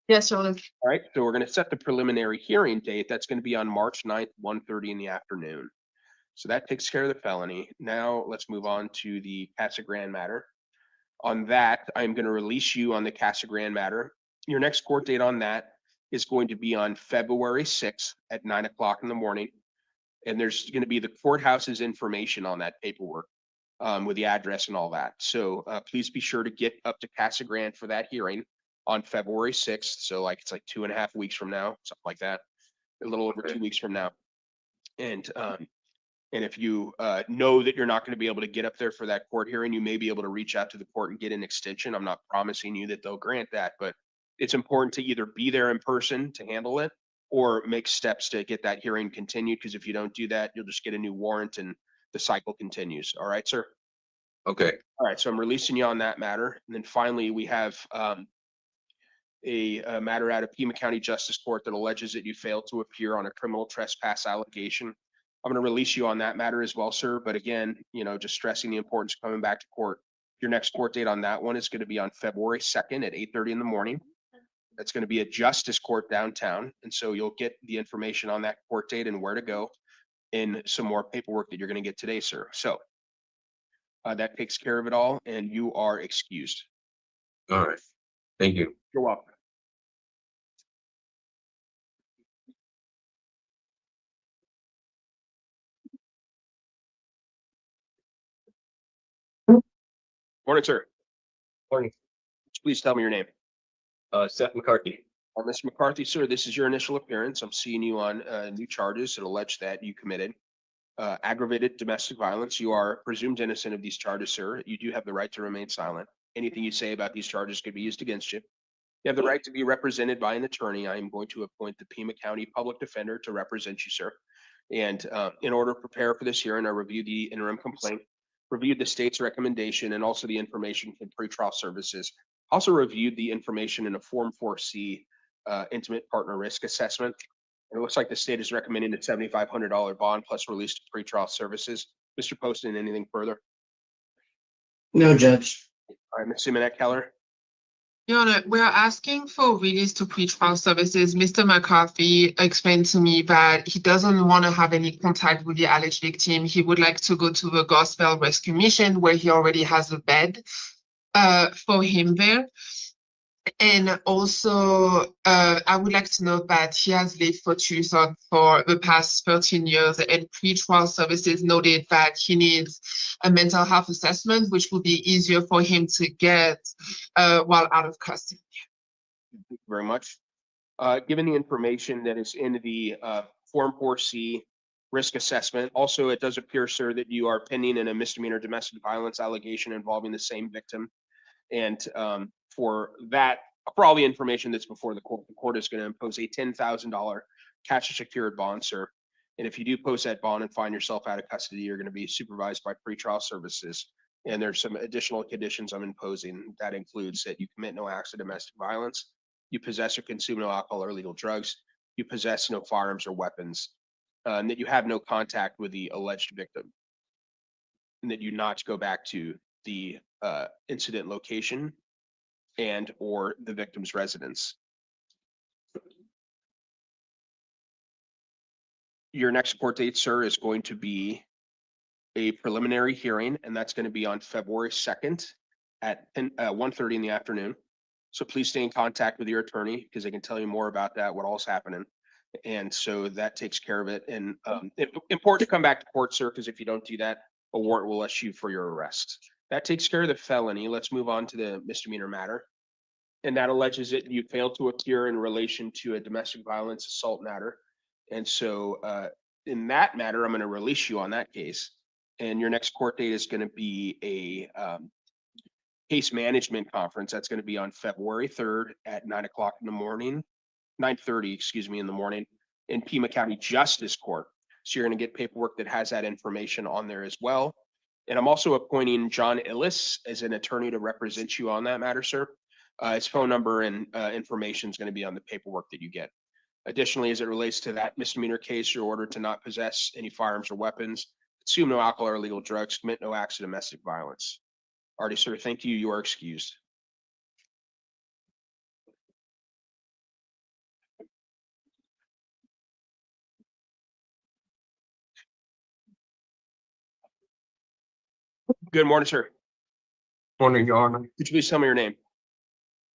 Yes, Your Honor. All right, so we're going to set the preliminary hearing date. That's going to be on March 9th, 1:30 in the afternoon. So that takes care of the felony. Now let's move on to the Casa Grande matter. On that, I'm going to release you on the Casa Grande matter. Your next court date on that is going to be on February 6th at 9 o'clock in the morning. And there's going to be the courthouse's information on that paperwork with the address and all that. So please be sure to get up to Casa Grande for that hearing on February 6th. So it's like 2.5 weeks from now, something like that, a little over 2 weeks from now. And if you know that you're not going to be able to get up there for that court hearing, you may be able to reach out to the court and get an extension. I'm not promising you that they'll grant that, but it's important to either be there in person to handle it or make steps to get that hearing continued. Because if you don't do that, you'll just get a new warrant and the cycle continues. All right, sir? Okay. All right, so I'm releasing you on that matter. And then finally, we have a matter out of Pima County Justice Court that alleges that you failed to appear on a criminal trespass allegation. I'm going to release you on that matter as well, sir. But again, just stressing the importance of coming back to court Your next court date on that one is going to be on February 2nd at 8:30 in the morning. That's going to be a justice court downtown. And so you'll get the information on that court date and where to go in some more paperwork that you're going to get today, sir. So that takes care of it all, and you are excused. All right. Thank you. You're welcome. Morning, sir. Morning. Please tell me your name. Seth McCarthy. Mr. McCarthy, sir, this is your initial appearance. I'm seeing you on new charges that allege that you committed aggravated domestic violence. You are presumed innocent of these charges, sir. You do have the right to remain silent. Anything you say about these charges could be used against you. You have the right to be represented by an attorney. I am going to appoint the Pima County Public Defender to represent you, sir. And in order to prepare for this hearing, I reviewed the interim complaint, reviewed the state's recommendation, and also the information from pretrial services. Also reviewed the information in a Form 4C intimate partner risk assessment. And it looks like the state is recommending a $7,500 bond plus release to pretrial services. Mr. Poston, anything further? No, Judge. All right, Ms. Simonette Keller. Your Honor, we are asking for release to pretrial services. Mr. McCarthy explained to me that he doesn't want to have any contact with the alleged victim. He would like to go to the Gospel Rescue Mission where he already has a bed for him there. And also, I would like to know that he has lived for Tucson for the past 13 years, and pretrial services noted that he needs a mental health assessment, which will be easier for him to get while out of custody. Thank you very much. Given the information that is in the Form 4C risk assessment, also it does appear, sir, that you are pending in a misdemeanor domestic violence allegation involving the same victim. And for that, for all the information that's before the court is going to impose a $10,000 cash secured bond, sir. And if you do post that bond and find yourself out of custody, you're going to be supervised by pretrial services. And there's some additional conditions I'm imposing. That includes that you commit no acts of domestic violence, you possess or consume no alcohol or illegal drugs, you possess no firearms or weapons, and that you have no contact with the alleged victim, and that you not go back to the incident location and or the victim's residence. Your next court date, sir, is going to be a preliminary hearing, and that's going to be on February 2nd at 1:30 in the afternoon. So please stay in contact with your attorney because they can tell you more about that, what all's happening. And so that takes care of it. And important to come back to court, sir, because if you don't do that, a warrant will issue for your arrest. That takes care of the felony. Let's move on to the misdemeanor matter. And that alleges that you failed to appear in relation to a domestic violence assault matter. And so in that matter, I'm going to release you on that case. And your next court date is going to be a case management conference. That's going to be on February 3rd at 9:00 in the morning, 9:30, excuse me, in the morning in Pima County Justice Court. So you're going to get paperwork that has that information on there as well. And I'm also appointing John Illis as an attorney to represent you on that matter, sir. His phone number and information is going to be on the paperwork that you get. Additionally, as it relates to that misdemeanor case, you're ordered to not possess any firearms or weapons, consume no alcohol or illegal drugs, commit no acts of domestic violence. Alrighty, sir, thank you. You are excused. Good morning, sir. Morning, Your Honor. Could you please tell me your name?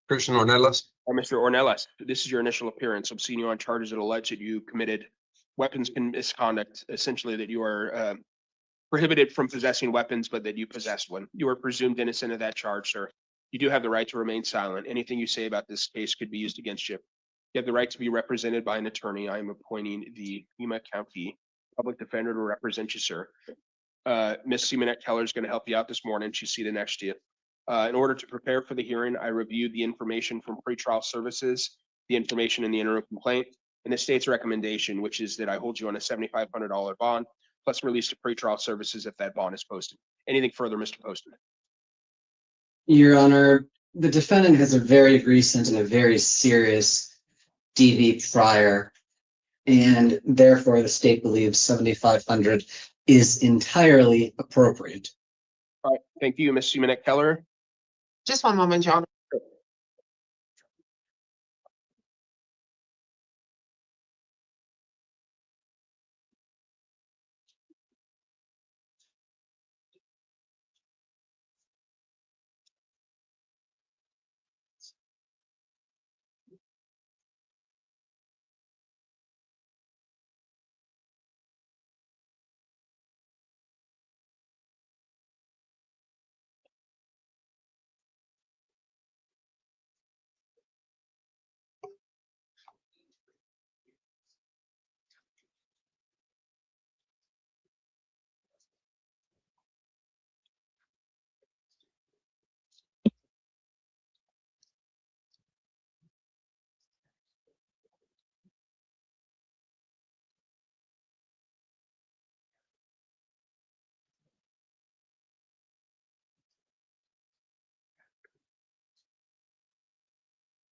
Christian Ornelas. Mr. Ornelas, this is your initial appearance. I'm seeing you on charges that allege that you committed weapons misconduct, essentially that you are prohibited from possessing weapons, but that you possessed one. You are presumed innocent of that charge, sir. You do have the right to remain silent. Anything you say about this case could be used against you. You have the right to be represented by an attorney. I am appointing the Pima County Public Defender to represent you, sir. Ms. Simonette Keller is going to help you out this morning. She's seated next to you. In order to prepare for the hearing, I reviewed the information from pretrial services, the information in the interim complaint, and the state's recommendation, which is that I hold you on a $7,500 bond, plus release to pretrial services if that bond is posted. Anything further, Mr. Poston? Your Honor, the defendant has a very recent and a very serious DV prior, and therefore the state believes $7,500 is entirely appropriate. All right, thank you, Ms. Simonette Keller. Just one moment, Your Honor.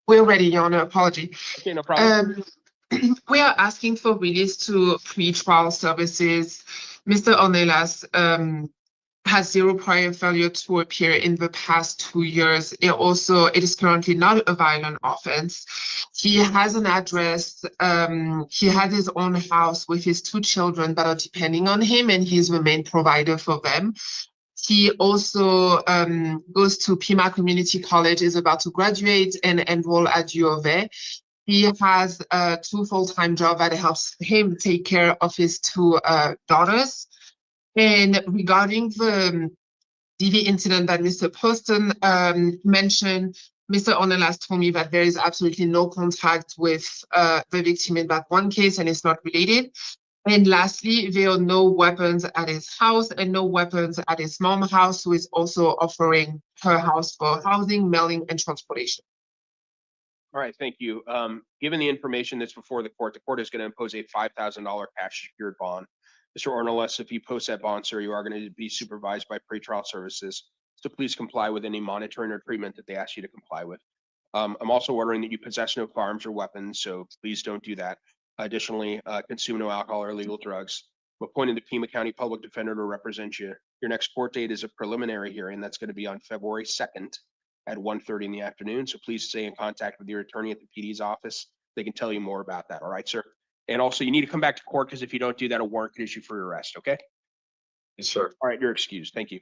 We're ready, Your Honor. Apology. Okay, no problem. We are asking for release to pre-trial services. Mr. Ornelas has 0 prior failure to appear in the past 2 years. It is currently not a violent offense. He has an address. He has his own house with his 2 children that are depending on him, and he's the main provider for them. He also goes to Pima Community College, is about to graduate and enroll at U of A. He has 2 full-time jobs that helps him take care of his 2 daughters. And regarding the DV incident that Mr. Poston mentioned, Mr. Ornelas told me that there is absolutely no contact with the victim in that one case and it's not related. And lastly, there are no weapons at his house and no weapons at his mom's house, who is also offering her house for housing, mailing, and transportation. All right, thank you. Given the information that's before the court is going to impose a $5,000 cash secured bond. Mr. Ornelas, if you post that bond, sir, you are going to be supervised by pretrial services. So please comply with any monitoring or treatment that they ask you to comply with. I'm also ordering that you possess no firearms or weapons, so please don't do that. Additionally, consume no alcohol or illegal drugs. I'm appointing the Pima County Public Defender to represent you. Your next court date is a preliminary hearing. That's going to be on February 2nd at 1:30 in the afternoon. So please stay in contact with your attorney at the PD's office. They can tell you more about that. All right, sir. And also, you need to come back to court because if you don't do that, a warrant could issue for your arrest. Okay. Yes, sir. All right, you're excused. Thank you.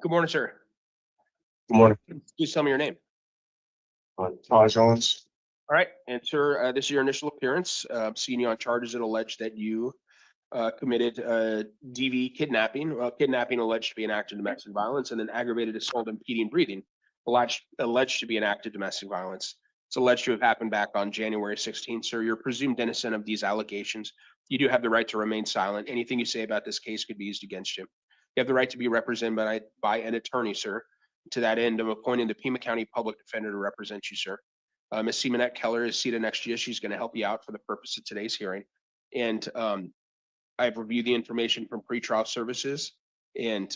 Good morning, sir. Good morning. Please tell me your name. Todd Jones. All right, and sir, this is your initial appearance. Seeing you on charges that allege that you committed DV kidnapping, kidnapping alleged to be an act of domestic violence, and then aggravated assault, impeding breathing, alleged to be an act of domestic violence. It's alleged to have happened back on January 16th. Sir, you're presumed innocent of these allegations. You do have the right to remain silent. Anything you say about this case could be used against you. You have the right to be represented by an attorney, sir. To that end, I'm appointing the Pima County Public Defender to represent you, sir. Ms. Simonette Keller is seated next to you. She's going to help you out for the purpose of today's hearing. And I've reviewed the information from pretrial services and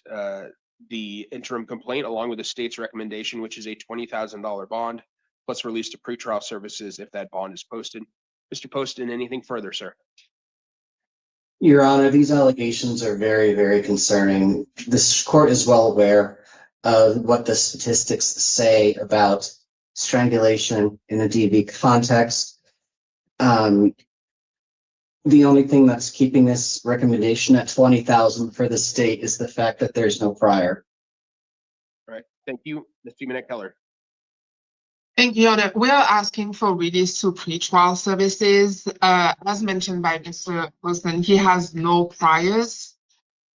the interim complaint, along with the state's recommendation, which is a $20,000 bond, plus release to pretrial services if that bond is posted. Mr. Poston, anything further, sir? Your Honor, these allegations are very, very concerning. This court is well aware of what the statistics say about strangulation in a DV context. The only thing that's keeping this recommendation at 20,000 for the state is the fact that there's no prior. All right, thank you, Ms. Simonette Keller. Thank you, Your Honor. We are asking for release to pretrial services. As mentioned by Mr. Wilson, he has no priors,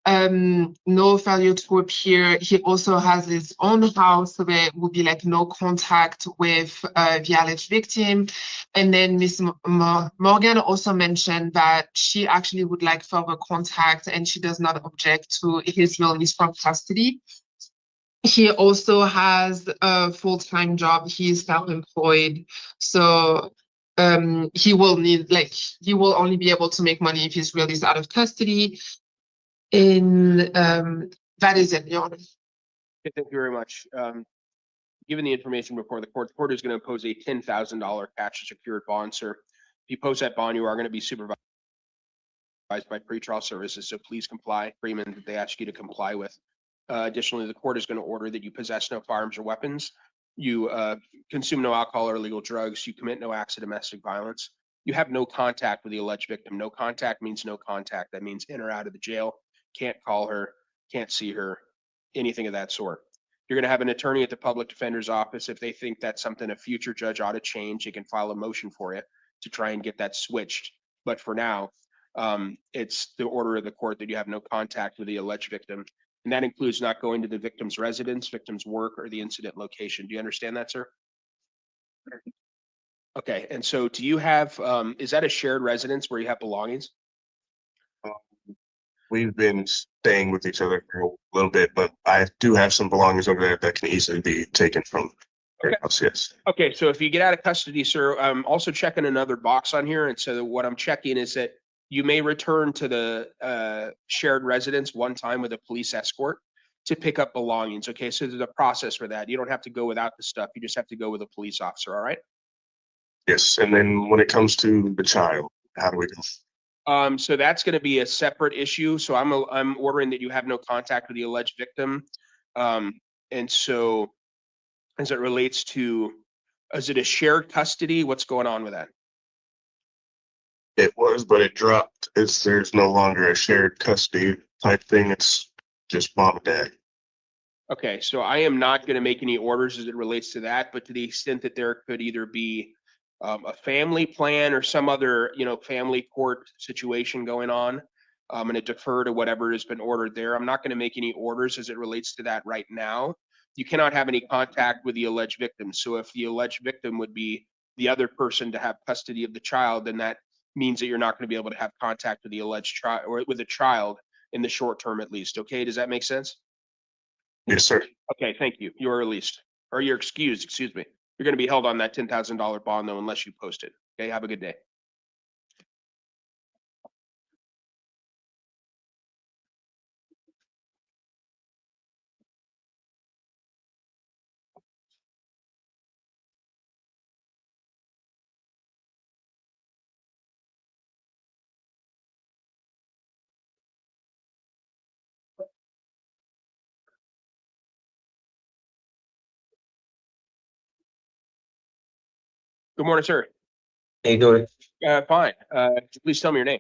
no failure to appear. He also has his own house, so there will be like no contact with the alleged victim. And then Ms. Morgan also mentioned that she actually would like further contact and she does not object to his release from custody. He also has a full-time job. He is self-employed. So he will only be able to make money if he's released out of custody. And that is it, Your Honor. Okay, thank you very much. Given the information before the court is going to impose a $10,000 cash secured bond, sir. If you post that bond, you are going to be supervised by pretrial services, so please comply. Agreement that they ask you to comply with. Additionally, the court is going to order that you possess no firearms or weapons. You consume no alcohol or illegal drugs. You commit no acts of domestic violence. You have no contact with the alleged victim. No contact means no contact. That means in or out of the jail. Can't call her, can't see her, anything of that sort. You're going to have an attorney at the public defender's office. If they think that's something a future judge ought to change, they can file a motion for you to try and get that switched. But for now, it's the order of the court that you have no contact with the alleged victim. And that includes not going to the victim's residence, victim's work, or the incident location. Do you understand that, sir? Okay, and so do you have, is that a shared residence where you have belongings? We've been staying with each other for a little bit, but I do have some belongings over there that can easily be taken from our house, yes. Okay, so if you get out of custody, sir, I'm also checking another box on here. And so what I'm checking is that you may return to the shared residence one time with a police escort to pick up belongings. Okay, so there's a process for that. You don't have to go without the stuff. You just have to go with a police officer, all right? Yes, and then when it comes to the child, how do we go? So that's going to be a separate issue. So I'm ordering that you have no contact with the alleged victim. And so as it relates to, is it a shared custody? What's going on with that? It was, but it dropped. There's no longer a shared custody type thing. It's just mom and dad. Okay, so I am not going to make any orders as it relates to that, but to the extent that there could either be a family plan or some other, family court situation going on, I'm going to defer to whatever has been ordered there. I'm not going to make any orders as it relates to that right now. You cannot have any contact with the alleged victim. So if the alleged victim would be the other person to have custody of the child, then that means that you're not going to be able to have contact with the alleged child or with the child in the short term at least. Okay, does that make sense? Yes, sir. Okay, thank you. You are released, or you're excused, excuse me. You're going to be held on that $10,000 bond though, unless you post it. Okay, have a good day. Good morning, sir. How you doing? Fine. Please tell me your name.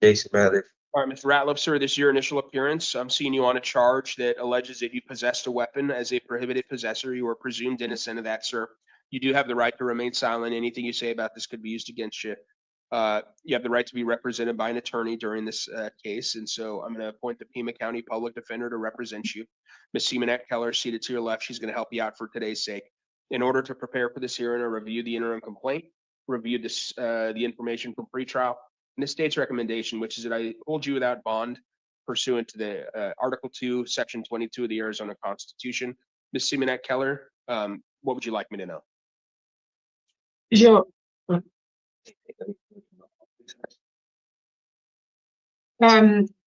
Jason Bradley. All right, Mr. Ratliff, sir, this is your initial appearance. I'm seeing you on a charge that alleges that you possessed a weapon as a prohibited possessor. You are presumed innocent of that, sir. You do have the right to remain silent. Anything you say about this could be used against you. You have the right to be represented by an attorney during this case. And so I'm going to appoint the Pima County Public Defender to represent you. Ms. Seamanette Keller, seated to your left, she's going to help you out for today's sake. In order to prepare for this hearing or review the interim complaint, review this, the information from pretrial, and the state's recommendation, which is that I hold you without bond pursuant to the Article 2, Section 22 of the Arizona Constitution. Ms. Seamanette Keller, what would you like me to know? Your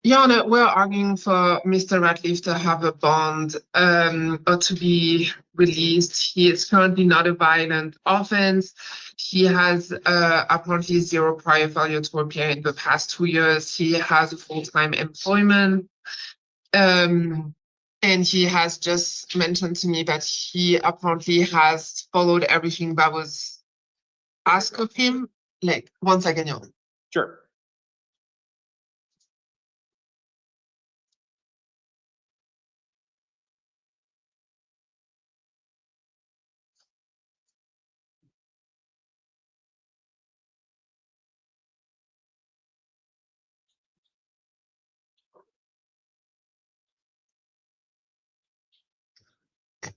Your Honor, we're arguing for Mr. Ratliff to have a bond or to be released. He is currently not a violent offense. He has apparently zero prior failure to appear in the past 2 years. He has a full-time employment. And he has just mentioned to me that he apparently has followed everything that was asked of him. Like, one second, Your Honor. Sure.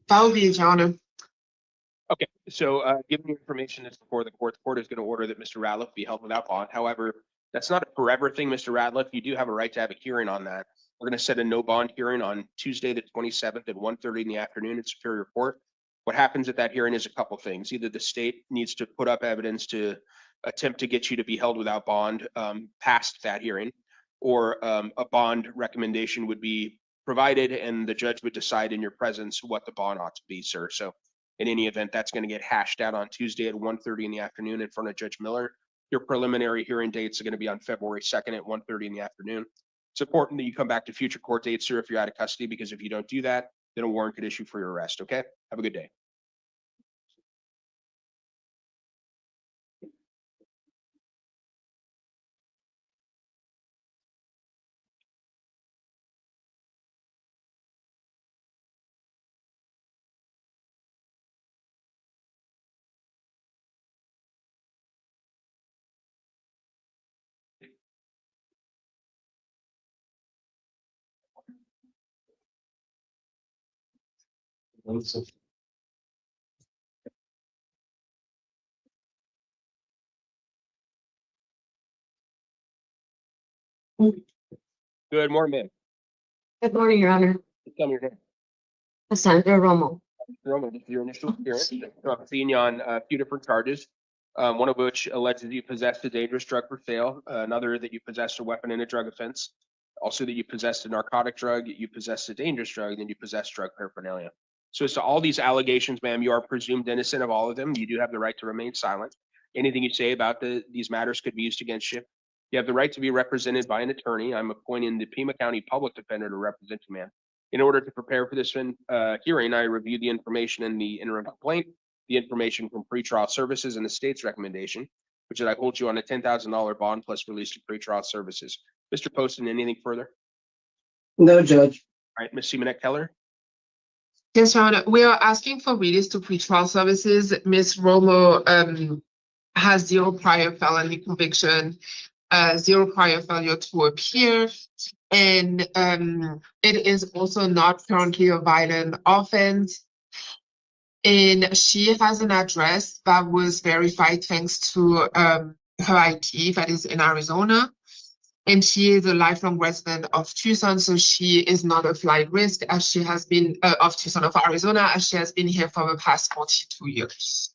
That will be it, Your Honor. Okay, so given the information that's before the court is going to order that Mr. Ratliff be held without bond. However, that's not a forever thing, Mr. Ratliff. You do have a right to have a hearing on that. We're going to set a no bond hearing on Tuesday, the 27th at 1:30 in the afternoon at Superior Court. What happens at that hearing is a couple things. Either the state needs to put up evidence to attempt to get you to be held without bond past that hearing, or a bond recommendation would be provided and the judge would decide in your presence what the bond ought to be, sir. So in any event, that's going to get hashed out on Tuesday at 1:30 in the afternoon in front of Judge Miller. Your preliminary hearing dates are going to be on February 2nd at 1:30 in the afternoon. It's important that you come back to future court dates, sir, if you're out of custody, because if you don't do that, then a warrant could issue for your arrest, okay? Have a good day. Good morning, ma'am. Good morning, Your Honor. Tell me your name. Cassandra Romo. Roman, this is your initial appearance. I'm seeing you on a few different charges. One of which alleges you possessed a dangerous drug for sale, another that you possessed a weapon in a drug offense, also that you possessed a narcotic drug, you possessed a dangerous drug, and you possessed drug paraphernalia. So as to all these allegations, ma'am, you are presumed innocent of all of them. You do have the right to remain silent. Anything you say about these matters could be used against you. You have the right to be represented by an attorney. I'm appointing the Pima County Public Defender to represent you, ma'am. In order to prepare for this hearing, I reviewed the information in the interim complaint, the information from pretrial services, and the state's recommendation, which is I hold you on a $10,000 bond plus release to pretrial services. Mr. Poston, anything further? No, Judge. All right, Ms. Simonet Keller. Yes, Your Honor. We are asking for release to pretrial services. Ms. Romo has 0 prior felony conviction, 0 prior failure to appear, and it is also not currently a violent offense. And she has an address that was verified thanks to her ID that is in Arizona. And she is a lifelong resident of Tucson, so she is not a flight risk as she has been of Tucson, of Arizona, as she has been here for the past 42 years.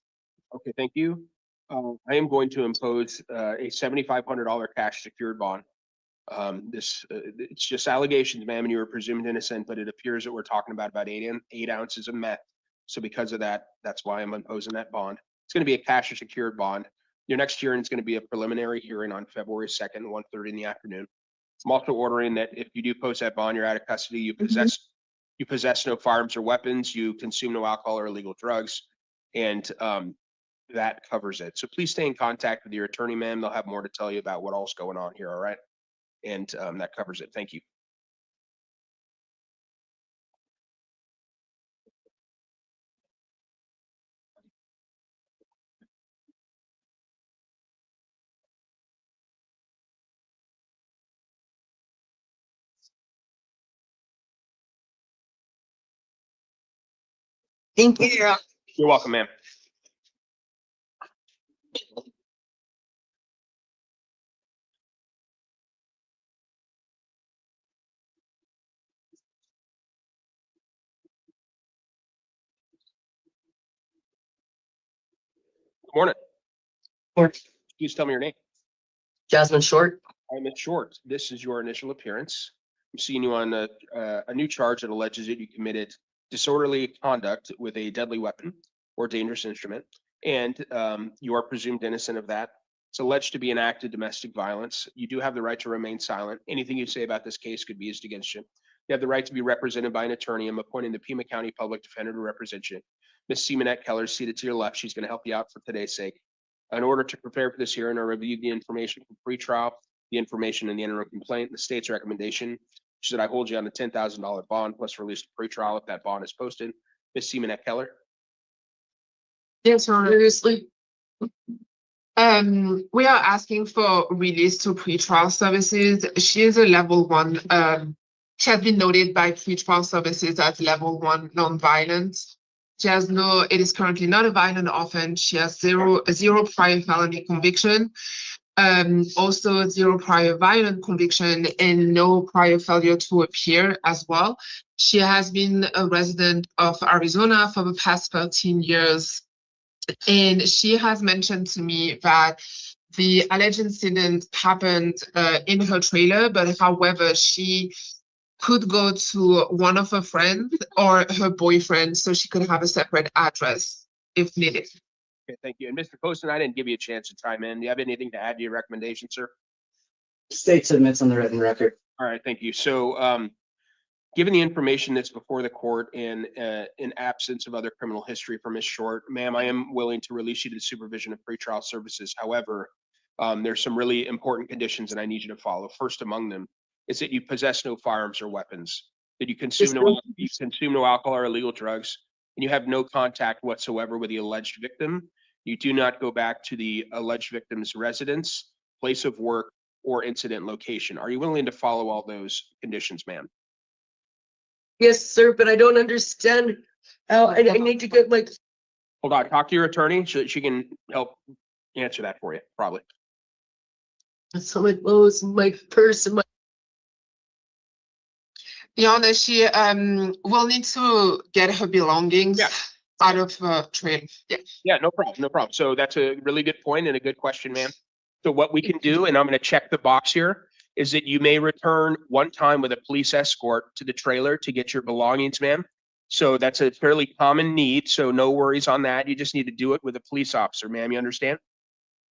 Okay, thank you. I am going to impose a $7,500 cash secured bond. It's just allegations, ma'am, and you were presumed innocent, but it appears that we're talking about 8 ounces of meth. So because of that, that's why I'm imposing that bond. It's going to be a cash or secured bond. Your next hearing is going to be a preliminary hearing on February 2nd, 1:30 in the afternoon. I'm also ordering that if you do post that bond, you're out of custody, you possess no firearms or weapons, you consume no alcohol or illegal drugs, and that covers it. So please stay in contact with your attorney, ma'am. They'll have more to tell you about what all's going on here, all right? And that covers it. Thank you. Thank you, Your Honor. You're welcome, ma'am. Good morning. Please tell me your name. Jasmine Short. I'm Ms. Short. This is your initial appearance. I'm seeing you on a new charge that alleges that you committed disorderly conduct with a deadly weapon or dangerous instrument, and you are presumed innocent of that. It's alleged to be an act of domestic violence. You do have the right to remain silent. Anything you say about this case could be used against you. You have the right to be represented by an attorney. I'm appointing the Pima County Public Defender to represent you. Ms. Simonet Keller is seated to your left. She's going to help you out for today's sake. In order to prepare for this hearing, I reviewed the information from pretrial, the information in the interim complaint, the state's recommendation, which is that I hold you on a $10,000 bond plus release to pretrial if that bond is posted. Ms. Simonet Keller. Yes, Your Honor. Seriously. We are asking for release to pretrial services. She is a level 1. She has been noted by pretrial services as level 1 nonviolent. It is currently not a violent offense. She has zero prior felony conviction. Also 0 prior violent conviction and no prior failure to appear as well. She has been a resident of Arizona for the past 13 years. And she has mentioned to me that the alleged incident happened in her trailer, but however, she could go to one of her friends or her boyfriend so she could have a separate address if needed. Okay, thank you. And Mr. Poston, I didn't give you a chance to chime in. Do you have anything to add to your recommendation, sir? State submits on the written record. All right, thank you. So, given the information that's before the court and in absence of other criminal history for Ms. Short, ma'am, I am willing to release you to the supervision of pretrial services. However, there's some really important conditions that I need you to follow. First among them is that you possess no firearms or weapons, that you consume no alcohol or illegal drugs, and you have no contact whatsoever with the alleged victim. You do not go back to the alleged victim's residence, place of work, or incident location. Are you willing to follow all those conditions, ma'am? Yes, sir, but I don't understand how I need to get like. Hold on, talk to your attorney so that she can help answer that for you, probably. So my clothes, my purse, and my. Your Honor, she will need to get her belongings out of her train. Yeah. Yeah, no problem, no problem. So that's a really good point and a good question, ma'am. So what we can do, and I'm going to check the box here, is that you may return one time with a police escort to the trailer to get your belongings, ma'am. So that's a fairly common need, so no worries on that. You just need to do it with a police officer, ma'am. You understand?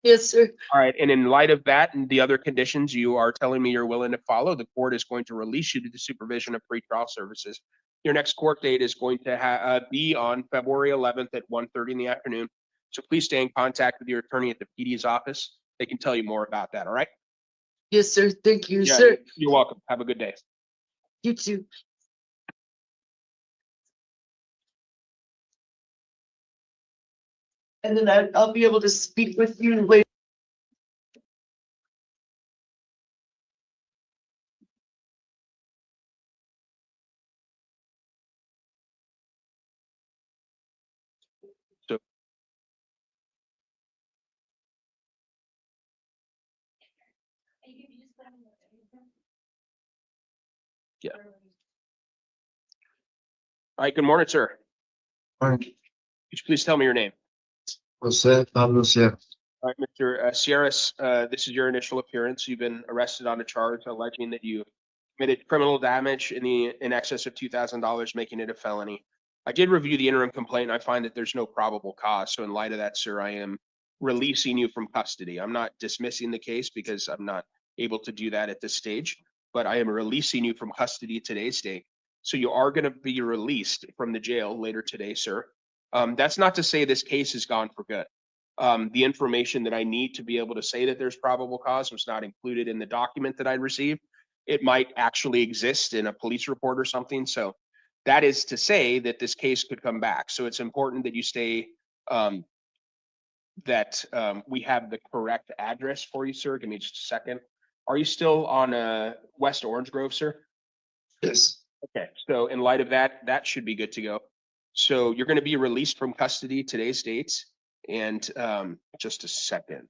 Yes, sir. All right, and in light of that and the other conditions you are telling me you're willing to follow, the court is going to release you to the supervision of pretrial services. Your next court date is going to be on February 11th at 1:30 in the afternoon. So please stay in contact with your attorney at the PD's office. They can tell you more about that, all right? Yes, sir. Thank you, Yeah, sir. you're welcome. Have a good day. You too. And then I'll be able to speak with you later. So yeah. All right, good morning, sir. Morning. Could you please tell me your name? Jose Pablo Sierra. All right, Mr. Sierras, this is your initial appearance. You've been arrested on a charge alleging that you committed criminal damage in excess of $2,000, making it a felony. I did review the interim complaint, and I find that there's no probable cause. So in light of that, sir, I am releasing you from custody. I'm not dismissing the case because I'm not able to do that at this stage, but I am releasing you from custody today's date. So you are going to be released from the jail later today, sir. That's not to say this case is gone for good. The information that I need to be able to say that there's probable cause was not included in the document that I received. It might actually exist in a police report or something. So that is to say that this case could come back. So it's important that you stay, we have the correct address for you, sir. Give me just a second. Are you still on West Orange Grove, sir? Yes. Okay, so in light of that, that should be good to go. So you're going to be released from custody today's date. And just a second.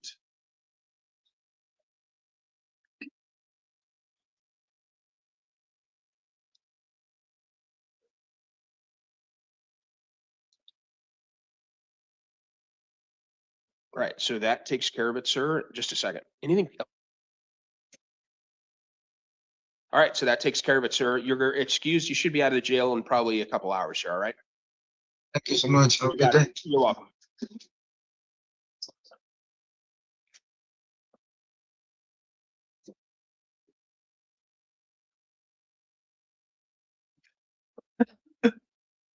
All right, so that takes care of it, sir. Just a second. Anything? All right, so that takes care of it, sir. You're excused. You should be out of the jail in probably a couple hours, sir. All right. Thank you so much. Have a good day. You're welcome.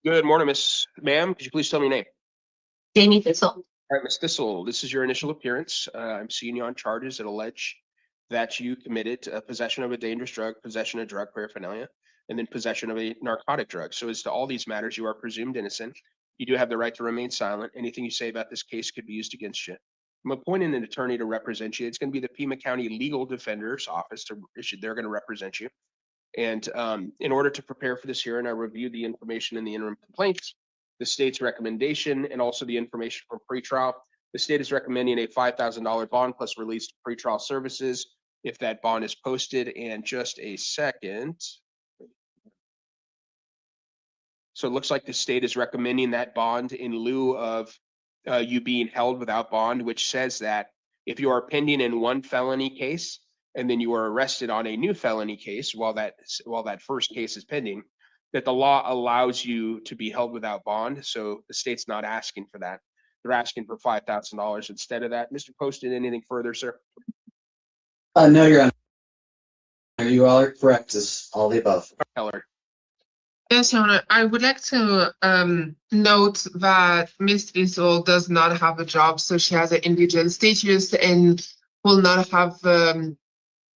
Good morning, ma'am. Could you please tell me your name? Jamie Thistle. All right, Ms. Thistle, this is your initial appearance. I'm seeing you on charges that allege that you committed possession of a dangerous drug, possession of drug paraphernalia, and then possession of a narcotic drug. So as to all these matters, you are presumed innocent. You do have the right to remain silent. Anything you say about this case could be used against you. I'm appointing an attorney to represent you. It's going to be the Pima County Legal Defender's Office. They're going to represent you. And in order to prepare for this hearing, I reviewed the information in the interim complaints. the state's recommendation and also the information from pretrial. The state is recommending a $5,000 bond plus release to pretrial services if that bond is posted. And just a second. So it looks like the state is recommending that bond in lieu of you being held without bond, which says that if you are pending in one felony case and then you are arrested on a new felony case while that first case is pending, that the law allows you to be held without bond. So the state's not asking for that. They're asking for $5,000 instead of that. Mr. Poston, anything further, sir? No, Your Honor. You all are correct, is all the above. Keller. Yes, Your Honor. I would like to note that Ms. Wiesel does not have a job, so she has an indigent status and will not have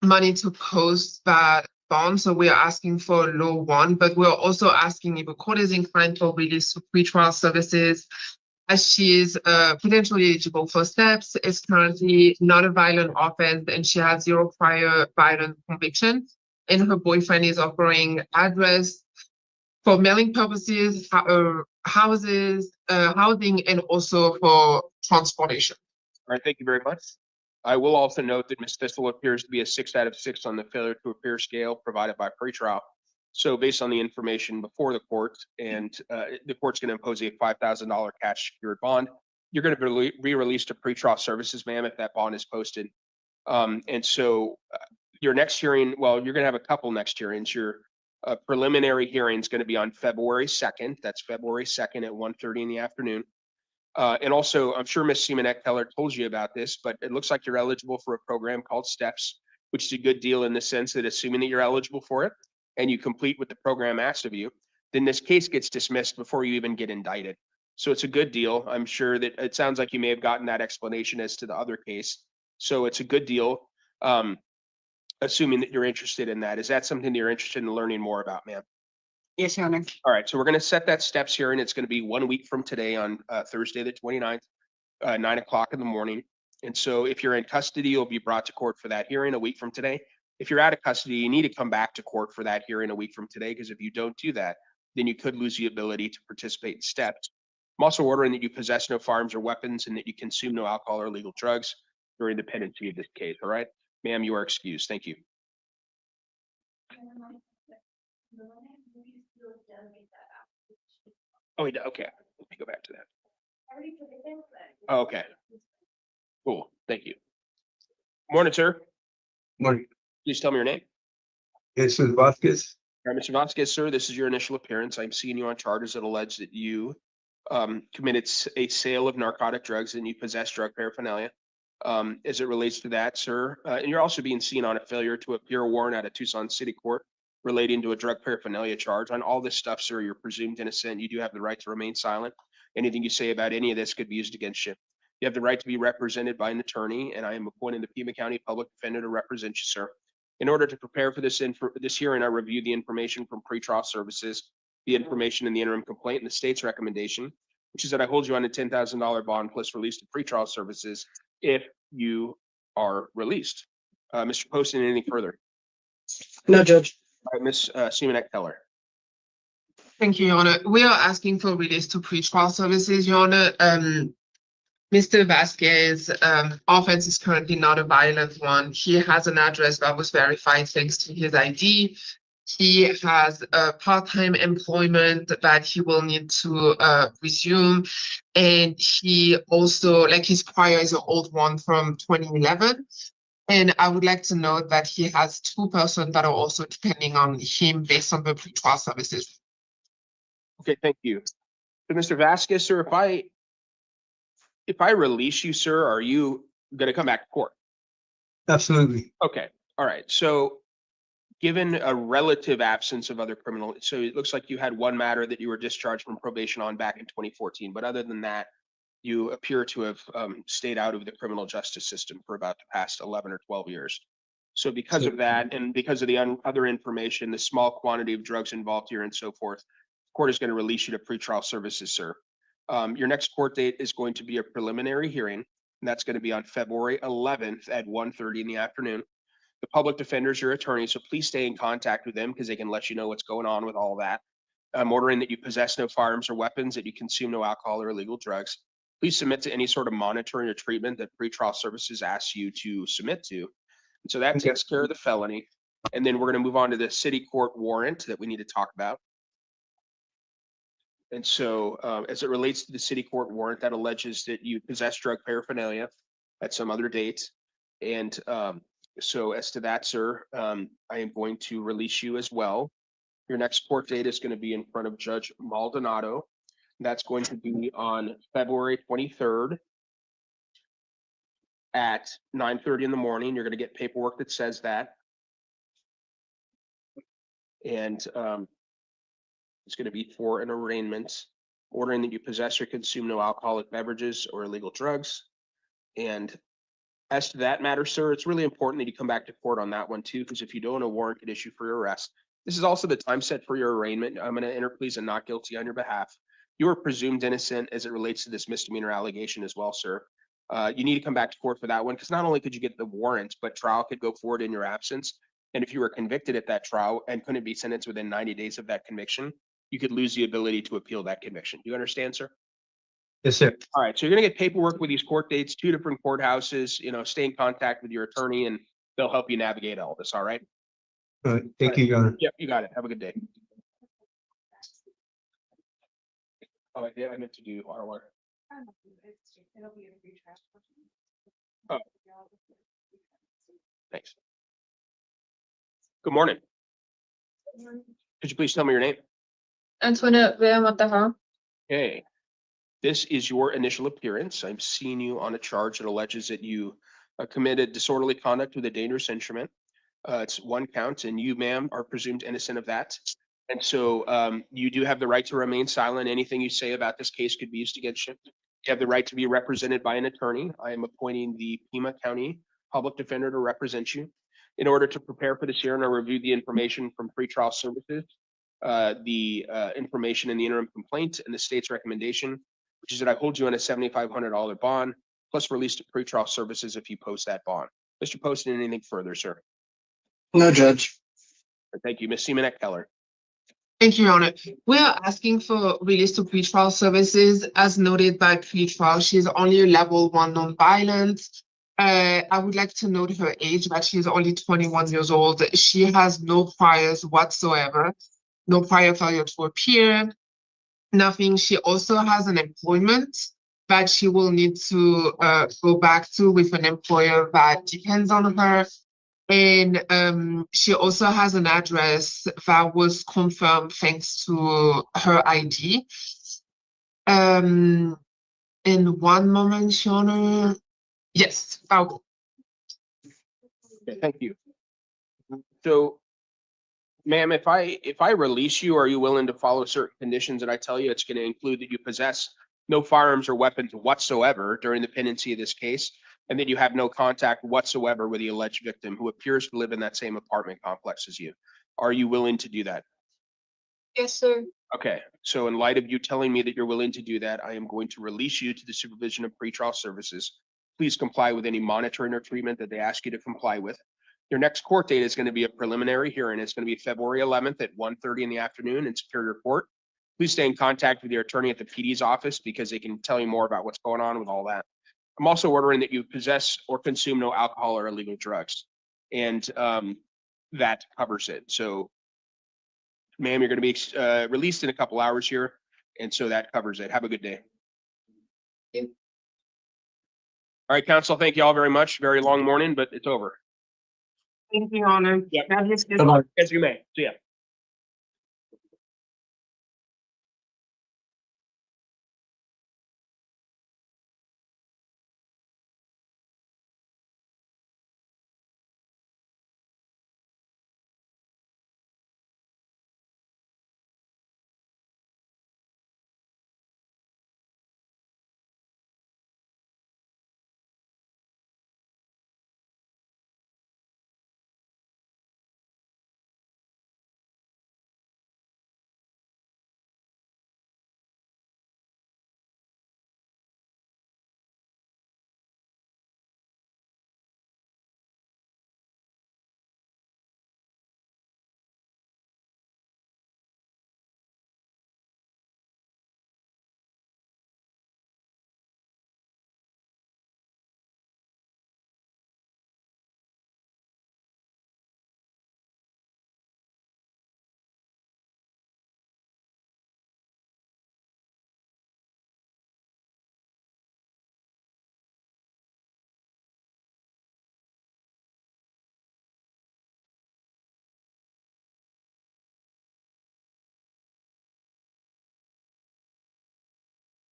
money to post that bond. So we are asking for a low one, but we're also asking if the court is inclined for release to pretrial services, as she is potentially eligible for steps, is currently not a violent offense, and she has 0 prior violent conviction. And her boyfriend is offering address for mailing purposes, housing, and also for transportation. All right, thank you very much. I will also note that Ms. Thistle appears to be a 6 out of 6 on the failure to appear scale provided by pretrial. So based on the information before the court, and the court's going to impose a $5,000 cash secured bond, you're going to be released to pretrial services, ma'am, if that bond is posted. And so your next hearing, well, you're going to have a couple next hearings. Your preliminary hearing is going to be on February 2nd. That's February 2nd at 1:30 in the afternoon. And also, I'm sure Ms. Simonet-Keller told you about this, but it looks like you're eligible for a program called STEPS, which is a good deal in the sense that assuming that you're eligible for it and you complete what the program asks of you, then this case gets dismissed before you even get indicted. So it's a good deal. I'm sure that it sounds like you may have gotten that explanation as to the other case. So it's a good deal, assuming that you're interested in that. Is that something that you're interested in learning more about, ma'am? Yes, Your Honor. All right, so we're going to set that STEPS hearing. It's going to be 1 week from today on Thursday, the 29th, 9 o'clock in the morning. And so if you're in custody, you'll be brought to court for that hearing a week from today. If you're out of custody, you need to come back to court for that hearing a week from today, because if you don't do that, then you could lose the ability to participate in STEPS. I'm also ordering that you possess no firearms or weapons and that you consume no alcohol or illegal drugs during the pendency of this case. All right, ma'am, you are excused. Thank you. Oh, okay. Let me go back to that. Oh, okay. Cool. Thank you. Morning, sir. Morning. Please tell me your name. Jesus Vasquez. All right, Mr. Vasquez, sir, this is your initial appearance. I'm seeing you on charges that allege that you committed a sale of narcotic drugs and you possess drug paraphernalia. As it relates to that, sir, and you're also being seen on a failure to appear warrant out of Tucson City Court relating to a drug paraphernalia charge. On all this stuff, sir, you're presumed innocent. You do have the right to remain silent. Anything you say about any of this could be used against you. You have the right to be represented by an attorney, and I am appointing the Pima County Public Defender to represent you, sir. In order to prepare for this hearing, I reviewed the information from pretrial services, the information in the interim complaint, and the state's recommendation, which is that I hold you on a $10,000 bond plus release to pretrial services if you are released. Mr. Poston, anything further? No, Judge. All right, Ms. Simonet-Keller. Thank you, Your Honor. We are asking for release to pretrial services, Your Honor. Mr. Vasquez, offense is currently not a violent one. He has an address that was verified thanks to his ID. He has a part-time employment that he will need to resume. And he also, like his prior is an old one from 2011. And I would like to note that he has 2 persons that are also depending on him based on the pretrial services. Okay, thank you. So, Mr. Vasquez, sir, if I release you, sir, are you going to come back to court? Absolutely. Okay, all right. So given a relative absence of other criminal, so it looks like you had one matter that you were discharged from probation on back in 2014, but other than that, you appear to have stayed out of the criminal justice system for about the past 11 or 12 years. So because of that, and because of the other information, the small quantity of drugs involved here and so forth, the court is going to release you to pretrial services, sir. Your next court date is going to be a preliminary hearing, and that's going to be on February 11th at 1:30 in the afternoon. The public defender is your attorney, so please stay in contact with them because they can let you know what's going on with all that. I'm ordering that you possess no firearms or weapons, that you consume no alcohol or illegal drugs. Please submit to any sort of monitoring or treatment that pretrial services asks you to submit to. And so that takes care of the felony. And then we're going to move on to the city court warrant that we need to talk about. And so as it relates to the city court warrant, that alleges that you possess drug paraphernalia at some other date. And so as to that, sir, I am going to release you as well. Your next court date is going to be in front of Judge Maldonado. That's going to be on February 23rd at 9:30 in the morning. You're going to get paperwork that says that. And it's going to be for an arraignment, ordering that you possess or consume no alcoholic beverages or illegal drugs. And as to that matter, sir, it's really important that you come back to court on that one too, because if you don't, a warrant could issue for your arrest. This is also the time set for your arraignment. I'm going to enter pleas and not guilty on your behalf. You are presumed innocent as it relates to this misdemeanor allegation as well, sir. You need to come back to court for that one, because not only could you get the warrant, but trial could go forward in your absence. And if you were convicted at that trial and couldn't be sentenced within 90 days of that conviction, you could lose the ability to appeal that conviction. Do you understand, sir? Yes, sir. All right, so you're gonna get paperwork with these court dates, 2 different courthouses, stay in contact with your attorney and they'll help you navigate all this, all right? Thank you, Your Honor. Yep, you got it. Have a good day. Oh, I meant to do R1. Oh. Thanks. Good morning. Could you please tell me your name? Antoinette Vea Mataha. Okay. This is your initial appearance. I'm seeing you on a charge that alleges that you committed disorderly conduct with a dangerous instrument. It's 1 count, and you, ma'am, are presumed innocent of that. And so you do have the right to remain silent. Anything you say about this case could be used against you. You have the right to be represented by an attorney. I am appointing the Pima County Public Defender to represent you. In order to prepare for this hearing, I reviewed the information from pretrial services, the information in the interim complaint, and the state's recommendation, which is that I hold you on a $7,500 bond, plus release to pretrial services if you post that bond. Mr. Poston, anything further, sir? No, Judge. Thank you. Ms. Seaman Keller. Thank you, Your Honor. We are asking for release to pretrial services. As noted by pretrial, she's only a level 1 nonviolent. I would like to note her age, but she's only 21 years old. She has no priors whatsoever, no prior failure to appear, nothing. She also has an employment that she will need to go back to with an employer that depends on her. And she also has an address that was confirmed thanks to her ID. In 1 moment, Your Honor. Yes, I'll. Okay, thank you. So, ma'am, if I release you, are you willing to follow certain conditions that I tell you? It's going to include that you possess no firearms or weapons whatsoever during the pendency of this case, and that you have no contact whatsoever with the alleged victim who appears to live in that same apartment complex as you. Are you willing to do that? Yes, sir. Okay, so in light of you telling me that you're willing to do that, I am going to release you to the supervision of pretrial services. Please comply with any monitoring or treatment that they ask you to comply with. Your next court date is going to be a preliminary hearing. It's going to be February 11th at 1:30 in the afternoon in Superior Court. Please stay in contact with your attorney at the PD's office because they can tell you more about what's going on with all that. I'm also ordering that you possess or consume no alcohol or illegal drugs. And that covers it. So, ma'am, you're going to be released in a couple hours here. And so that covers it. Have a good day. All right, counsel, thank you all very much. Very long morning, but it's over. Thank you, Your Honor. Yeah. Have this- As you may. See ya.